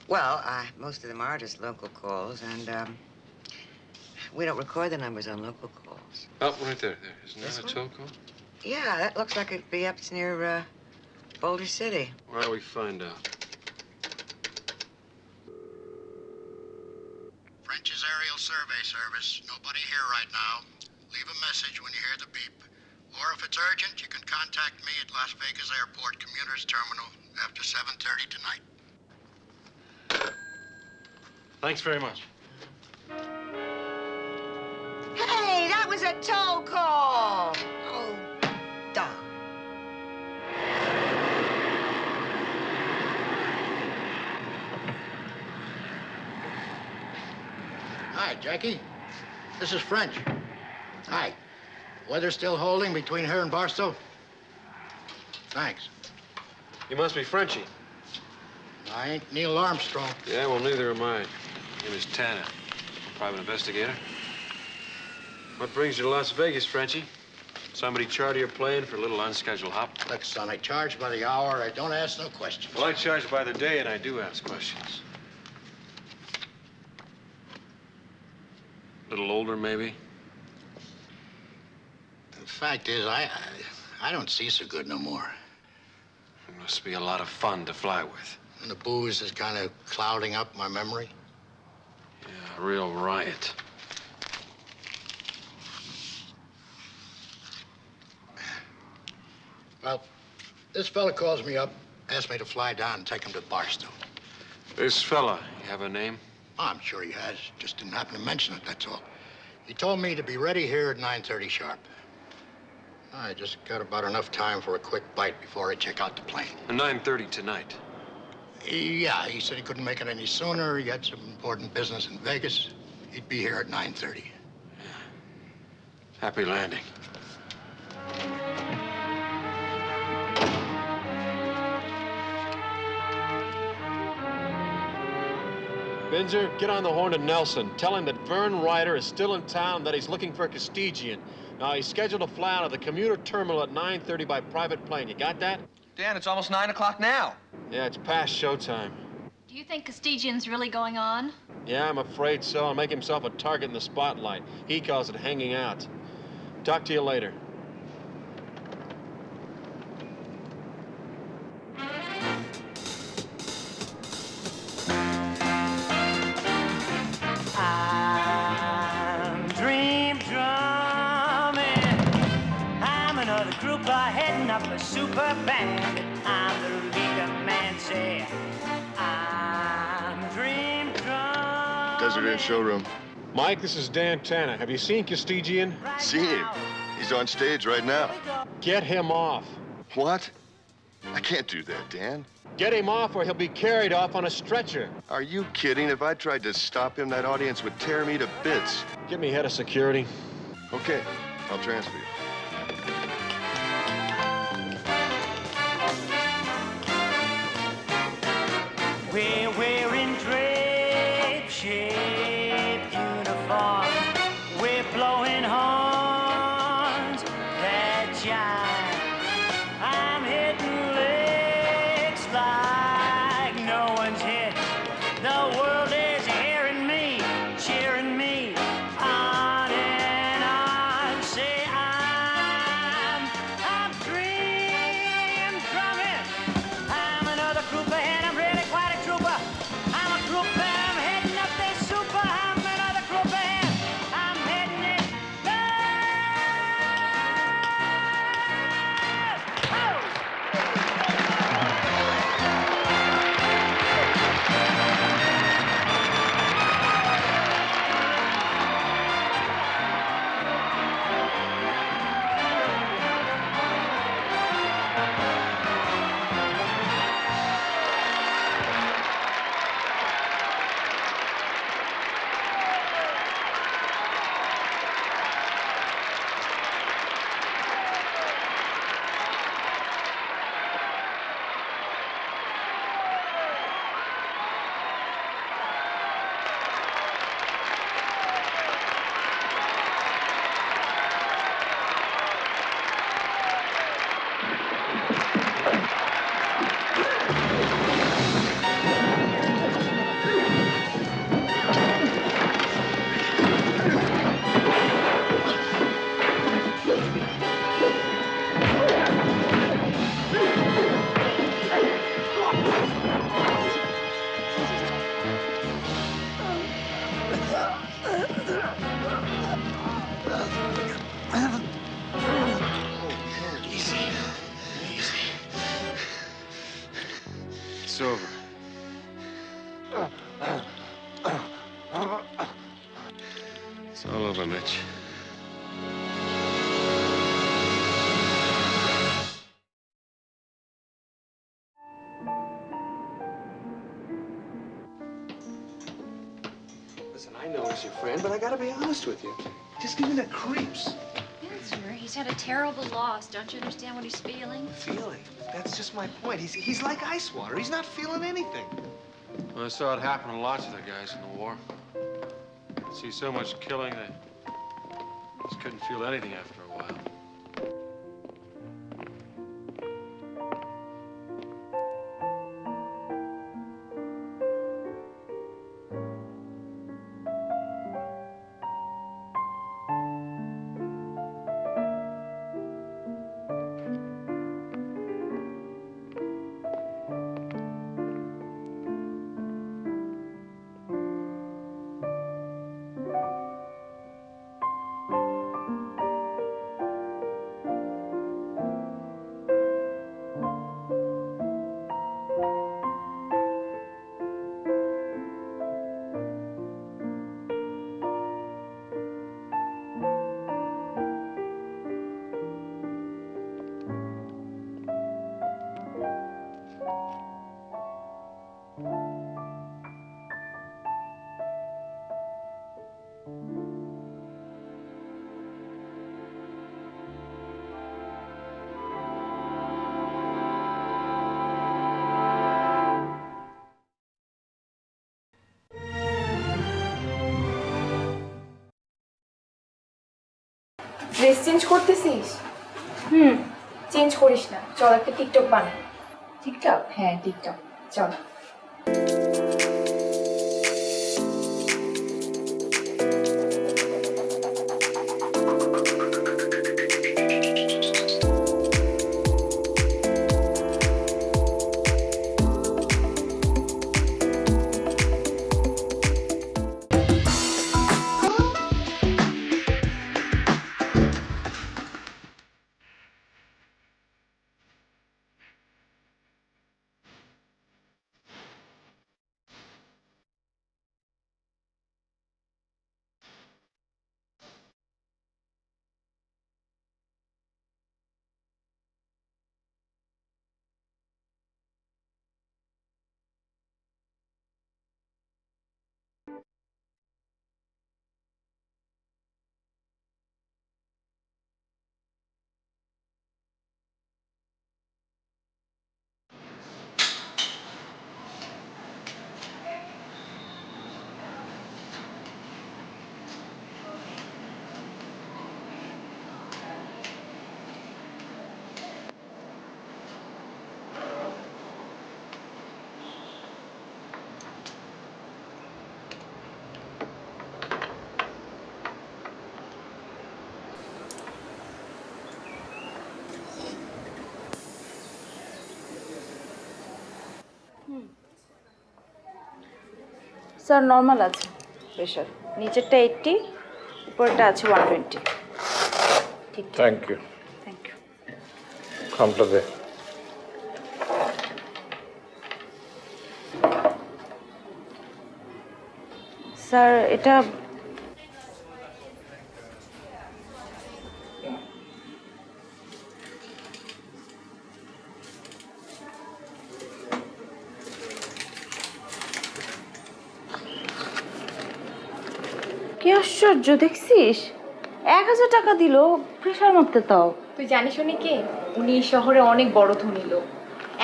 Well, most of them are just local calls, and, we don't record the numbers on local calls. Oh, right there. Isn't This that a one? tow call? Yeah, that looks like it'd be up near, Boulder City. Why don't we find out? French's Aerial Survey Service. Nobody here right now. Leave a message when you hear the beep. Or if it's urgent, you can contact me at Las Vegas Airport Commuters Terminal after 7:30 tonight. Thanks very much. Hey, that was a tow call. Oh, duh. Hi, Jackie. This is French. Hi. Weather still holding between here and Barstow? Thanks. You must be Frenchie. I ain't Neil Armstrong. Yeah, well, neither am I. My name is Tanner. Private investigator. What brings you to Las Vegas, Frenchie? Somebody charter your plane for a little unscheduled hop? Look, son, I charge by the hour. I don't ask no questions. Well, I charge by the day, and I do ask questions. A little older, maybe? The fact is, I don't see so good no more. It must be a lot of fun to fly with. And the booze is kind of clouding up my memory. Yeah, a real riot. Well, this fella calls me up, asked me to fly down and take him to Barstow. This fella, you have a name? Oh, I'm sure he has. Just didn't happen to mention it, that's all. He told me to be ready here at 9:30 sharp. I just got about enough time for a quick bite before I check out the plane. At 9:30 tonight. Yeah, he said he couldn't make it any sooner. He had some important business in Vegas. He'd be here at 9:30. Yeah. Happy landing. Binzer, get on the horn to Nelson. Tell him that Vern Ryder is still in town, that he's looking for a Castigian. Now, he's scheduled to fly out of the commuter terminal at 9:30 by private plane. You got that? Dan, it's almost 9 o'clock now. Yeah, it's past showtime. Do you think Castigian's really going on? Yeah, I'm afraid so. I'll make himself a target in the spotlight. He calls it hanging out. Talk to you later. I'm dream drumming. I'm another grouper heading up a super band. I'm the leader man, say I'm dream drumming. Desert Inn showroom. Mike, this is Dan Tanner. Have you seen Castigian? Seen him. He's on stage right now. Get him off. What? I can't do that, Dan. Get him off or he'll be carried off on a stretcher. Are you kidding? If I tried to stop him, that audience would tear me to bits. Get me head of security. Okay, I'll transfer you. We're wearing drape-shaped uniforms. We're blowing horns that jive. I'm hitting licks like no one's hit. The world is hearing me, cheering me on and on. Say I'm dream drumming. I'm another group ahead. I'm really quite a trooper. I'm a group and I'm heading up this super. I'm another group ahead. I'm heading it It's over. It's all over, Mitch. Listen, I know he's your friend, but I gotta be honest with you. Just give me the creeps. Spencer, he's had a terrible loss. Don't you understand what he's feeling? Feeling? That's just my point. He's like ice water. He's not feeling anything. Well, I saw it happen to lots of the guys in the war. I see so much killing, they just couldn't feel anything after a while. Dress change করতেছিস? Change করিস না, চল একটা TikTok বানাই। TikTok? হ্যাঁ TikTok, চল। Sir normal আছে pressure, নিচেরটা 80, উপরটা আছে 120। ঠিক। Thank you. Thank you. খামটা দে। স্যার এটা কি আশ্চর্য দেখছিস, 1000 টাকা দিল প্রেশার মাপতে। তাও তুই জানিস উনি কে? উনি এই শহরে অনেক বড় ধনী লোক।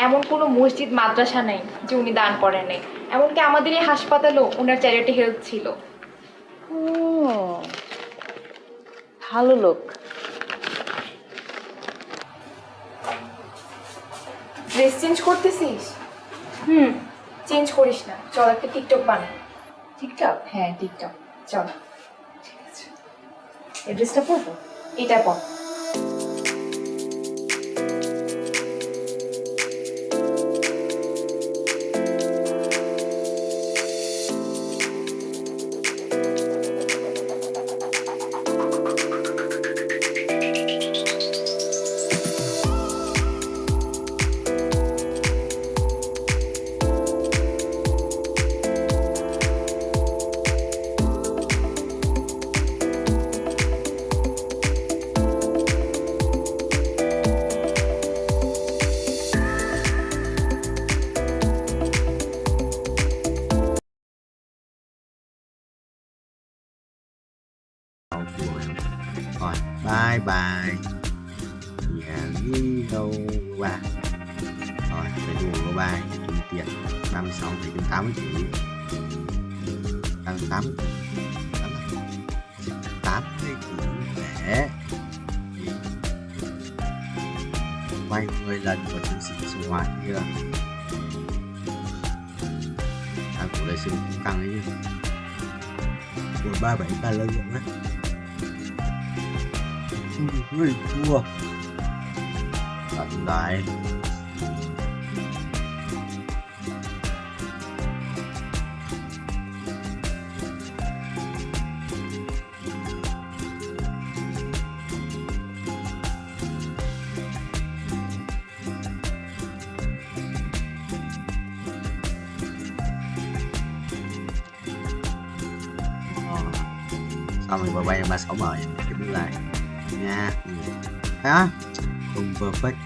এমন কোনো মসজিদ মাদ্রাসা নেই যে উনি দান করেন নাই। এমনকি আমাদের এই হাসপাতালও ওনার চ্যারিটি হেল্প ছিল। ও ভালো লোক। ড্রেস চেঞ্জ করতেছিস? চেঞ্জ করিস না, চল একটা টিকটক বানাই। টিকটক? হ্যাঁ টিকটক, চল। ঠিক আছে, এই ড্রেসটা পরবো, এটা পর। Bye bye. Hello ba. Rồi, phải đủ bye bye. Kiếm tiền 36 phải kiếm 80 tỷ. 88 80 tỷ để vay 10 lần của chứng sĩ số hóa kia. Thằng của đời sinh cũng căng ấy chứ. 137 ta lợi dụng á. Người thua. Tận đại. Xong rồi bay 36 mở cái bước lại nha. Hả? Không perfect.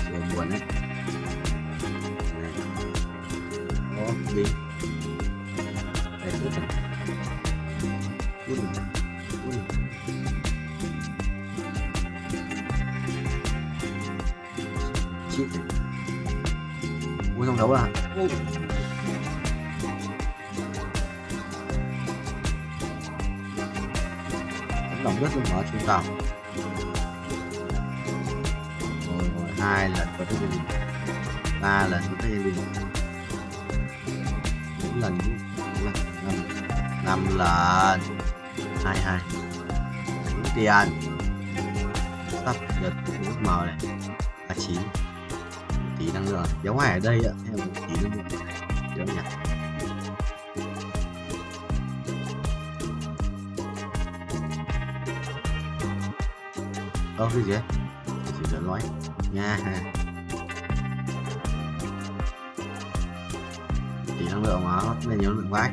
Chưa buồn đấy. Đó, đi. Đây, tốt rồi. Chết rồi. Ui, trong đấu à? Lòng rất là mở trung tàu. Rồi 2 lần có thể đi, 3 lần có thể đi, 4 lần, 5 lần, 22 tiền sắp được nước màu này 39 tỷ năng lượng giống hải ở đây ạ, theo 1 tỷ năng lượng giống nhỉ. Cái gì đấy? Chỉ cần nói nha. Tỷ năng lượng mà nó nên nhớ lượng vãi.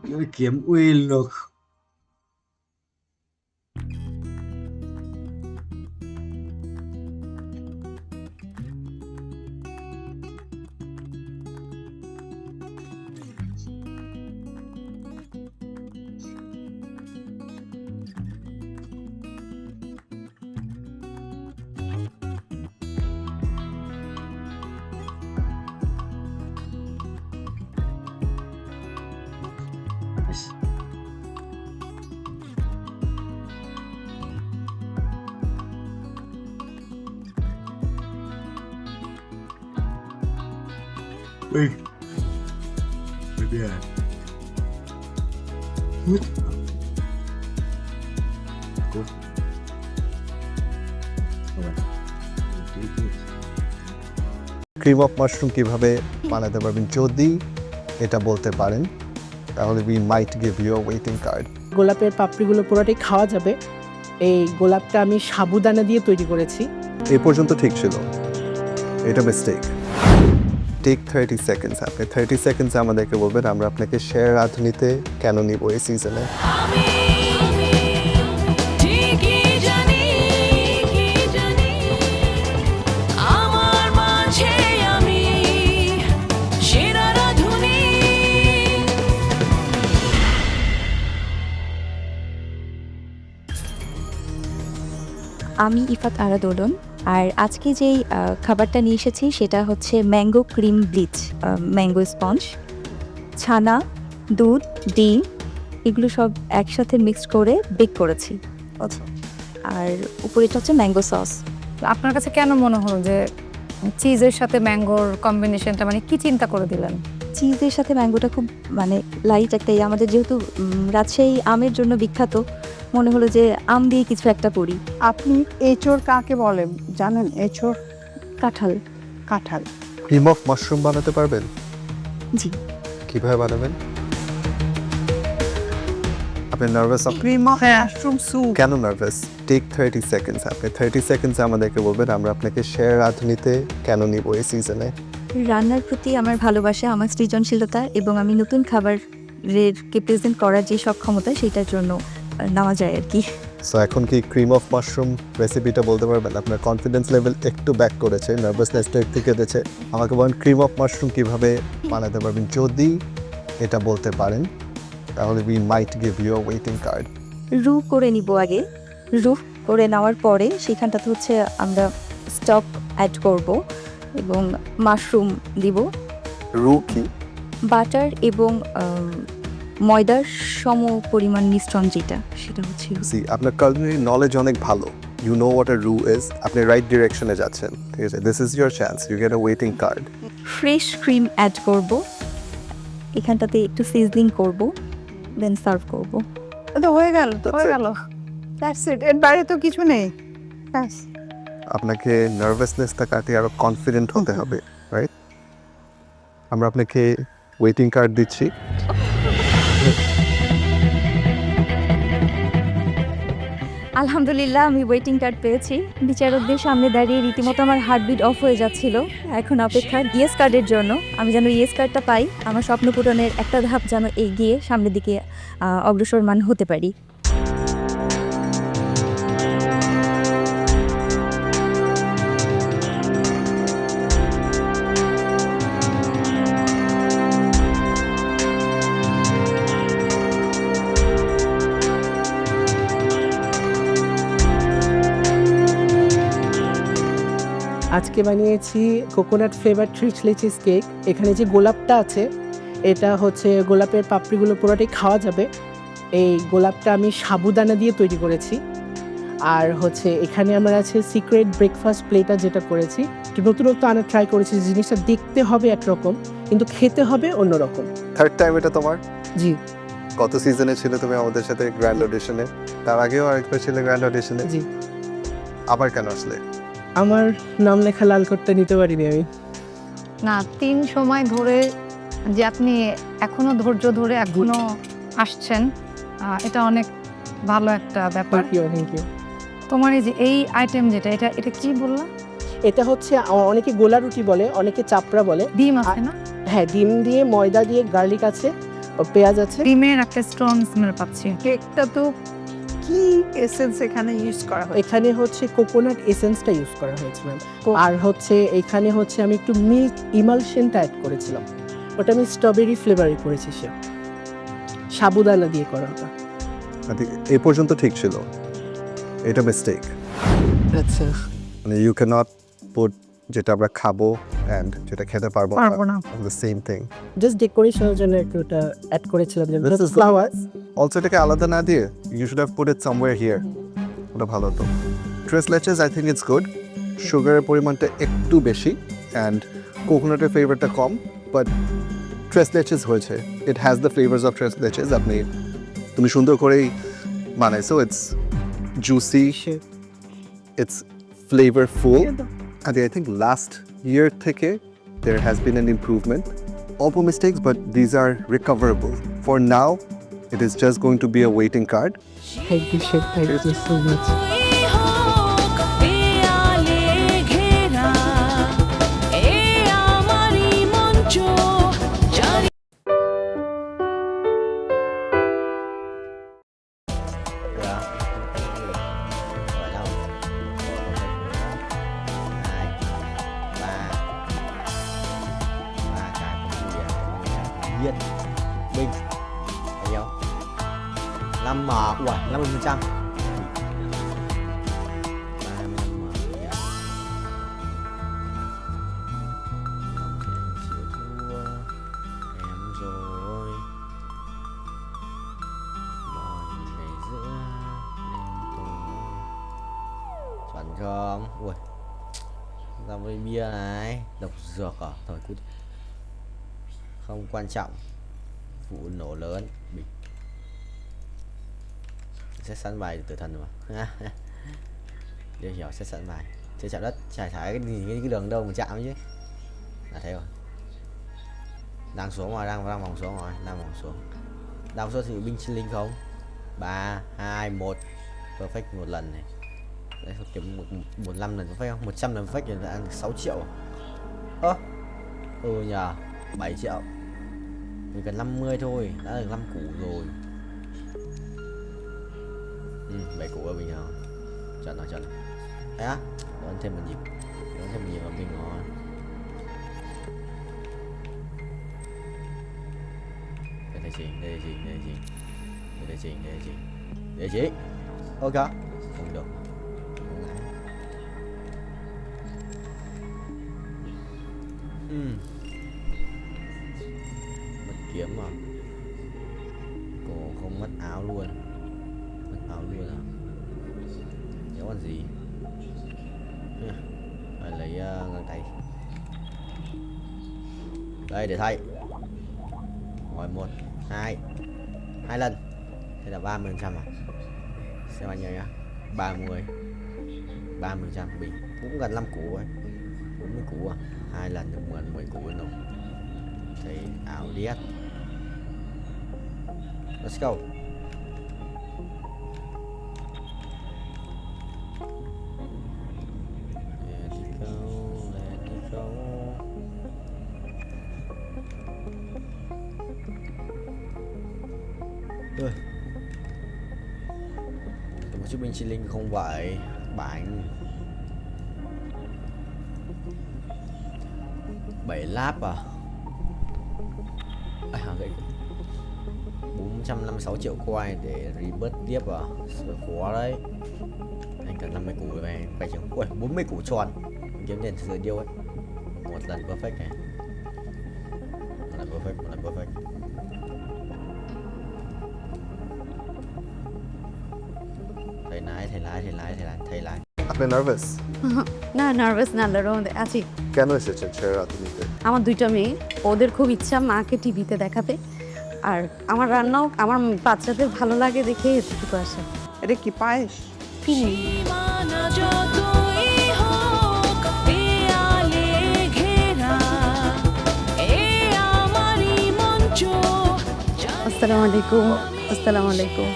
Cái kiếm uy lực. Ui, bây giờ hút cream of mushroom কিভাবে বানাতে পারবেন যদি এটা বলতে পারেন তাহলে we might give you a waiting card. গোলাপের পাপড়িগুলো পুরোটাই খাওয়া যাবে। এই গোলাপটা আমি সাবুদানা দিয়ে তৈরি করেছি। এই পর্যন্ত ঠিক ছিল, এটা মিস্টেক। Take 30 seconds. আপনি 30 সেকেন্ডস আমাদেরকে বলবেন আমরা আপনাকে শেয়ার রাঁধুনিতে কেন নিব এই সিজনে। আমি ইফাত আরা দোলন, আর আজকে যেই খাবারটা নিয়ে এসেছি সেটা হচ্ছে mango cream bleach, mango sponge, ছানা, দুধ, ডিম এগুলো সব একসাথে মিক্সড করে বেক করেছি। আচ্ছা, আর উপরে এটা হচ্ছে ম্যাঙ্গো সস। আপনার কাছে কেন মনে হলো যে চিজের সাথে ম্যাঙ্গোর কম্বিনেশনটা, মানে কি চিন্তা করে দিলেন? চিজের সাথে ম্যাঙ্গোটা খুব মানে লাইট একটা, আমাদের যেহেতু রাজশাহী আমের জন্য বিখ্যাত, মনে হলো যে আম দিয়ে কিছু একটা করি। আপনি এঁচড় কাকে বলেন জানেন? এঁচড় কাঁঠাল। কাঁঠাল। ক্রিম অফ মাশরুম বানাতে পারবেন? জি। কিভাবে বানাবেন? আপনি nervous? Cream of mushroom soup. কেন নার্ভাস? Take 30 seconds. আপনি 30 সেকেন্ডস আমাদেরকে বলবেন আমরা আপনাকে শেয়ার রাঁধুনিতে কেন নিব এই সিজনে। রান্নার প্রতি আমার ভালোবাসা, আমার সৃজনশীলতা এবং আমি নতুন খাবারকে প্রেজেন্ট করার যে সক্ষমতা সেটার জন্য নেওয়া যায় আর কি। সো এখন কি ক্রিম অফ মাশরুম রেসিপিটা বলতে পারবেন? আপনার কনফিডেন্স লেভেল একটু ব্যাক করেছে, নার্ভাসনেসটা একটু কেটেছে। আমাকে বলেন ক্রিম অফ মাশরুম কিভাবে বানাতে পারবেন যদি এটা বলতে পারেন তাহলে we might give you a waiting card. রু করে নিব আগে। রু করে নেওয়ার পরে সেখানটাতে হচ্ছে আমরা স্টক অ্যাড করব এবং মাশরুম দিব। রু কি? বাটার এবং ময়দার সম পরিমাণ মিশ্রণ যেটা সেটা হচ্ছে See, আপনার culinary knowledge অনেক ভালো। You know what a roux is. আপনি রাইট ডিরেকশনে যাচ্ছেন। ঠিক আছে, this is your chance. You get a waiting card. Fresh cream add করব, এখানটাতে একটু সিজলিং করব, দেন সার্ভ করব। তো হয়ে গেল দ্যাটস ইট, এর বাইরে তো কিছু নেই। ব্যাস আপনাকে নার্ভাসনেসটা কাটিয়ে আরো কনফিডেন্ট হতে হবে, রাইট? আমরা আপনাকে ওয়েটিং কার্ড দিচ্ছি। আলহামদুলিল্লাহ আমি ওয়েটিং কার্ড পেয়েছি। বিচারকদের সামনে দাঁড়িয়ে রীতিমতো আমার হার্টবিট অফ হয়ে যাচ্ছিল। এখন অপেক্ষা ইয়েস কার্ডের জন্য। আমি যেন ইয়েস কার্ডটা পাই, আমার স্বপ্ন পূরণের একটা ধাপ যেন এগিয়ে সামনের দিকে অগ্রসরমান হতে পারি। আজকে বানিয়েছি কোকোনাট ফ্লেভার ট্রিচ লিচিস কেক। এখানে যে গোলাপটা আছে এটা হচ্ছে গোলাপের পাপড়িগুলো পুরোটাই খাওয়া যাবে। এই গোলাপটা আমি সাবুদানা দিয়ে তৈরি করেছি। আর হচ্ছে এখানে আমার আছে সিক্রেট ব্রেকফাস্ট প্লেটার, যেটা করেছি একটু নতুনত্ব আনা ট্রাই করেছি। জিনিসটা দেখতে হবে একরকম কিন্তু খেতে হবে অন্যরকম। থার্ড টাইম এটা তোমার? জি। কত সিজনে ছিল তুমি আমাদের সাথে গ্র্যান্ড অডিশনে? তার আগেও আরেকবার ছিল গ্র্যান্ড অডিশনে? জি। আবার কেন আসলে? আমার নাম লেখা লাল কার্ডটা নিতে পারিনি আমি। না, 3 সময় ধরে যে আপনি এখনো ধৈর্য ধরে এখনো আসছেন, এটা অনেক ভালো একটা ব্যাপার। Thank you. তোমার এই যে এই আইটেম যেটা, এটা কি বললা? এটা হচ্ছে অনেকে গোলা রুটি বলে, অনেকে চাপড়া বলে। ডিম আছে না? হ্যাঁ, ডিম দিয়ে, ময়দা দিয়ে, গার্লিক আছে, পেঁয়াজ আছে। ডিমের একটা স্ট্রং স্মেল পাচ্ছি। কেকটা তো কি এসেন্স এখানে ইউজ করা হয়? এখানে হচ্ছে কোকোনাট এসেন্সটা ইউজ করা হয়েছে ম্যাম। আর হচ্ছে এখানে হচ্ছে আমি একটু মিল্ক ইমালশনটা অ্যাড করেছিলাম, ওটা আমি স্ট্রবেরি ফ্লেভারে করেছি। সে সাবুদানা দিয়ে করা ওটা। এই পর্যন্ত ঠিক ছিল, এটা মিস্টেক। আচ্ছা, মানে ইউ ক্যান নট পুট যেটা আমরা খাবো এন্ড যেটা খেতে পারবো না, দ্য সেম থিং। জাস্ট ডেকোরেশনের জন্য একটু ওটা অ্যাড করেছিলাম, যেটা ফ্লাওয়ার্স। অলসো এটাকে আলাদা না দিয়ে you should have put it somewhere here, ওটা ভালো হতো। Tres leches I think it's good. সুগারের পরিমাণটা একটু বেশি অ্যান্ড কোকোনাটের ফ্লেভারটা কম, বাট ট্রেস লেচেস হয়েছে, it has the flavours of tres leches. তুমি সুন্দর করেই বানাইছো। It's juicy, it's flavourful. And I think last year থেকে there has been an improvement. All mistakes, but these are recoverable. For now, it is just going to be a waiting card. Thank you, Chef. Thank you so much. Viên Bình bao nhiêu? 5M. Ủa, 50%. 35M. Chịu thua em rồi. Mọi ngày giữa đêm tối. Chuẩn không? Ui, ra với bia này. Độc dược à? Thôi cút, không quan trọng. Vụ nổ lớn. Bình sẽ sẵn bài tử thần mà. Điều hiểu sẽ sẵn bài. Chưa chạm đất, chả thải cái đường đâu mà chạm chứ. Là thế rồi. Đang xuống rồi, đang vòng xuống rồi, đang vòng xuống. Đang số thì binh sinh linh không? 3, 2, 1. Perfect một lần này. Đấy, kiếm 15 lần perfect không? 100 lần perfect thì ăn 6 triệu. Ơ. Nhờ 7 triệu. Mình cần 50 thôi, đã được 5 củ rồi. 7 củ là bình thường. Chuẩn rồi, chuẩn rồi. Đấy á, đón thêm một nhịp. Đón thêm một nhịp là bình rồi. Phải thấy Địa chỉ. Ok. Không được. Mất kiếm à? Cô không mất áo luôn. Mất áo luôn à? Nếu còn gì? Phải lấy găng tay. Đây để thay. Rồi 1, 2 lần. Thế là 30% à? Xem bao nhiêu nhá. 30% bình cũng gần 5 củ ấy. 40 củ à? 2 lần được 10 củ rồi. Thì ảo điếc. Let's go. Một chiếc binh chi linh không vậy. Bánh 7 láp à? Gậy 456 triệu coin để rebirth tiếp à? Sợ khó đấy. Anh cần 50 củ này phải chừng. Ui 40 củ tròn. Mình kiếm tiền từ điêu ấy. Một lần perfect này. Một lần perfect. Thầy lái. আপনি nervous? না nervous না লড়তে আছি। কেন এসেছেন ছেড়ে রাঁধুনিতে? আমার দুইটা মেয়ে, ওদের খুব ইচ্ছা মাকে টিভিতে দেখাবে, আর আমার রান্নাও আমার বাচ্চাদের ভালো লাগে দেখে এতটুকু আসে। এটা কি পায়েস? কিনে আসসালামু আলাইকুম।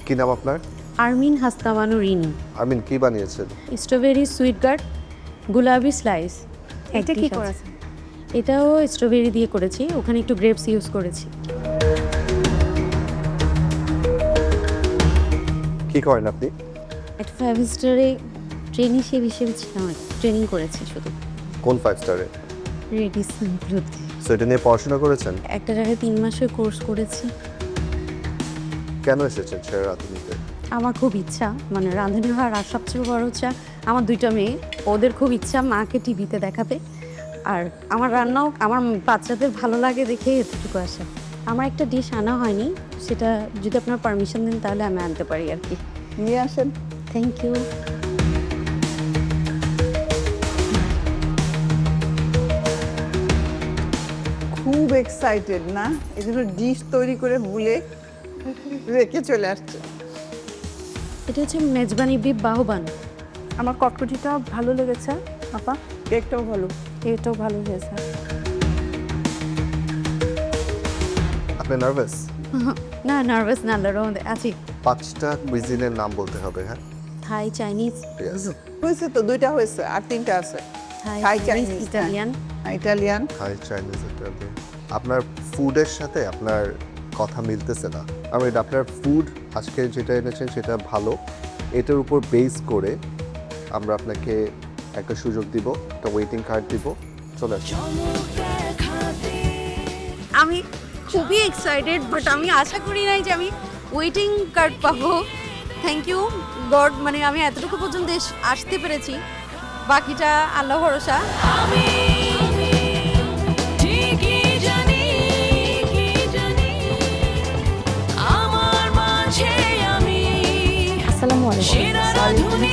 কি নাম আপনার? আরমিন হাসনাবানু রিনি। আরমিন কি বানিয়েছেন? Strawberry sweet guard, gulabi slice. এটা কি করেছেন? এটাও স্ট্রবেরি দিয়ে করেছি, ওখানে একটু গ্রেপস ইউজ করেছি। কি করেন আপনি? একটা 5 স্টারে ট্রেনিশিপ হিসেবে ছিলাম, ট্রেনিং করেছি শুধু। কোন 5 স্টারে? রেডিসন ব্লুতে। সো এটা নিয়ে পড়াশোনা করেছেন? একটা জায়গায় 3 মাসের কোর্স করেছি। কেন এসেছেন ছেড়ে রাঁধুনিতে? আমার খুব ইচ্ছা, মানে রাঁধুনি হওয়ার আর সবচেয়ে বড় হচ্ছে আমার দুইটা মেয়ে, ওদের খুব ইচ্ছা মাকে টিভিতে দেখাবে, আর আমার রান্নাও আমার বাচ্চাদের ভালো লাগে দেখে এতটুকু আসে। আমার একটা ডিশ আনা হয়নি, সেটা যদি আপনার পারমিশন দেন তাহলে আমি আনতে পারি আর কি। নিয়ে আসেন। Thank you. খুব এক্সাইটেড না? এগুলো ডিশ তৈরি করে ভুলে রেখে চলে আসছে। এটা হচ্ছে মেজবানি বিফ বাহবান। আমার কটকটিটা ভালো লেগেছে আপা, কেকটাও ভালো। কেকটাও ভালো হয়েছে। আপনি নার্ভাস? না নার্ভাস না, লড়তে আছি। 5টা কুইজিনের নাম বলতে হবে। হ্যাঁ, থাই, চাইনিজ। হয়েছে তো, 2টা হয়েছে, আর 3টা আছে। থাই, চাইনিজ, ইটালিয়ান। ইটালিয়ান। থাই, চাইনিজ, ইটালিয়ান। আপনার ফুডের সাথে আপনার কথা মিলতেছে না। আমি আপনার ফুড আজকে যেটা এনেছেন সেটা ভালো, এটার উপর বেস করে আমরা আপনাকে একটা সুযোগ দিব, একটা ওয়েটিং কার্ড দিব। চলে আসুন। আমি খুবই এক্সাইটেড, বাট আমি আশা করি নাই যে আমি ওয়েটিং কার্ড পাবো। থ্যাংক ইউ গড, মানে আমি এতটুকু পর্যন্ত আসতে পেরেছি, বাকিটা আল্লাহ ভরসা। আসসালামু আলাইকুম।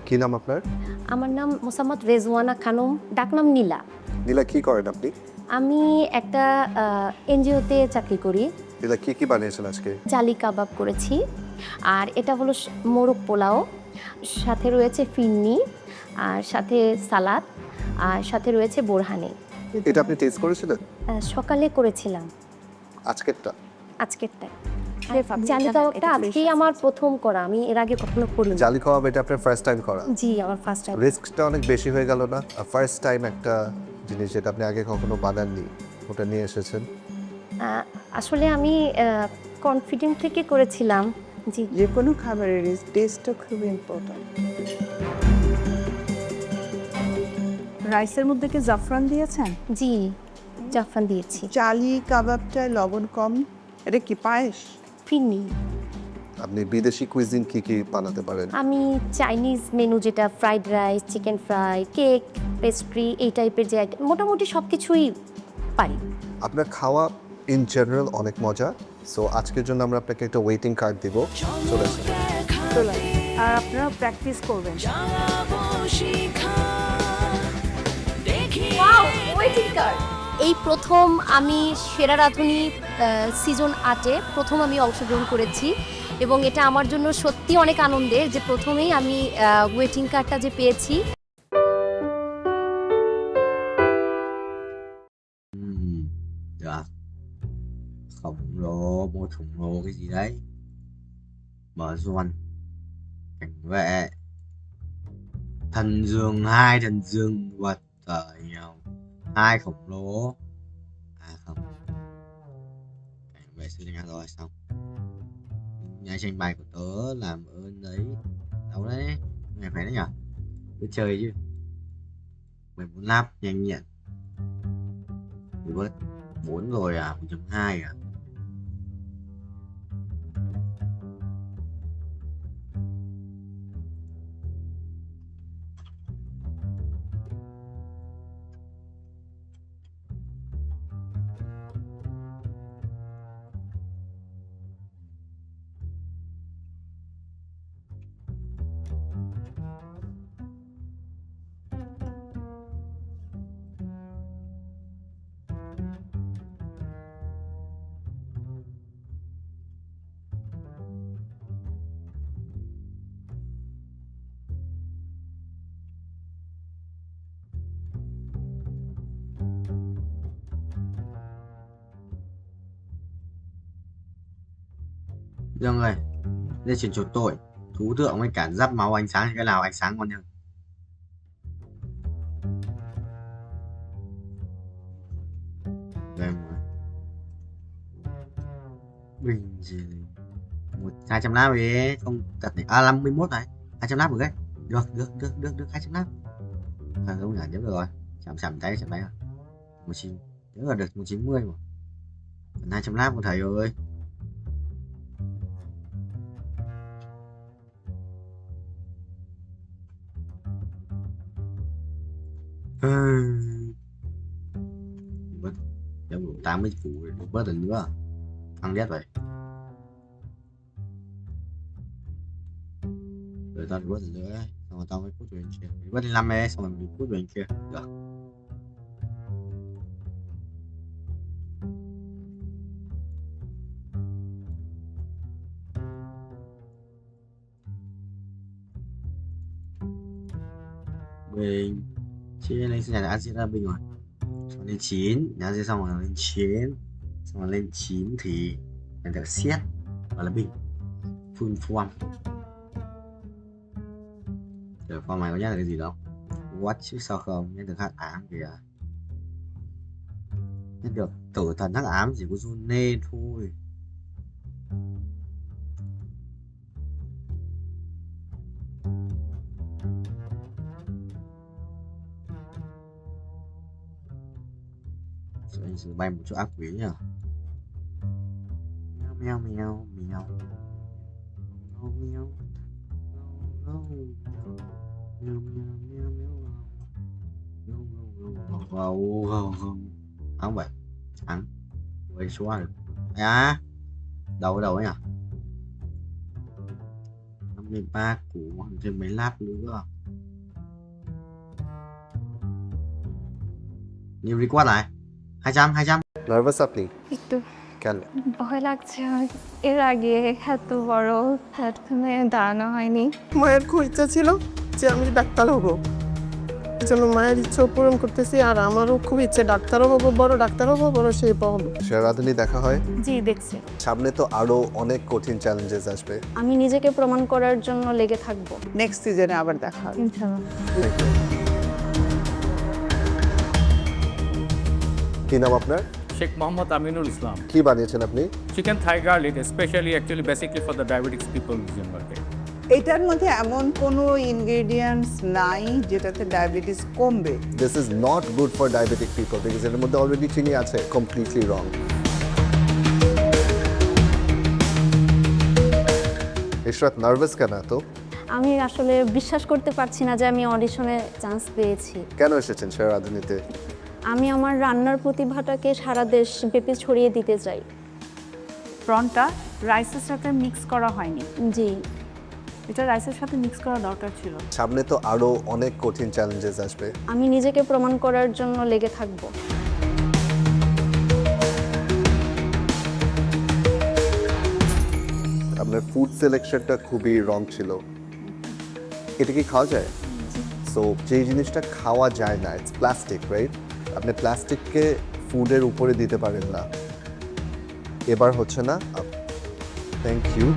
কি নাম আপনার? আমার নাম মোসাম্মদ রেজওয়ানা খানম, ডাকনাম নীলা। নীলা, কি করেন আপনি? আমি একটা এনজিওতে চাকরি করি। নীলা, কি বানিয়েছেন আজকে? জালি কাবাব করেছি, আর এটা হলো মোরগ পোলাও, সাথে রয়েছে ফিন্নি, আর সাথে সালাদ, আর সাথে রয়েছে বোরহানি। এটা আপনি টেস্ট করেছিলেন? সকালে করেছিলাম। আজকেরটা? আজকেরটা জালি কাবাবটা আজকেই আমার প্রথম করা, আমি এর আগে কখনো করিনি। জালি কাবাব এটা আপনার ফার্স্ট টাইম করা? জি, আমার ফার্স্ট টাইম। রিস্কটা অনেক বেশি হয়ে গেল না? ফার্স্ট টাইম একটা জিনিস যেটা আপনি আগে কখনো বানাননি, ওটা নিয়ে এসেছেন। আসলে আমি কনফিডেন্ট থেকে করেছিলাম, জি যে কোনো খাবারের টেস্টও খুব ইম্পর্ট্যান্ট। রাইসের মধ্যে কি জাফরান দিয়েছেন? জি জাফরান দিয়েছি। চালি কাবাবটায় লবণ কম, এটা কি পায়েস? ফিরনি। আপনি বিদেশি কুইজিন কি কি বানাতে পারেন? আমি চাইনিজ মেনু যেটা fried rice, chicken fry, cake, pastry এই টাইপের যে মোটামুটি সব কিছুই পারি। আপনার খাওয়া ইন জেনারেল অনেক মজা। সো আজকের জন্য আমরা আপনাকে একটা ওয়েটিং কার্ড দিব, চলে আসুন। আর আপনারা প্র্যাকটিস করবেন। এই প্রথম আমি সেরা রাঁধুনি সিজন 8-এ প্রথম আমি অংশগ্রহণ করেছি এবং এটা আমার জন্য সত্যি অনেক আনন্দের যে প্রথমেই আমি ওয়েটিং কার্ডটা যে পেয়েছি। Được. Khổng lồ, một khổng lồ cái gì đấy? Mở ruồn. Cảnh vệ. Thần dương, 2 thần dương vật ở nhau. 2 khổng lồ. À không. Cảnh vệ sư nha rồi xong. Nhà tranh bài của tớ làm ơn đấy. Đâu đấy? Ngày phải đấy nhở? Cứ chơi chứ. 14 lap nhanh nhẹn. Bớt 4 rồi à, 1.2 à. Dương ơi, đây chuyển chỗ tội. Thú tượng với cả giáp máu ánh sáng thì cái nào ánh sáng ngon hơn? Đây mà. Bình gì 200 lap đi, không thật này. À 51 này, 200 lap được đấy. Được 200 lap. À không nhả nhớ được rồi. Chạm tay rồi. 19. Nhớ là được 190 mà. 200 lap của thầy ơi. Bớt giảm độ 80 củ bớt lần nữa ăn đét vậy rồi tao bớt lần nữa đấy. Xong rồi tao mới cút về bên kia bớt lên 5 xong rồi mình cút về bên kia được. Bình chia lên nhà đã chia ra bình rồi xong lên 9 nhà chia xong rồi lên 9 xong rồi lên 9 thì mình được xét và là bình full form. Rồi form này có nhắc là cái gì đâu what chứ sao không nhắc được hắc ám kìa, nhắc được tử thần hắc ám chỉ có June thôi. Anh sẽ bay một chỗ ác quỷ nhá. Mèo mèo mèo mèo không vậy ăn quay xóa được à đầu ấy nhỉ 53 củ thêm mấy lap nữa nhiều request lại 200 nervous আপনি একটু কেন? ভয় লাগছে এর আগে এত বড় প্ল্যাটফর্মে দাঁড়ানো হয়নি। মায়ের খুব ইচ্ছা ছিল যে আমি ডাক্তার হব, এই জন্য মায়ের ইচ্ছা পূরণ করতেছি। আর আমারও খুব ইচ্ছে ডাক্তারও হবো, বড় ডাক্তারও হবো, বড় শেফ হবো। সেরা রাঁধুনি দেখা হয়? জি দেখছি। সামনে তো আরো অনেক কঠিন চ্যালেঞ্জেস আসবে। আমি নিজেকে প্রমাণ করার জন্য লেগে থাকবো। নেক্সট সিজনে আবার দেখা হবে ইনশাআল্লাহ। কি নাম আপনার? Sheikh Mohammad Aminul Islam. কি বানিয়েছেন আপনি? Chicken thigh garlic, especially actually basically for the diabetics people in Zimbabwe. এটার মধ্যে এমন কোনো ইনগ্রেডিয়েন্টস নাই যেটাতে ডায়াবেটিস কমবে। This is not good for diabetic people because এর মধ্যে অলরেডি চিনি আছে, completely wrong. ইশরাত নার্ভাস কেন তো? আমি আসলে বিশ্বাস করতে পারছি না যে আমি অডিশনে চান্স পেয়েছি। কেন এসেছেন সেরা রাঁধুনিতে? আমি আমার রান্নার প্রতিভাটাকে সারা দেশ ব্যাপী ছড়িয়ে দিতে চাই। প্রনটা রাইসের সাথে মিক্স করা হয়নি। জি, এটা রাইসের সাথে মিক্স করা দরকার ছিল। সামনে তো আরো অনেক কঠিন চ্যালেঞ্জেস আসবে। আমি নিজেকে প্রমাণ করার জন্য লেগে থাকব। আপনার ফুড সিলেকশনটা খুবই রং ছিল। এটা কি খাওয়া যায়? সো যেই জিনিসটা খাওয়া যায় না, ইটস প্লাস্টিক, রাইট? আপনি প্লাস্টিককে ফুডের উপরে দিতে পারেন না। এবার হচ্ছে না। Thank you.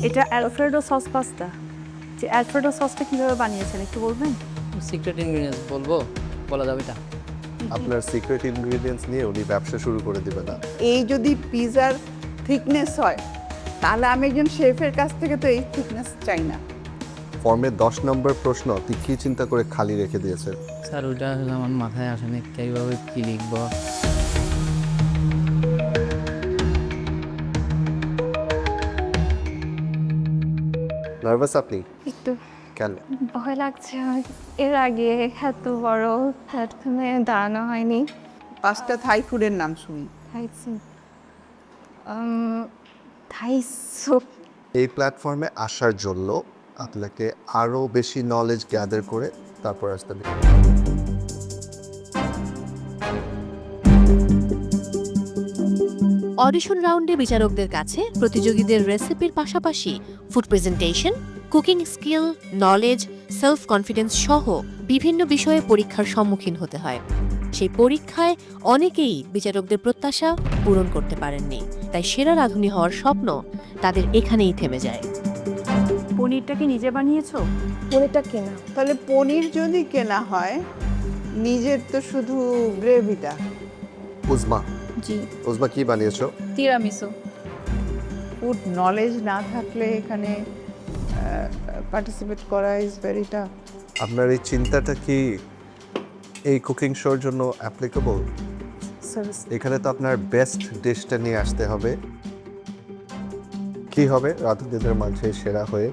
এটা অ্যালফ্রেডো সস পাস্তা। যে অ্যালফ্রেডো সসটা কিভাবে বানিয়েছেন একটু বলবেন? সিক্রেট ইনগ্রেডিয়েন্টস বলবো, বলা যাবে এটা? আপনার সিক্রেট ইনগ্রেডিয়েন্টস নিয়ে উনি ব্যবসা শুরু করে দিবে না। এই যদি পিজার থিকনেস হয় তাহলে আমি একজন শেফের কাছ থেকে তো এই থিকনেস চাই না। ফর্মে 10 নম্বর প্রশ্ন তুই কি চিন্তা করে খালি রেখে দিয়েছেন? স্যার ওইটা আসলে আমার মাথায় আসেনি, কীভাবে কী লিখবো। নার্ভাস আপনি? একটু কেন? ভয় লাগছে। এর আগে এত বড় প্ল্যাটফর্মে দাঁড়ানো হয়নি। 5টা থাই ফুডের নাম শুনি। Thai soup. এই প্ল্যাটফর্মে আসার জন্য আপনাকে আরো বেশি নলেজ গ্যাদার করে তারপর আসতে হবে। অডিশন রাউন্ডে বিচারকদের কাছে প্রতিযোগীদের রেসিপির পাশাপাশি food presentation, cooking skill, knowledge, self confidence সহ বিভিন্ন বিষয়ে পরীক্ষার সম্মুখীন হতে হয়। সেই পরীক্ষায় অনেকেই বিচারকদের প্রত্যাশা পূরণ করতে পারেননি, তাই সেরা রাঁধুনি হওয়ার স্বপ্ন তাদের এখানেই থেমে যায়। পনিরটা কি নিজে বানিয়েছো? পনিরটা কেনা। তাহলে পনির যদি কেনা হয়, নিজের তো শুধু গ্রেভিটা। উজমা, জি। উজমা কি বানিয়েছো? তিরামিসু। ফুড নলেজ না থাকলে এখানে পার্টিসিপেট করা ইজ ভেরি টাফ। আপনার এই চিন্তাটা কি এই কুকিং শোর জন্য অ্যাপ্লিকেবল? এখানে তো আপনার বেস্ট ডিশটা নিয়ে আসতে হবে। কি হবে রাঁধুনিদের মাঝে সেরা হয়ে?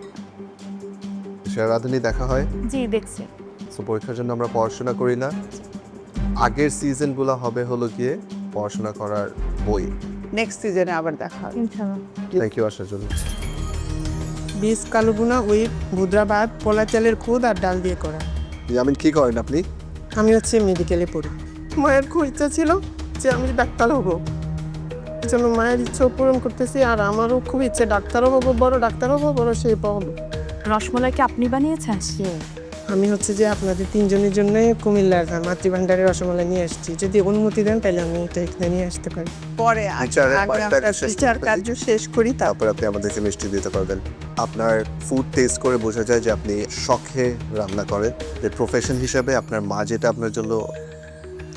সেরা রাঁধুনি দেখা হয়? জি, দেখছি। সো পরীক্ষার জন্য আমরা পড়াশোনা করি না। আগের সিজনগুলো হবে হলো গিয়ে পড়াশোনা করার বই। নেক্সট সিজনে আবার দেখা হবে ইনশাআল্লাহ। থ্যাংক ইউ আসার জন্য। বীজ কালুগুনা উইথ ভুদ্রা ভাত, পোলা চালের খুদ আর ডাল দিয়ে করা। ইয়ামিন কি করেন আপনি? আমি হচ্ছে মেডিকেলে পড়ি। মায়ের খুব ইচ্ছা ছিল যে আমি ডাক্তার হব, এই জন্য মায়ের ইচ্ছা পূরণ করতেছি। আর আমারও খুব ইচ্ছে ডাক্তারও হবো, বড় ডাক্তার হবো, বড় শেফ হবো। রসমলাই কি আপনি বানিয়েছেন? আমি হচ্ছে যে আপনাদের তিনজনের জন্য কুমিল্লার মাতৃভান্ডারের রসমালাই নিয়ে আসছি। যদি অনুমতি দেন তাহলে আমি এটা এখানে নিয়ে আসতে পারি। পরে বিচার কার্য শেষ করি, তারপর আপনি আমাদেরকে মিষ্টি দিতে পারবেন। আপনার ফুড টেস্ট করে বোঝা যায় যে আপনি শখে রান্না করেন। যে প্রফেশন হিসাবে আপনার মা যেটা আপনার জন্য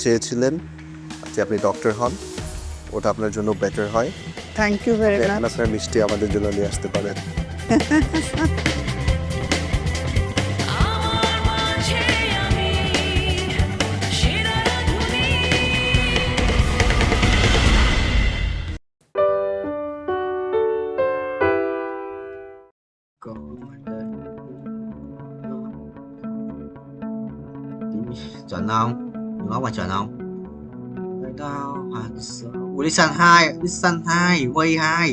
চেয়েছিলেন যে আপনি ডক্টর হন, ওটা আপনার জন্য বেটার হয়। Thank you very much. আপনার মিষ্টি আমাদের জন্য নিয়ে আসতে পারেন। Chuẩn không? Ngó mà chuẩn không? Đâu, Ủa Listen 2, Way 2.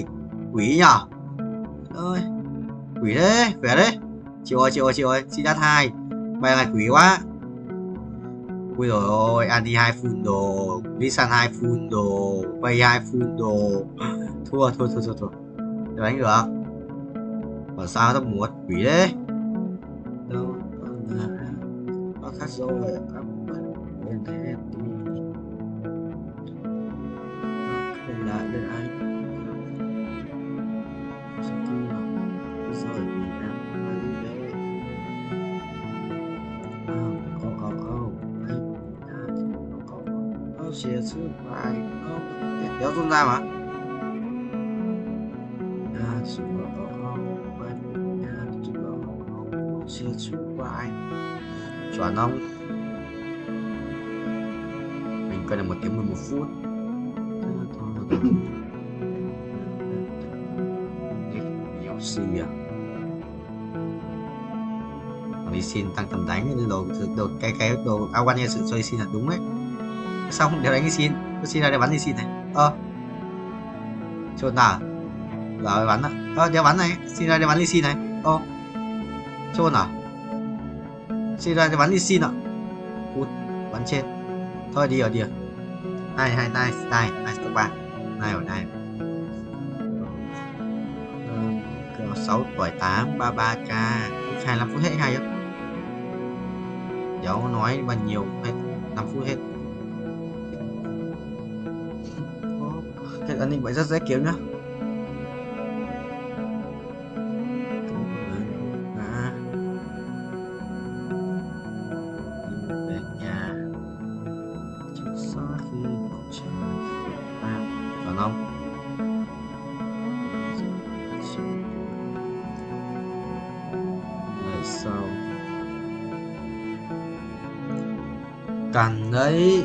Quỷ nhờ? Ơi, quỷ đấy, khỏe đấy. Chịu ơi, xin nhát 2. Mày là quỷ quá. Ui dồi ôi, Andy 2 full đồ, Listen 2 full đồ, Way 2 full đồ. Thua. Để đánh được. Bảo sao tao muốn quỷ đấy. Đâu, nó khác rồi. Lên anh sao lại vì em mà như thế chia sẻ bài kéo zoom ra mà chia sẻ bài chuẩn không? Mình cần là 1 tiếng 11 phút. Nhiều xì à? Lee Sin tăng tầm đánh đồ cái đồ Awan nghe sự cho Lee Sin là đúng đấy. Sao không đéo đánh Lee Sin? Xin ra để bắn Lee Sin này. Chốt nào? Rồi bắn ạ. Đéo bắn này. Xin ra để bắn Lee Sin này. Chốt nào? Xin ra để bắn Lee Sin ạ. Cút, bắn trên. Thôi đi rồi. Nice top 3. Này. 6 tuổi 8 33k 25 phút hết hay không? Cháu nói mà nhiều hết 5 phút hết. Cái an ninh vậy rất dễ kiếm nhá. Về nhà trước sau khi bầu trời còn không? Sau cần đấy.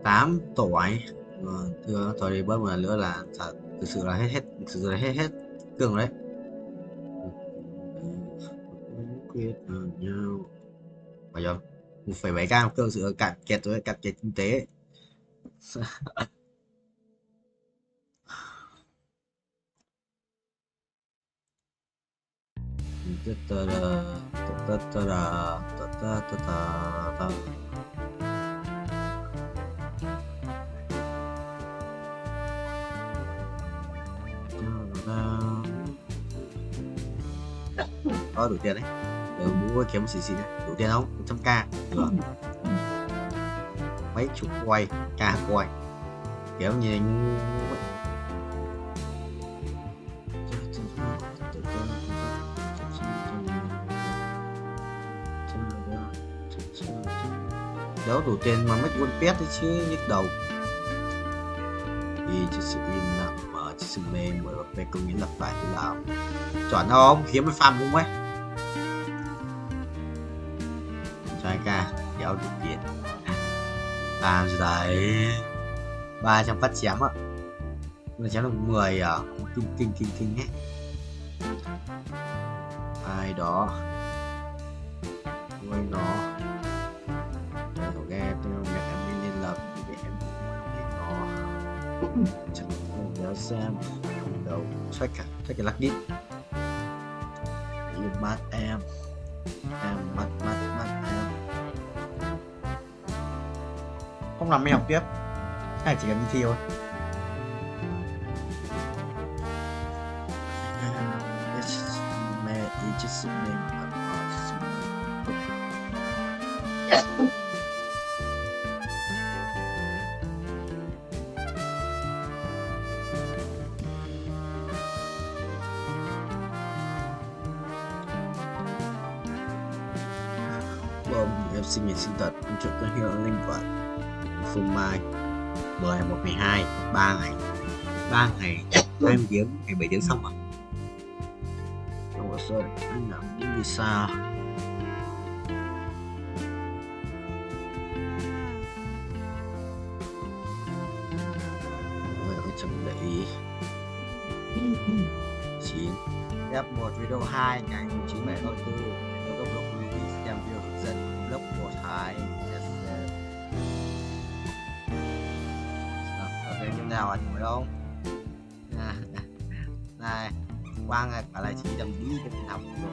Tám tuổi thưa tôi đi bớt một lần nữa là thực sự là hết cường đấy. Quyết nhau phải không? 1,7k cơ sự cạn kiệt rồi, cạn kiệt kinh tế. Có đủ tiền đấy. Mua kiếm xì đấy. Đủ tiền không? 100k. Được. Mấy chục quay, k quay. Kéo như anh đéo đủ tiền mà make one pet đấy chứ, nhức đầu. Vì chứ sự im lặng mở chứ sự mềm mở về công nghĩ lặp lại thế nào chuẩn không? Kiếm cái farm không ấy trai ca đéo đủ tiền làm gì đấy 300 phát chém ạ, mà chém được 10 à? Kinh hết. Ai đó nuôi nó nghe tôi mẹ em nên lập để em nó chẳng nhớ xem đầu check cái lắc đít yêu mắt em mắt em không làm mày học tiếp hay chỉ cần đi thi thôi. Mẹ ý chứ sự mềm em sinh ngày sinh tật em chọn con hiệu linh vật Phương Mai 10 1 12 3 ngày 20 tiếng ngày 7 tiếng xong rồi. Trong hồ sơ anh làm đi visa 9. Step 1 video 2 ngày 9 7 4 tôi có blog release xem video hướng dẫn blog của Thái. Ok như nào anh thấy không? Này Quang cả lại chỉ đầm đi cái học rồi.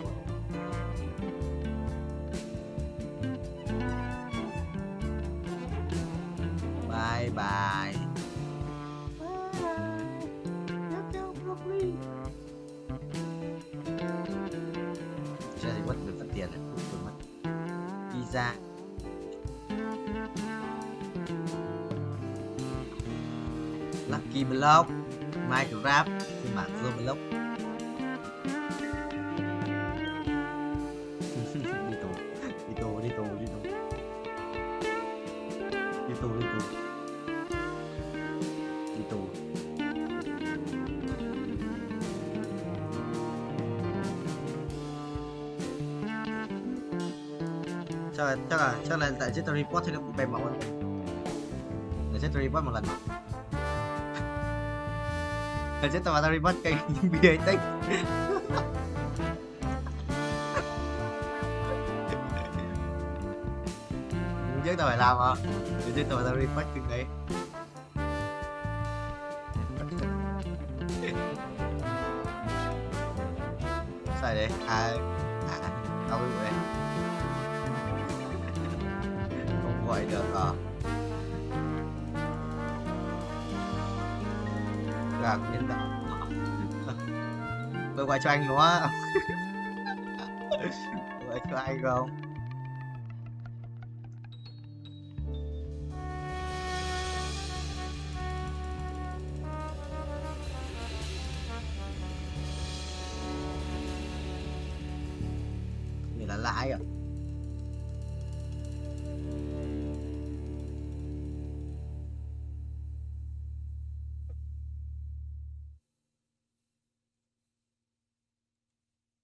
Bye bye. Ra thì mất được phát tiền này, cũng mất visa. Lucky Block, Minecraft, phiên bản Roblox. Đi tù, đi tù, đi tù, đi tù. Đi tù, đi tù. Đi tù. Chắc là tại chết tôi report thì nó bị bay máu rồi. Để chết tôi report một lần. Để chết tôi vào report cái bia tích. Chứ tao phải làm à? Để chết tôi vào report cái đấy. Sai đấy. Tao bị vậy. Không gọi được à? Gạc nhân đạo. Tôi gọi cho anh đúng không? Tôi gọi cho anh không? Người là lãi à?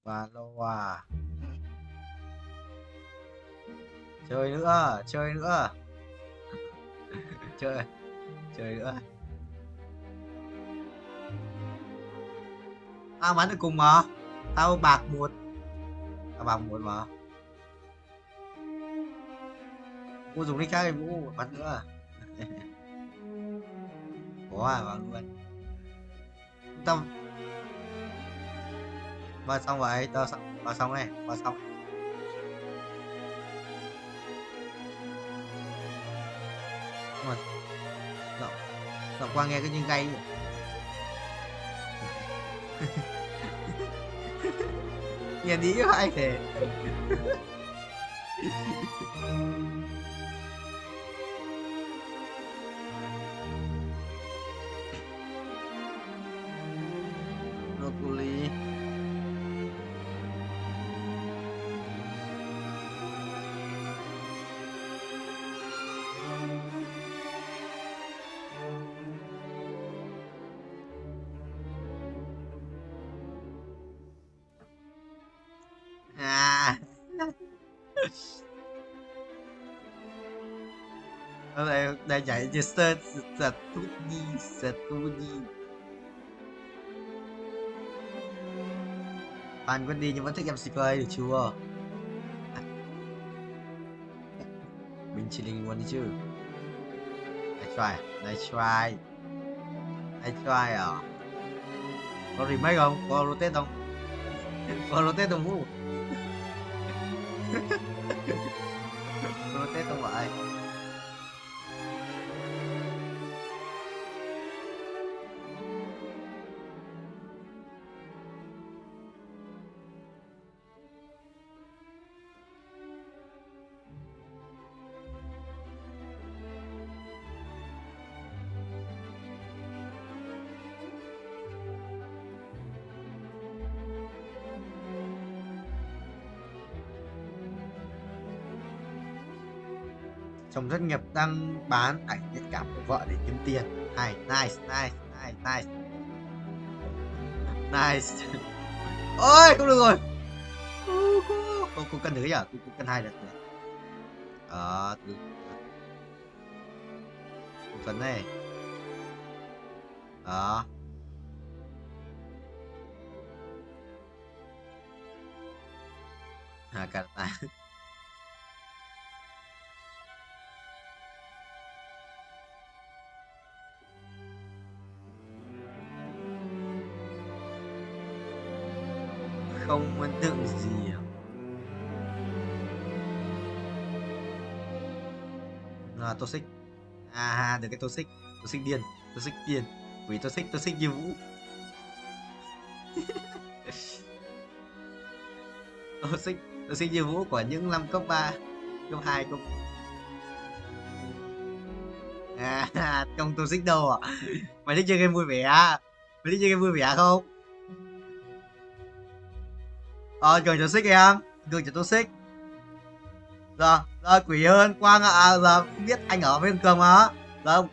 Và lâu à. Chơi nữa, chơi nữa. Chơi nữa. Tao bắn được cùng mà. Tao bạc một. Tao bạc một mà. Vũ dùng nick khác thì Vũ bắn nữa. Có à, vào luôn. Tao vào xong vậy, tao vào xong này, vào xong. Mà Giọng qua nghe cái như gay. Nghe đi hay thế. Broccoli. Đây chạy chứ giật tút đi. Bạn vẫn đi nhưng vẫn thích MC Play được chưa? Mình chỉ linh luôn đi chứ. I try à? Có remake không? Có rotate không? Có rotate không Vũ? Rotate không vậy? Chồng thất nghiệp đang bán ảnh nhạy cảm của vợ để kiếm tiền. Hay, nice. Ôi, không được rồi. Không cân được nhỉ? Không cân 2 được. Cân này. Cả ta. Không ấn tượng gì à? Toxic. Được cái Toxic điên, vì Toxic như Vũ. Toxic như Vũ của những năm cấp 3, cấp 2, cấp không Toxic đâu à? Mày thích chơi game vui vẻ không? Cường Toxic em, cường Toxic. Rồi, quỷ hơn Quang ạ, giờ biết anh ở bên Cường mà. Rồi